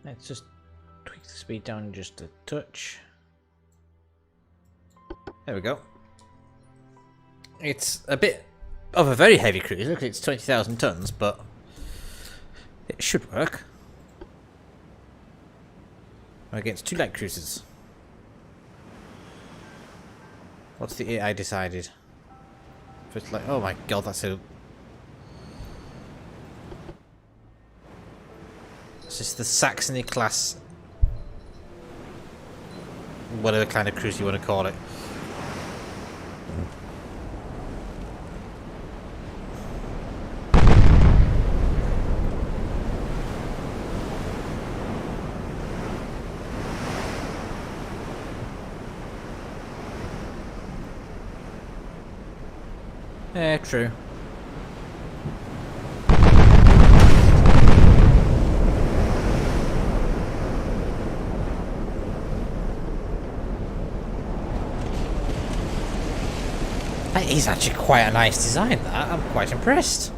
Let's just tweak the speed down just a touch. There we go. It's a bit of a very heavy cruiser because it's 20,000 tons, but it should work. Against two light cruisers. What's the AI decided? First, like, oh my god, that's a. This is the Saxony class, whatever kind of cruise you want to call it. Yeah, true. That is actually quite a nice design, that. I'm quite impressed.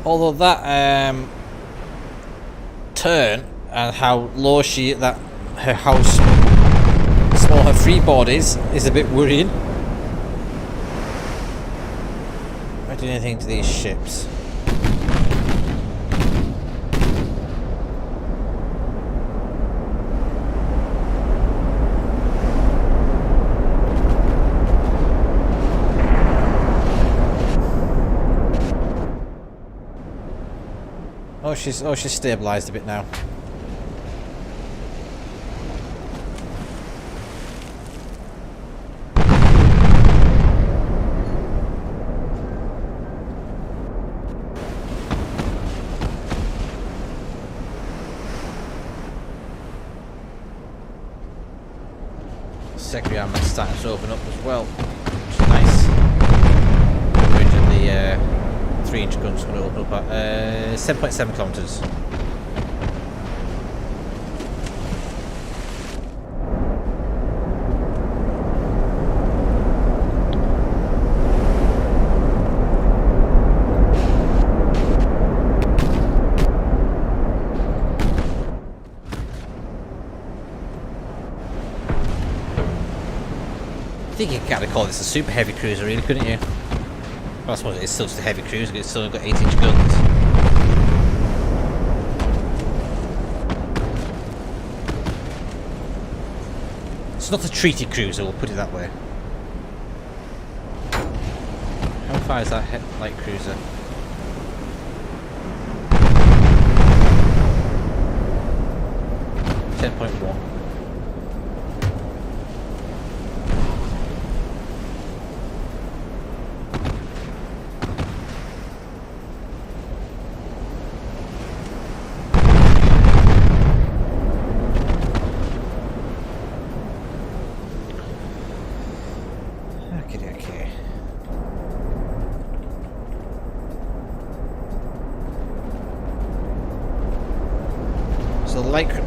Although that turn and how low how small her freeboard is a bit worrying. Am I doing anything to these ships? Oh, she's stabilized a bit now. Secondary armament starting to open up as well, which is nice. The 3-inch gun's going to open up at 7.7 kilometers. I think you could kind of call this a super heavy cruiser, really, couldn't you? Well, I suppose it's still just a heavy cruiser, but it's still got 8-inch guns. It's not a treaty cruiser, we'll put it that way. How far is that light cruiser? .1.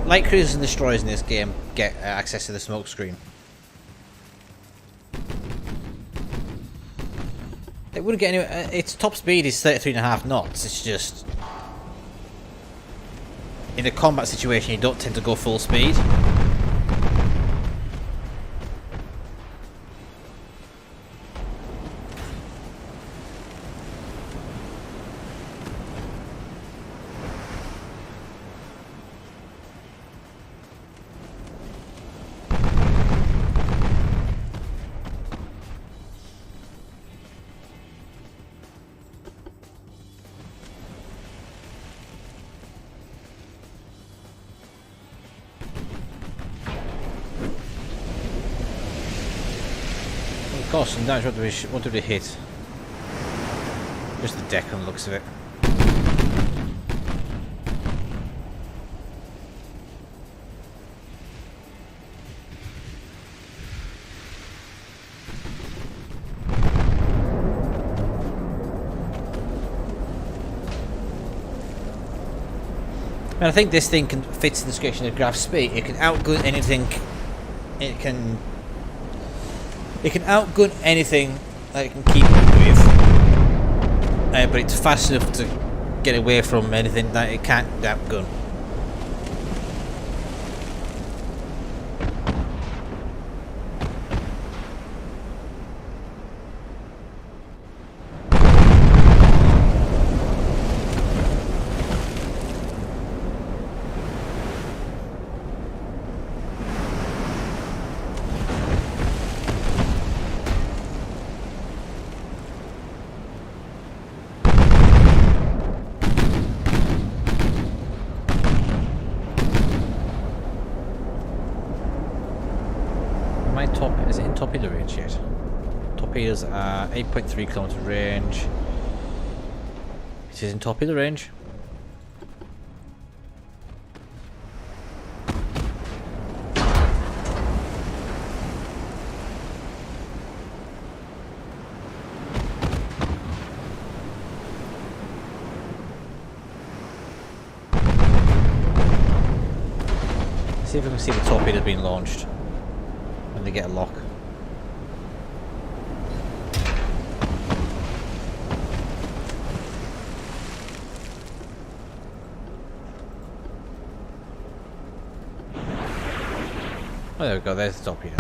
Light cruisers and destroyers in this game get access to the smoke screen. It wouldn't get any. Its top speed is 33.5 knots. It's just in a combat situation you don't tend to go full speed. Of course, some damage. What did we hit? Just the deck on the looks of it. And I think this thing can fit in the description of graph speed. It can outgun anything. It can outgun anything that it can keep up with. But it's fast enough to get away from anything that it can't outgun. Is it in torpedo range yet? Torpedoes are 8.3 kilometer range. It is in torpedo range. See if we can see the torpedo being launched when they get a lock. Oh, there we go, there's the torpedo.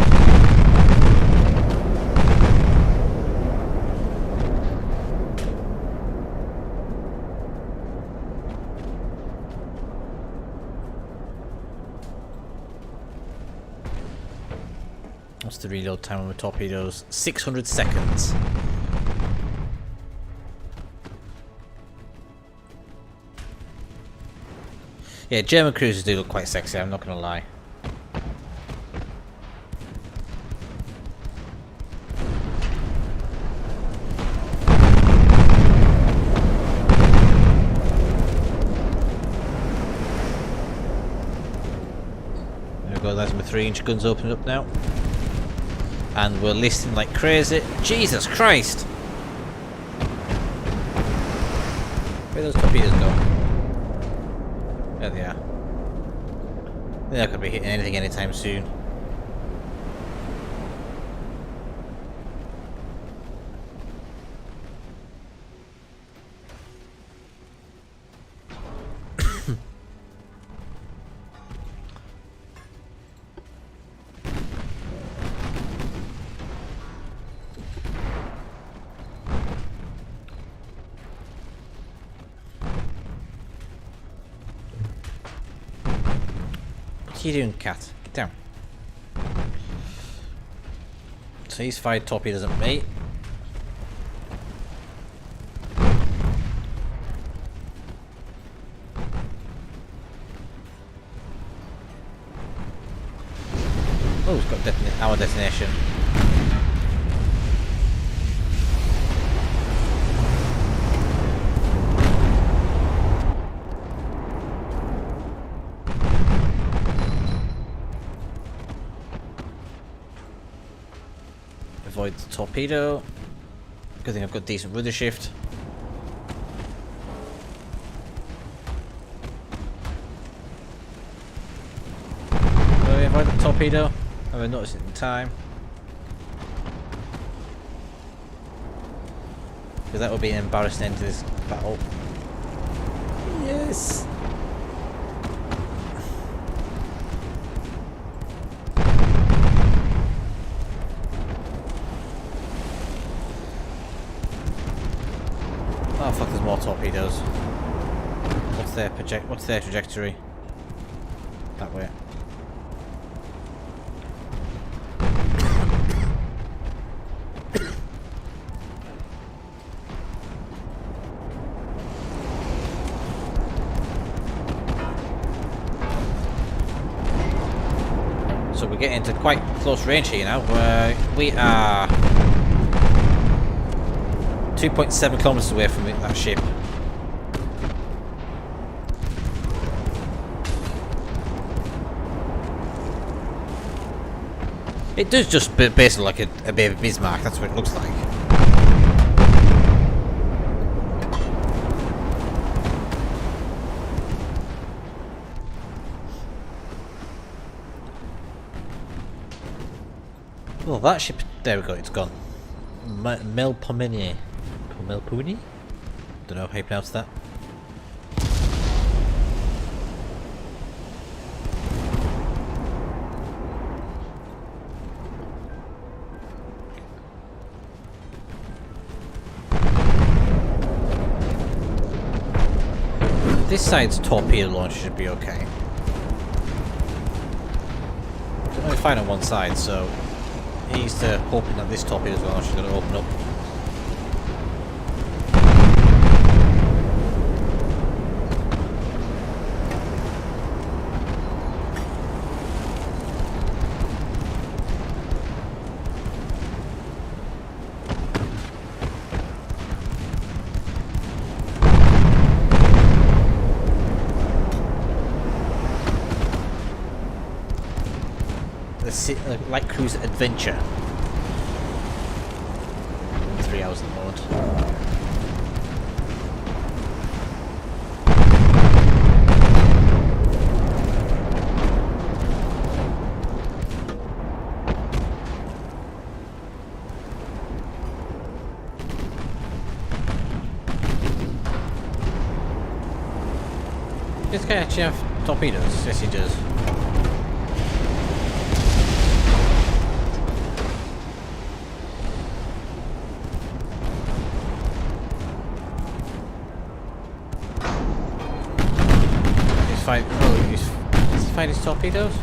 What's the reload time on the torpedoes? 600 seconds. Yeah, German cruisers do look quite sexy, I'm not gonna lie. There we go, there's my 3-inch guns opened up now. And we're listing like crazy. Jesus Christ! Where those torpedoes go? There they are. They're not going to be hitting anything anytime soon. What are you doing, cat? Get down. So he's fired torpedoes at me. Oh, he's got our destination. Avoid the torpedo. Good thing I've got decent rudder shift. So we avoid the torpedo. I haven't noticed it in time. Because that would be an embarrassing end to this battle. Yes! Oh fuck, there's more torpedoes. What's their trajectory? That way. So we're getting into quite close range here now. We are 2.7 kilometers away from that ship. It does just basically like a baby Bismarck, that's what it looks like. Well, that ship. There we go. It's gone. Melpomene. Melpuni? Don't know how you pronounce that. This side's torpedo launcher should be okay. It's only fine on one side, so he's hoping that this torpedo launcher is going to open up. Light cruise adventure. 3 hours in the moment. This guy actually have torpedoes? Yes, he does. Does he find his torpedoes?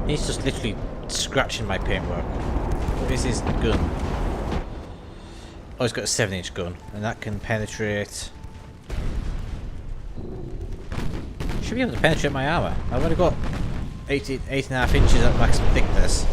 He's just literally scratching my paintwork. What is his gun? Oh, he's got a 7-inch gun, and that can penetrate. Should be able to penetrate my armour. I've only got 8.5 inches at maximum thickness.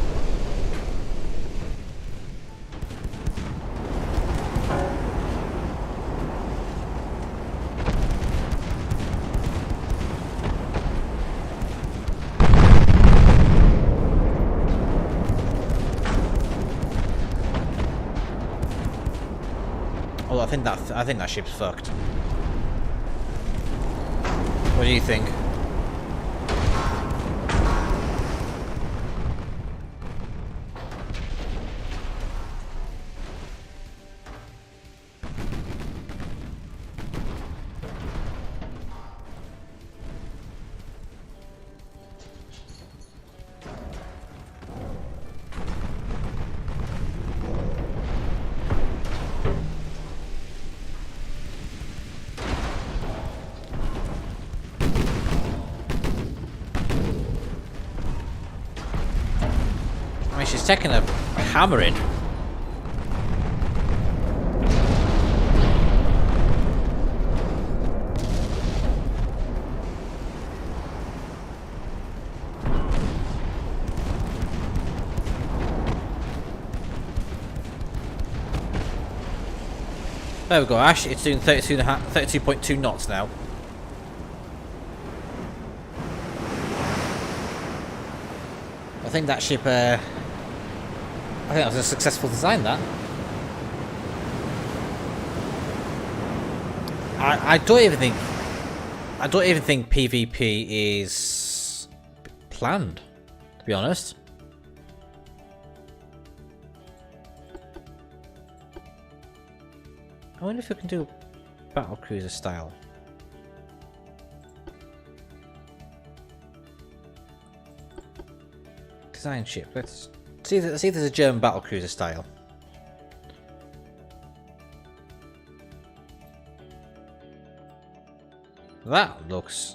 I think that ship's fucked. What do you think? She's taking a hammering. There we go, Ash. It's doing 32.2 knots now. I think that ship, I think that was a successful design, that. I don't even think PvP is planned, to be honest. I wonder if we can do battle cruiser style. Design ship. Let's see if there's a German battle cruiser style. That looks.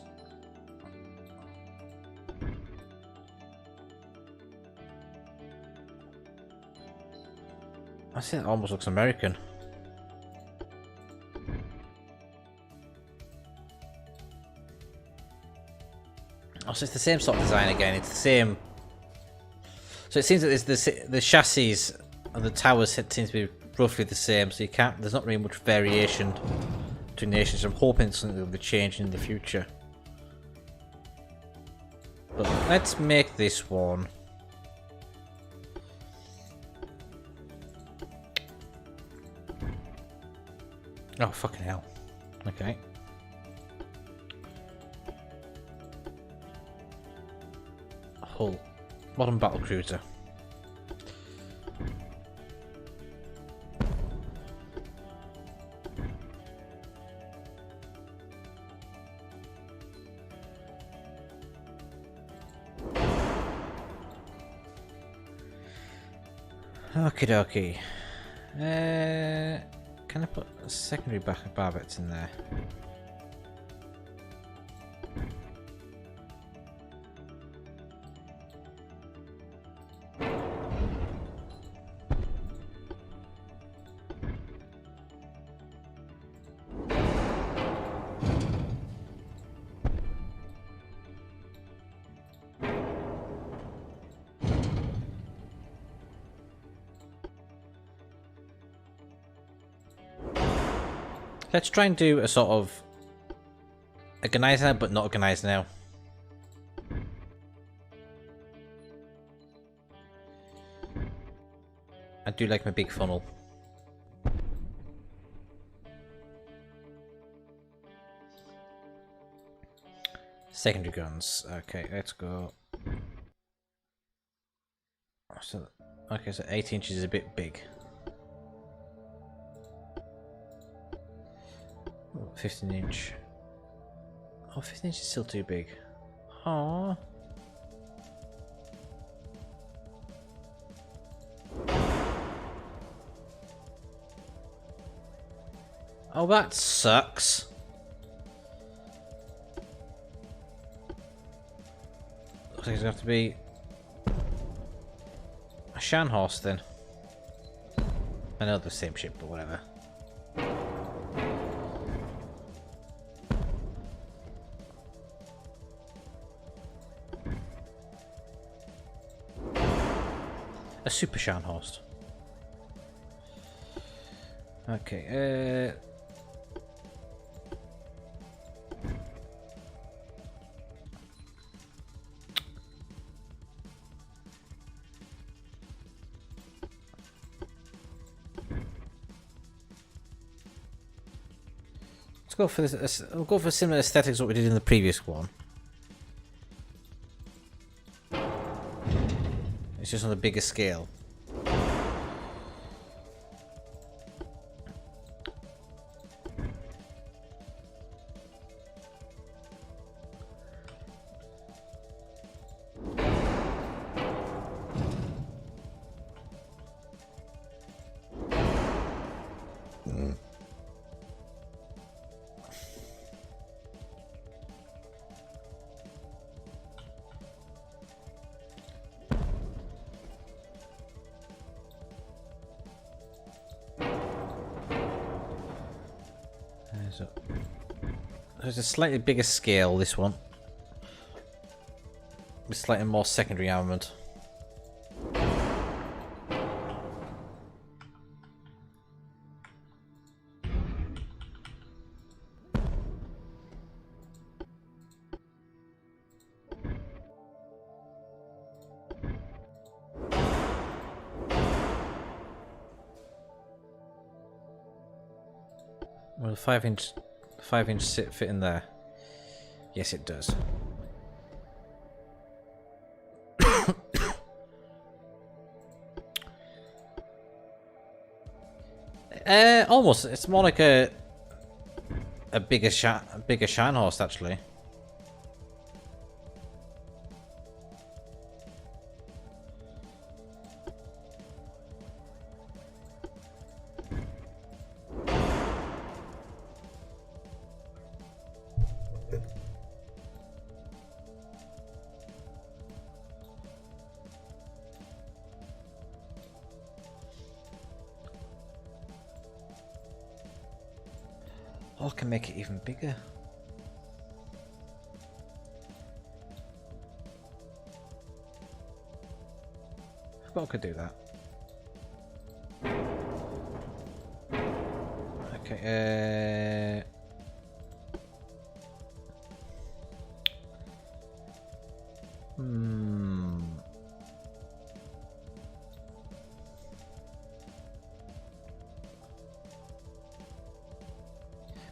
I see that almost looks American. Oh, so it's the same sort of design again. It's the same. So it seems that the chassis and the towers seem to be roughly the same. So you can't. There's not really much variation between nations. I'm hoping it's something that will be changing in the future. But let's make this one. Oh fucking hell! Okay. hull. Modern battle cruiser. Okie dokie. Can I put a secondary barbets in there? Let's try and do a sort of organizer, but not organized now. I do like my big funnel. Secondary guns. Okay, let's go. So, okay, so 8 inches is a bit big. 15 inch. Oh, 15 inch is still too big. Aww. Oh, that sucks. Looks like it's going to have to be a Shan horse then. I know the same ship, but whatever. A super Shan host. Okay, let's go for this. We'll go for similar aesthetics what we did in the previous one. It's just on a bigger scale. So, there's a slightly bigger scale, this one. With slightly more secondary armament. Will a 5-inch fit in there? Yes, it does. Almost. It's more like a bigger Shan horse, actually. Oh, I can make it even bigger. I forgot I could do that. Okay,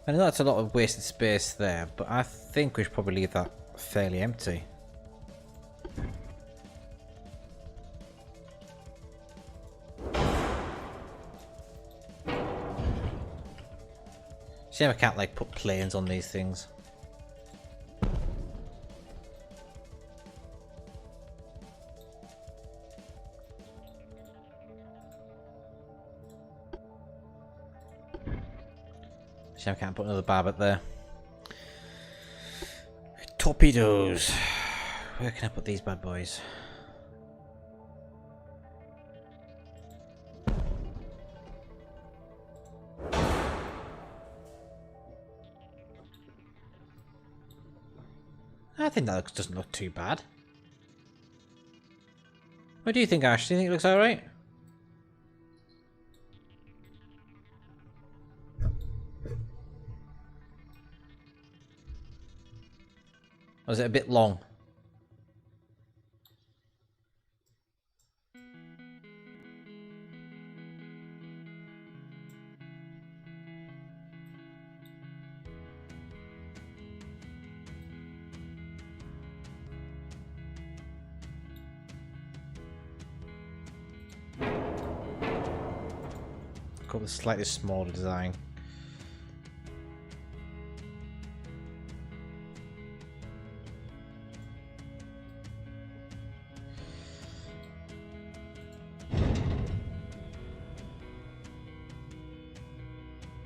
I know that's a lot of wasted space there, but I think we should probably leave that fairly empty. See if I can't like put planes on these things. See if I can't put another barbette there. Torpedoes. Where can I put these bad boys? I think that doesn't look too bad. What do you think, Ash? Do you think it looks alright? Or is it a bit long? Go with a slightly smaller design.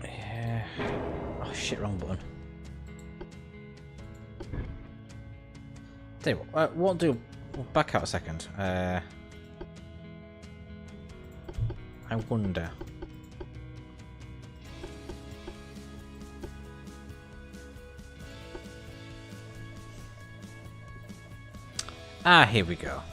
Yeah. Oh shit, wrong button. Tell you what, we'll do. We'll back out a second. I wonder. Ah, here we go.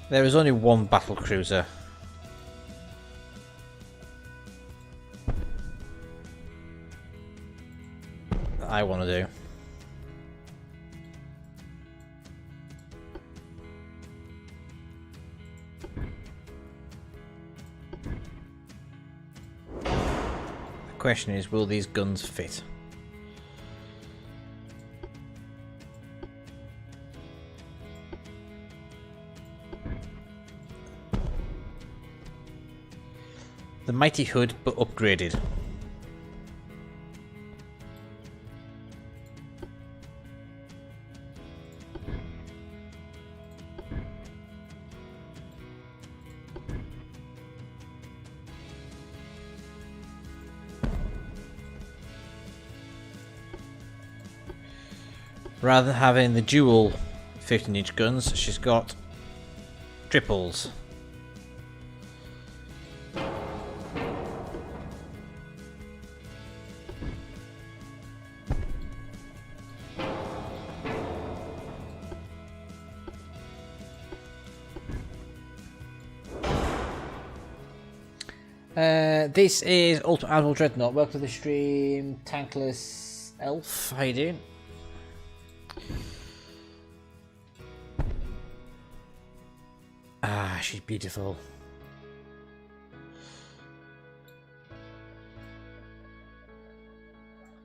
There is only one battle cruiser. That I want to do. The question is, will these guns fit? The mighty hood, but upgraded. Rather than having the dual 15-inch guns, she's got triples. This is Ultimate Admiral Dreadnought. Welcome to the stream, Tankless Elf. How you doing? Ah, she's beautiful.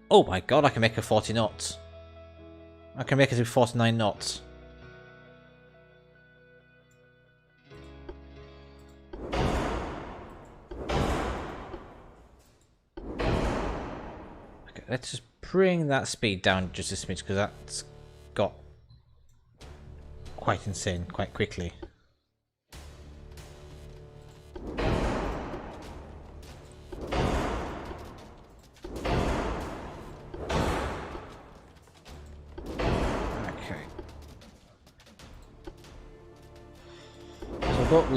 Oh my god, I can make her 40 knots. I can make her do 49 knots. Okay, let's just bring that speed down just a smidge, because that's got quite insane quite quickly. Got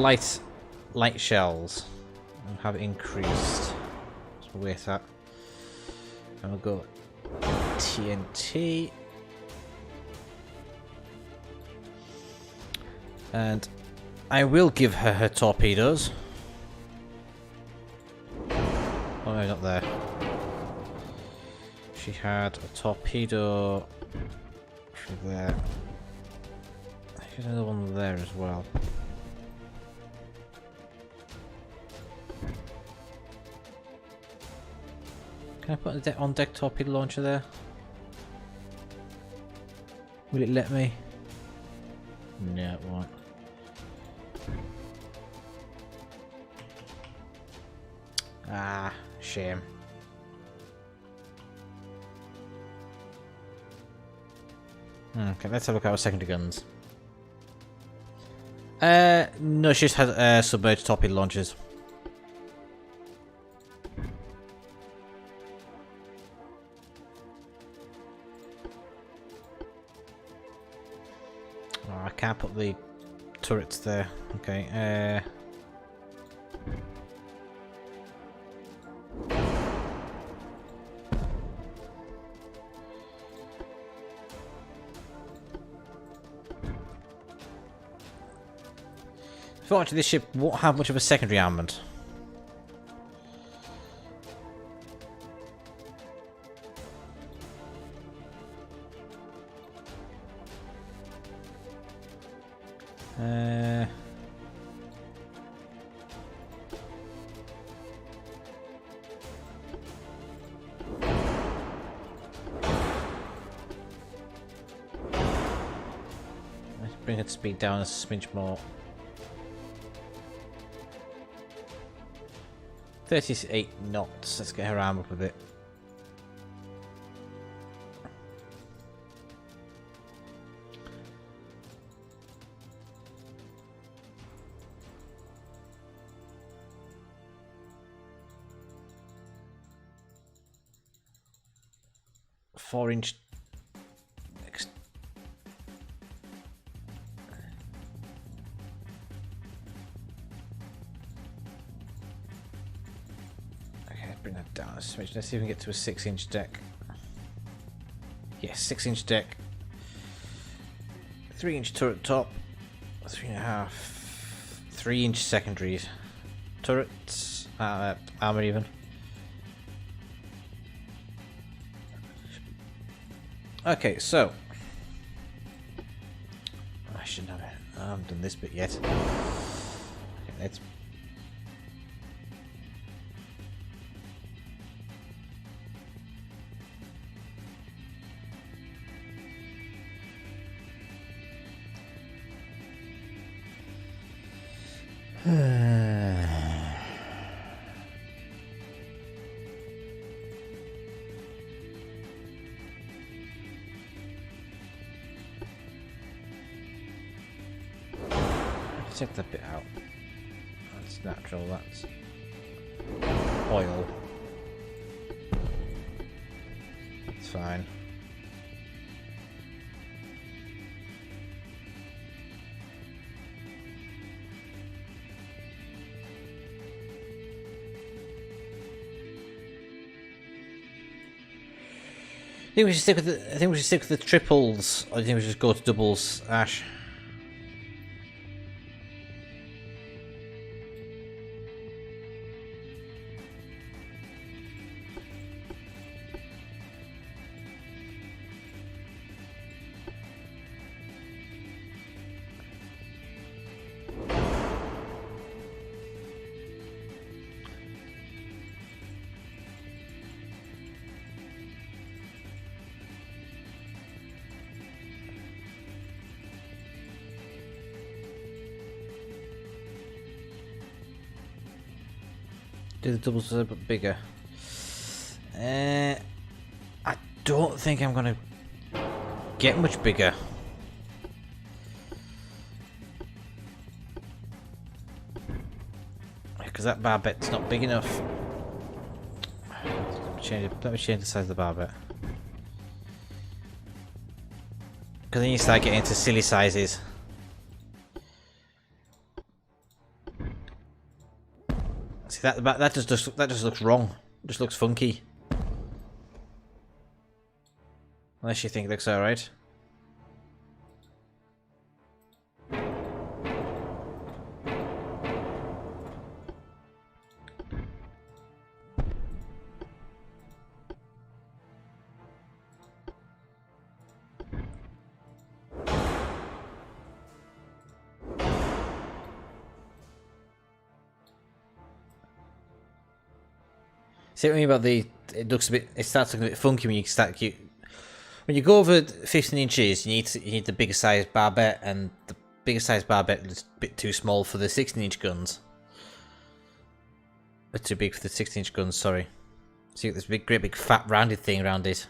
light shells and have increased. So we'll wait that. And we'll go TNT. And I will give her her torpedoes. Oh no, not there. She had a torpedo through there. There's another one there as well. Can I put an on-deck torpedo launcher there? Will it let me? No, it won't. Ah, shame. Okay, let's have a look at our secondary guns. No, she just has submerged torpedo launchers. Oh, I can't put the turrets there. Okay, Fortunately, this ship won't have much of a secondary armament. Let's bring its speed down a smidge more. 38 knots. Let's get her arm up a bit. Four-inch. Bring that down a smidge. Let's see if we can get to a 6-inch deck. Yes, 6-inch deck. 3-inch turret top. 3.5. 3-inch secondaries. Turrets. Armor even. Okay, so. I shouldn't have it. I haven't done this bit yet. Okay, let's. Take that bit out. That's natural, that's oil. It's fine. I think we should stick with the. I think we should stick with the triples. Or do you think we should just go to doubles, Ash? Do the doubles a bit bigger. I don't think I'm gonna get much bigger. Because that barbet's not big enough. Let me change the size of the barbet. Because then you start getting into silly sizes. See that just looks wrong. It just looks funky. Unless you think it looks alright. See what I mean about the? It looks a bit. It starts looking a bit funky when you start. When you go over 15 inches, you need the bigger size barbette, and the bigger size barbette is a bit too small for the 16-inch guns. Too big for the 16-inch guns, sorry. So you get this great big fat rounded thing around it.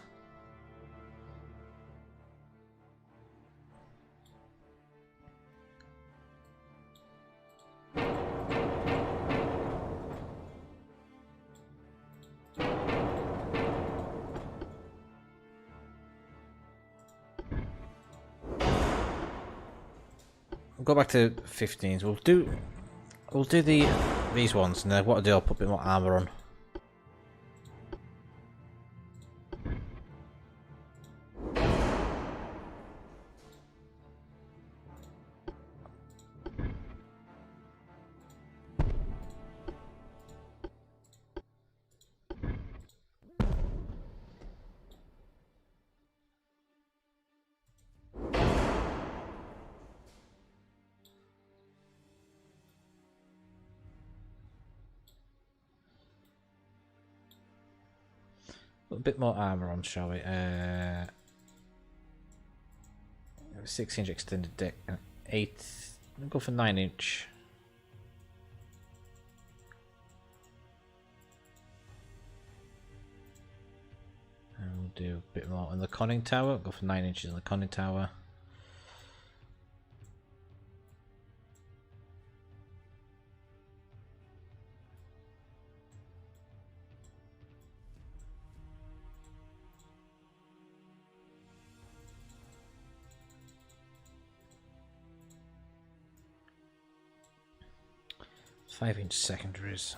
We'll go back to 15s. We'll do these ones, and then what I'll do, I'll put a bit more armour on. Put a bit more armour on, shall we? 6-inch extended deck, 8. We'll go for 9-inch. And we'll do a bit more on the conning tower. Go for 9 inches on the conning tower. Five-inch secondaries.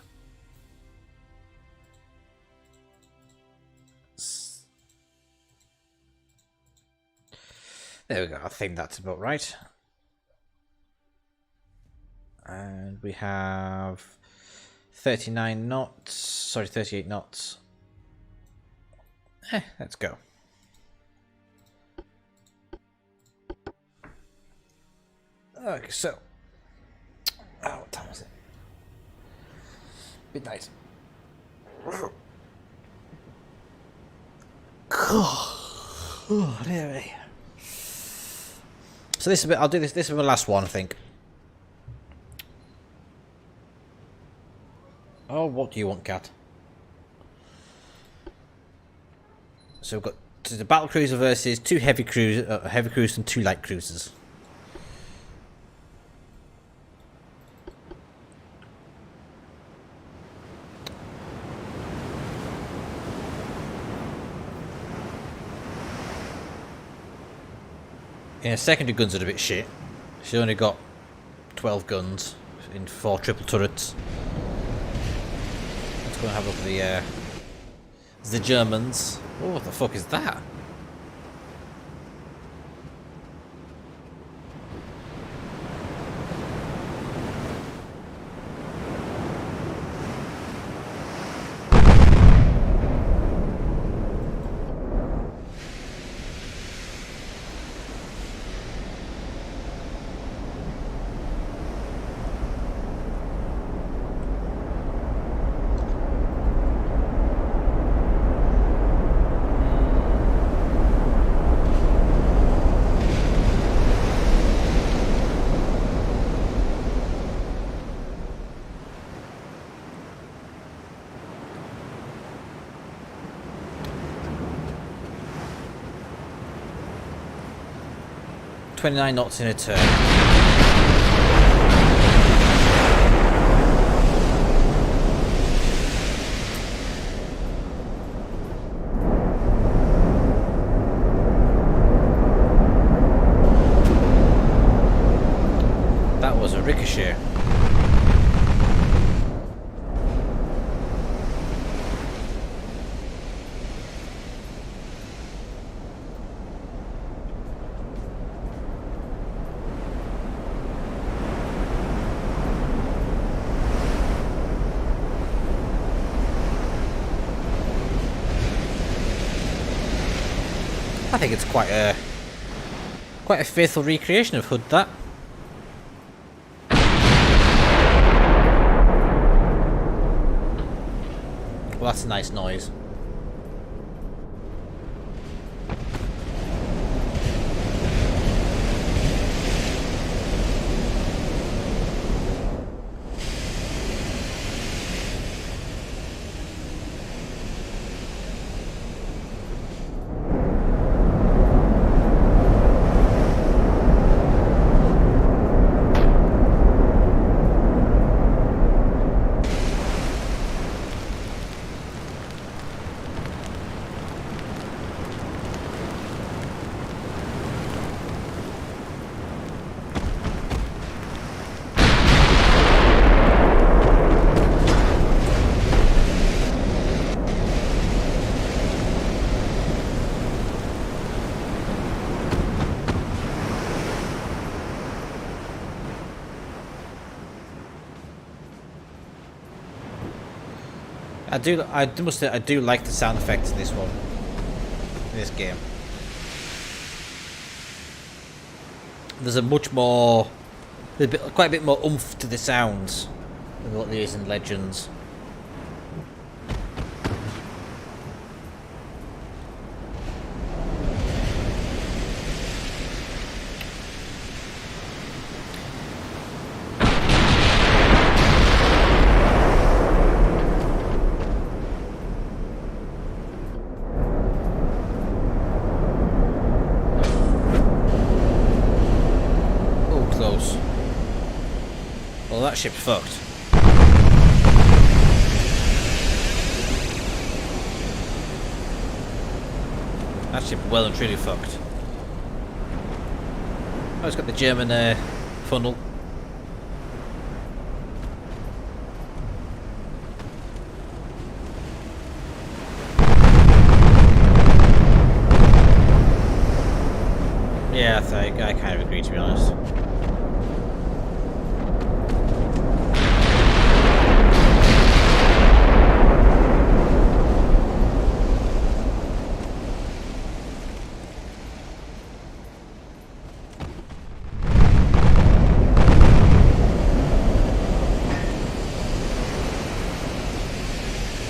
There we go, I think that's about right. And we have 39 knots, sorry, 38 knots. Let's go. Okay, so. Oh, what time is it? Midnight. Oh, there we. So this is a bit. I'll do this. This is my last one, I think. Oh, what do you want, cat? So we've got the battle cruiser versus 2 heavy cruisers and 2 light cruisers. Yeah, secondary guns are a bit shit. She's only got 12 guns in 4 triple turrets. Let's go and have a look at the Germans. Oh, what the fuck is that? .29 knots in a turn. That was a ricochet. I think it's quite a faithful recreation of Hood, that. Well, that's a nice noise. must say, I do like the sound effects in this one, in this game. There's quite a bit more oomph to the sounds than what there is in Legends. Well, that ship's fucked. That ship well and truly fucked. Oh, it's got the German funnel. Yeah, I kind of agree, to be honest.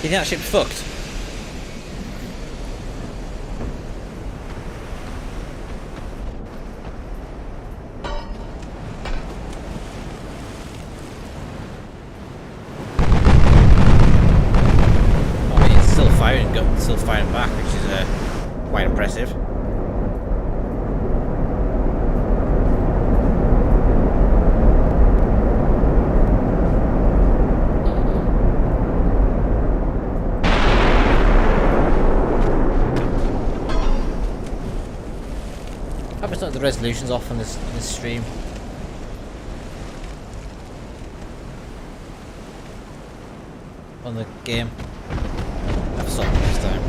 You think that ship's fucked? I mean, it's still firing back, which is quite impressive. It's not the resolution's off on this stream. On the game. I've stopped this time.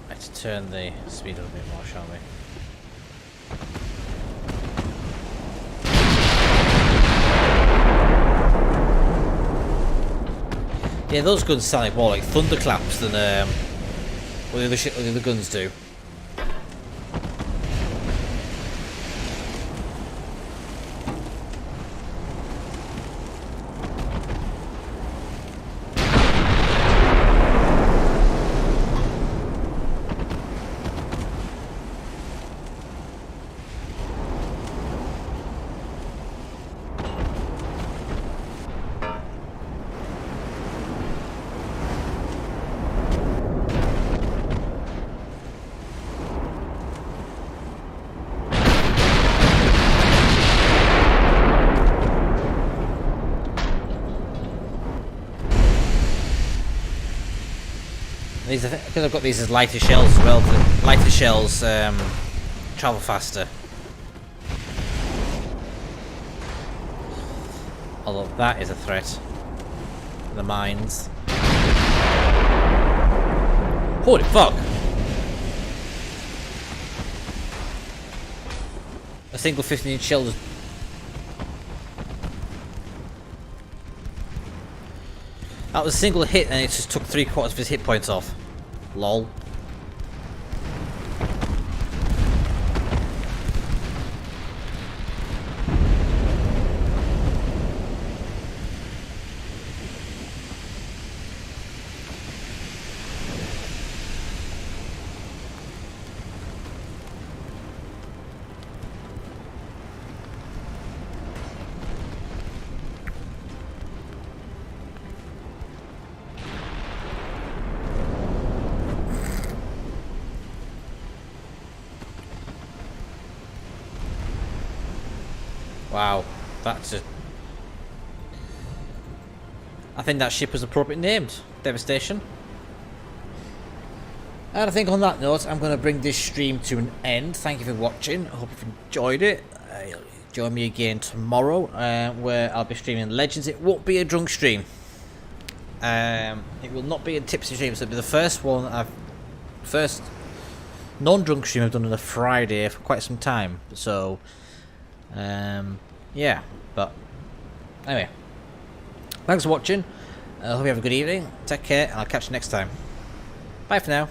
Let's turn the speed up a bit more, shall we? Yeah, those guns sound like more like thunderclaps than what the other guns do. Because I've got these as lighter shells as well. The lighter shells travel faster. Although that is a threat. The mines. Holy fuck! A single 15-inch shell is... That was a single hit and it just took 3/4 of his hit points off. Lol. Wow, that's a... I think that ship was appropriately named. Devastation. And I think on that note, I'm going to bring this stream to an end. Thank you for watching. I hope you've enjoyed it. Join me again tomorrow, where I'll be streaming Legends. It won't be a drunk stream. It will not be a tipsy stream, so it'll be the first non-drunk stream I've done on a Friday for quite some time. So, yeah, but anyway, thanks for watching. I hope you have a good evening. Take care, and I'll catch you next time. Bye for now.